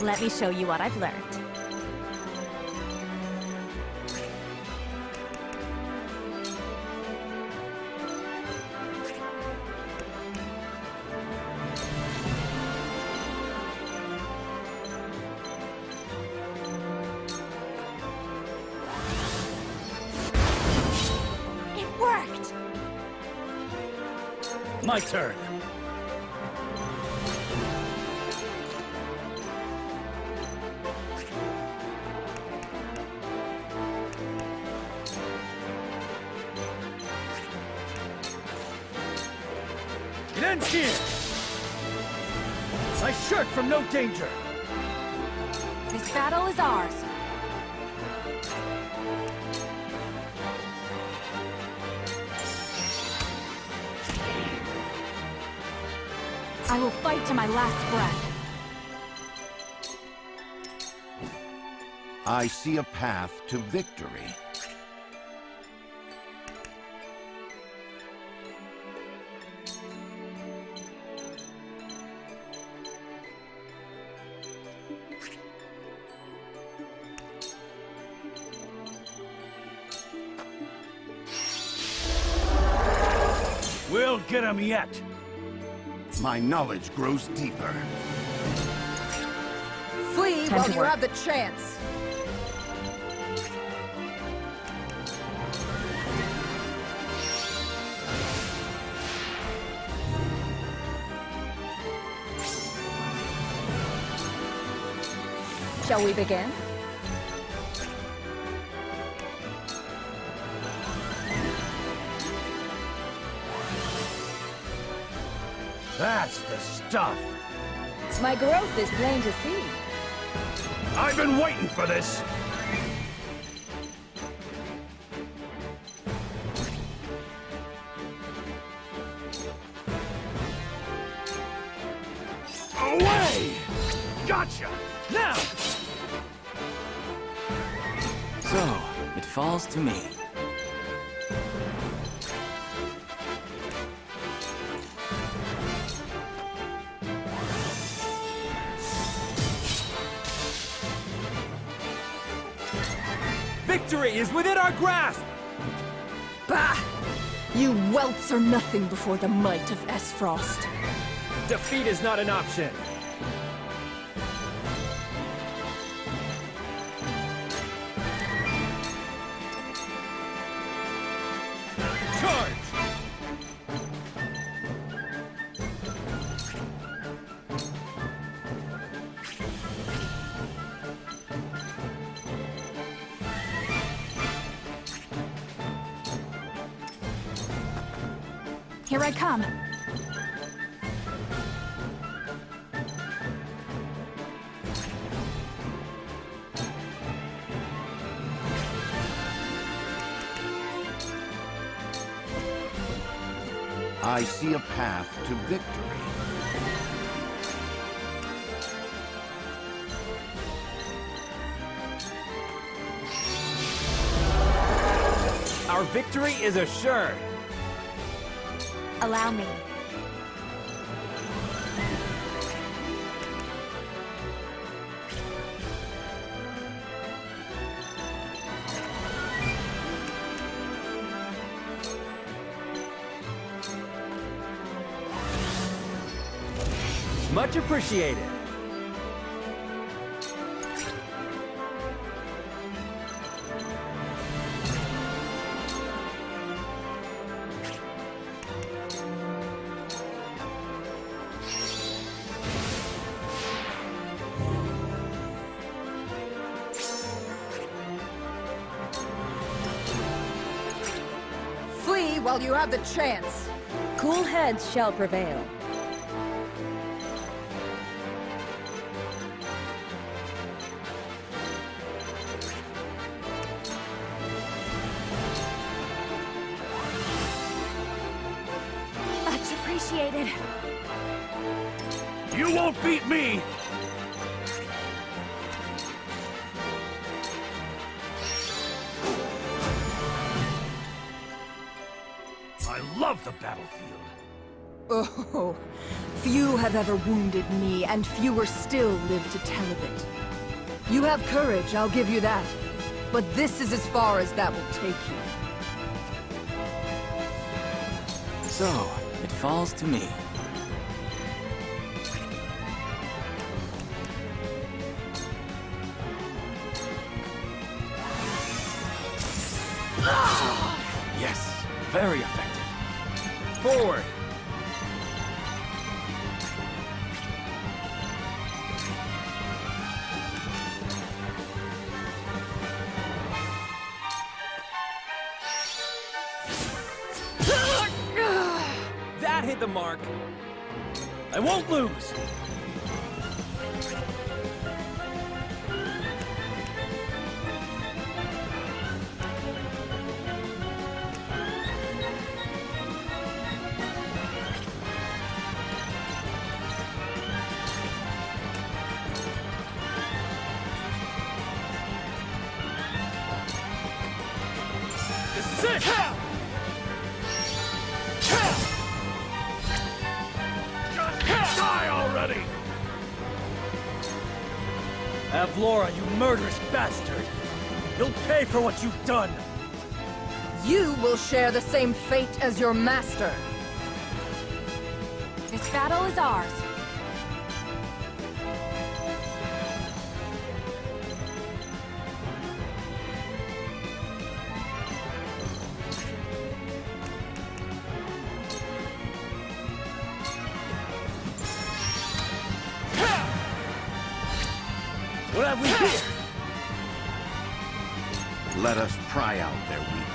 Let me show you what I've learned. It worked! My turn. It ends here! I shirk from no danger! This battle is ours. I will fight to my last breath. I see a path to victory. We'll get him yet! My knowledge grows deeper. Flee Time while to you work. have the chance. Shall we begin? That's the stuff! My growth is plain to see. I've been waiting for this! Away! Gotcha! Now! So, it falls to me. Victory is within our grasp! Bah! You whelps are nothing before the might of S-Frost. Defeat is not an option. Charge! Here I come. I see a path to victory. Our victory is assured. Allow me. Much appreciated. Flee while you have the chance. Cool heads shall prevail. Much appreciated. You won't beat me! I love the battlefield. Oh, few have ever wounded me, and fewer still live to tell of it. You have courage, I'll give you that. But this is as far as that will take you. So, it falls to me. Yes, very effective. Forward! That hit the mark. I won't lose! This is it! Die already! Avlora, you murderous bastard! You'll pay for what you've done! You will share the same fate as your master. This battle is ours. What have we here? Let us pry out their weakness.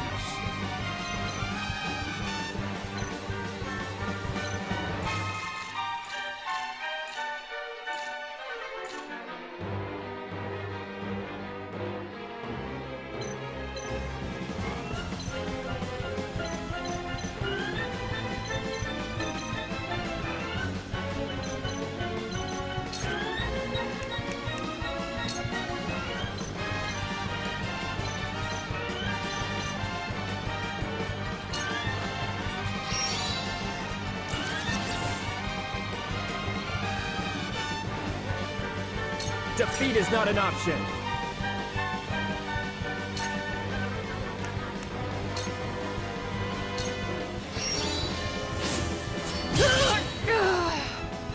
Defeat is not an option.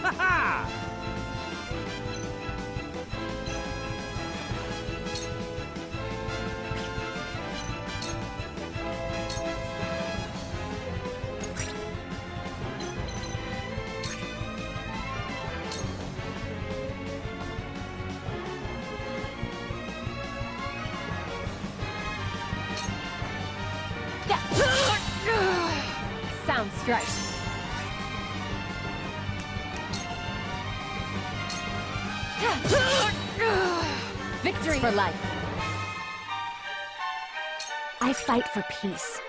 Ha-ha! Sound strike. Victory for life. I fight for peace.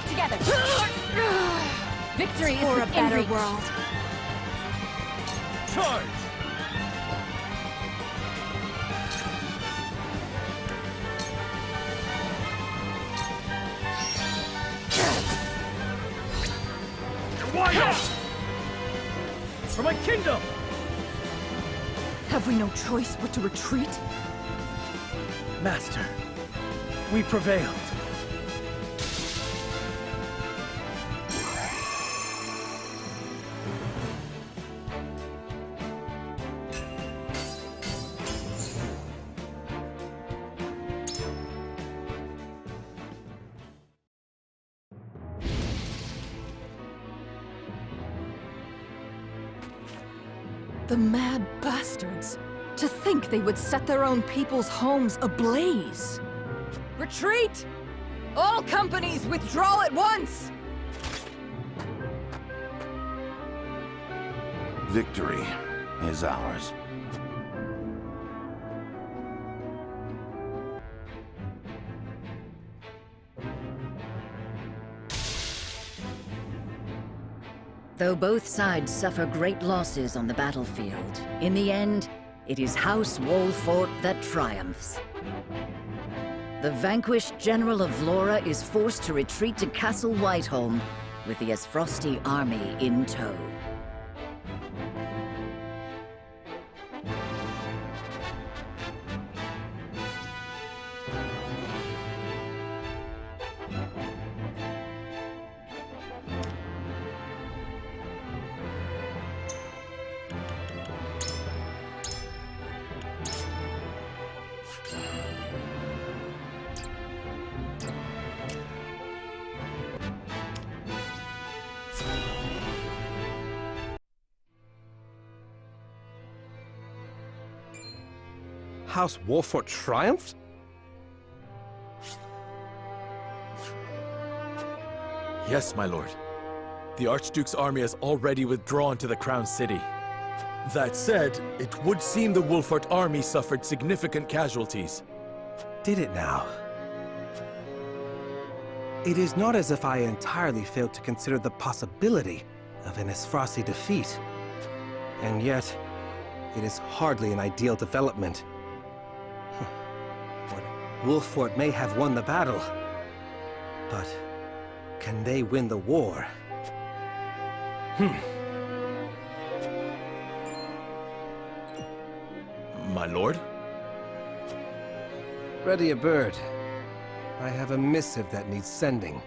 Together. Victory is For a within better reach. world. Charge! For my kingdom! Have we no choice but to retreat? Master, we prevailed. The mad bastards! To think they would set their own people's homes ablaze! Retreat! All companies withdraw at once! Victory is ours. Though both sides suffer great losses on the battlefield, in the end, it is House Wolfort that triumphs. The vanquished General of Vlora is forced to retreat to Castle Whiteholm, with the Asfrosti army in tow. House Wolfort triumphed? Yes, my lord. The Archduke's army has already withdrawn to the Crown City. That said, it would seem the Wolfort army suffered significant casualties. Did it now? It is not as if I entirely failed to consider the possibility of an Asfrosti defeat. And yet, it is hardly an ideal development. Wolfort may have won the battle, but can they win the war? My lord? Ready a bird. I have a missive that needs sending.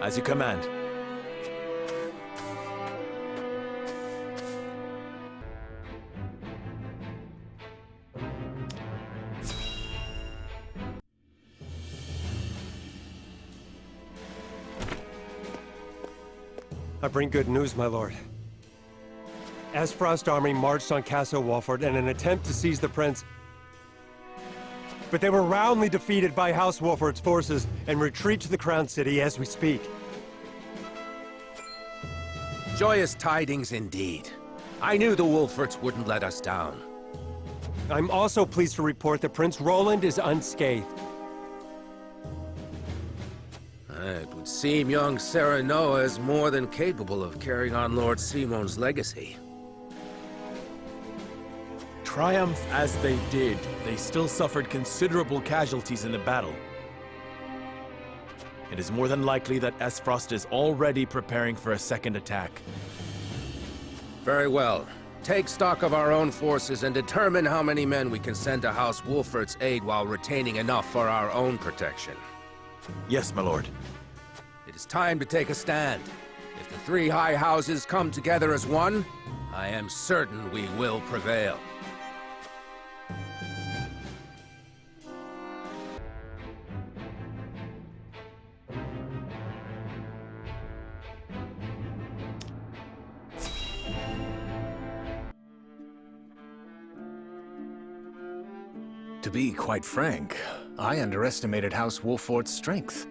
As you command. I bring good news, my lord. Asfrost army marched on Castle Wolfort in an attempt to seize the prince. But they were roundly defeated by House Wolfort's forces and retreat to the Crown City as we speak. Joyous tidings indeed. I knew the Wolforts wouldn't let us down. I'm also pleased to report that Prince Roland is unscathed. It would seem young Serenoa is more than capable of carrying on Lord Simon's legacy. Triumph as they did, they still suffered considerable casualties in the battle. It is more than likely that Asfrost is already preparing for a second attack. Very well. Take stock of our own forces and determine how many men we can send to House Wolfort's aid while retaining enough for our own protection. Yes, my lord. It is time to take a stand. If the three high houses come together as one, I am certain we will prevail. To be quite frank, I underestimated House Wolfort's strength.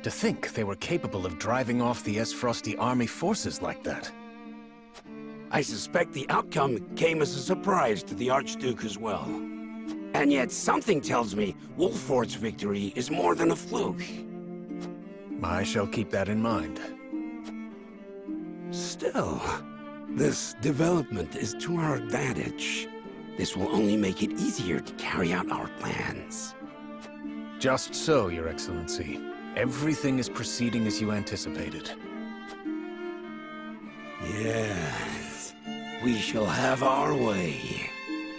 To think they were capable of driving off the Frosty army forces like that. I suspect the outcome came as a surprise to the Archduke as well. And yet something tells me Wolfort's victory is more than a fluke. I shall keep that in mind. Still, this development is to our advantage. This will only make it easier to carry out our plans. Just so, Your Excellency. Everything is proceeding as you anticipated. Yes, we shall have our way.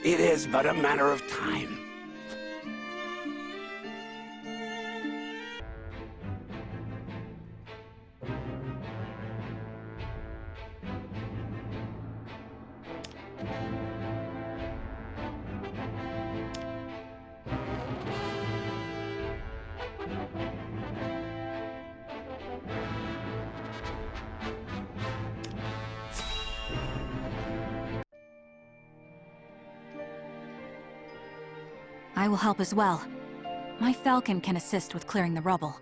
It is but a matter of time. I will help as well. My falcon can assist with clearing the rubble.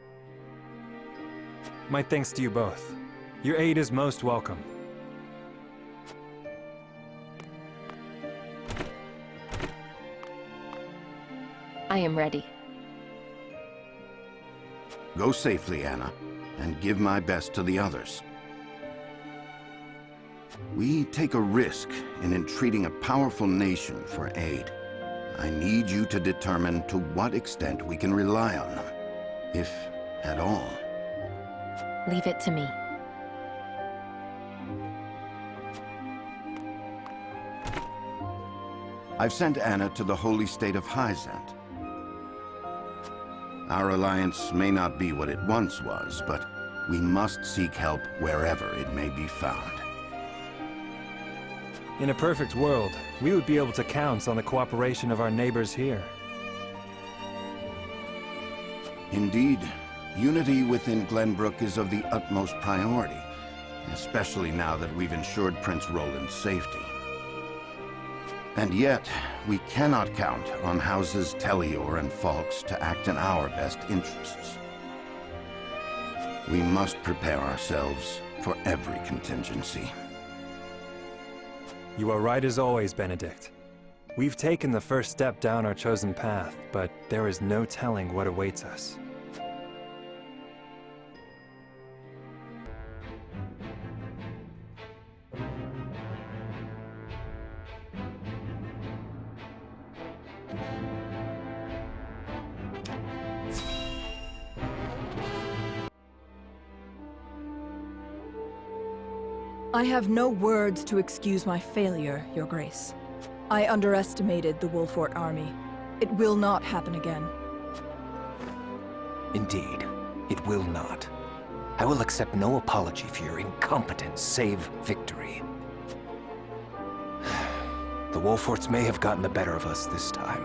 My thanks to you both. Your aid is most welcome. I am ready. Go safely, Anna, and give my best to the others. We take a risk in entreating a powerful nation for aid. I need you to determine to what extent we can rely on them, if at all. Leave it to me. I've sent Anna to the holy state of Hyzant. Our alliance may not be what it once was, but we must seek help wherever it may be found. In a perfect world, we would be able to count on the cooperation of our neighbors here. Indeed, unity within Glenbrook is of the utmost priority, especially now that we've ensured Prince Roland's safety. And yet, we cannot count on Houses Tellior and Falks to act in our best interests. We must prepare ourselves for every contingency. You are right as always, Benedict. We've taken the first step down our chosen path, but there is no telling what awaits us. I have no words to excuse my failure, Your Grace. I underestimated the Wolfort army. It will not happen again. Indeed, it will not. I will accept no apology for your incompetence, save victory. The Wolforts may have gotten the better of us this time,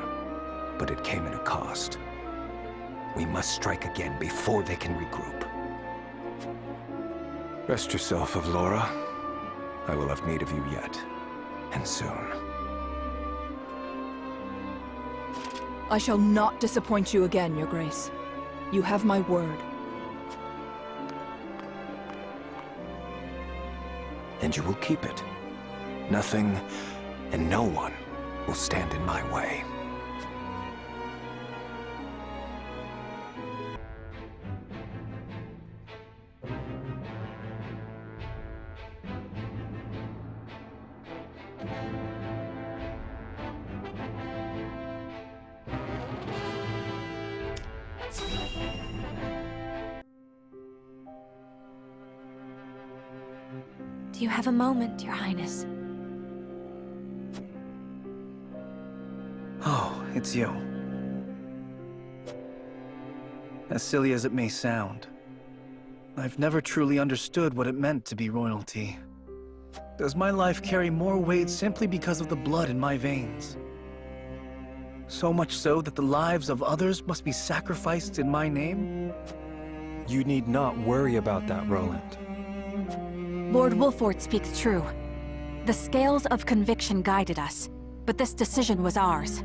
but it came at a cost. We must strike again before they can regroup. Rest yourself, Avlora. I will have need of you yet, and soon. I shall not disappoint you again, Your Grace. You have my word. And you will keep it. Nothing and no one will stand in my way. Do you have a moment, Your Highness? Oh, it's you. As silly as it may sound, I've never truly understood what it meant to be royalty. Does my life carry more weight simply because of the blood in my veins? So much so that the lives of others must be sacrificed in my name? You need not worry about that, Roland. Lord Wolfort speaks true. The scales of conviction guided us, but this decision was ours.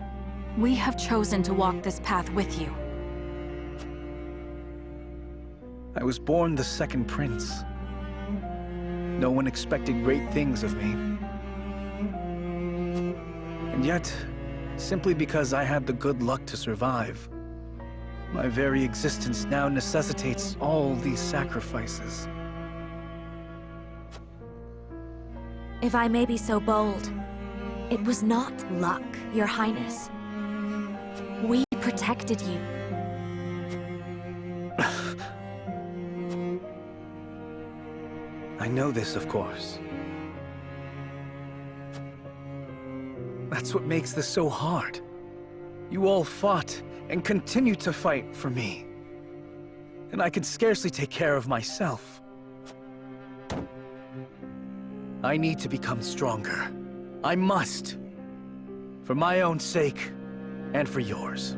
We have chosen to walk this path with you. I was born the second prince. No one expected great things of me. And yet, simply because I had the good luck to survive, my very existence now necessitates all these sacrifices. If I may be so bold, it was not luck, Your Highness. We protected you. I know this, of course. That's what makes this so hard. You all fought and continue to fight for me. And I can scarcely take care of myself. I need to become stronger. I must. For my own sake, and for yours.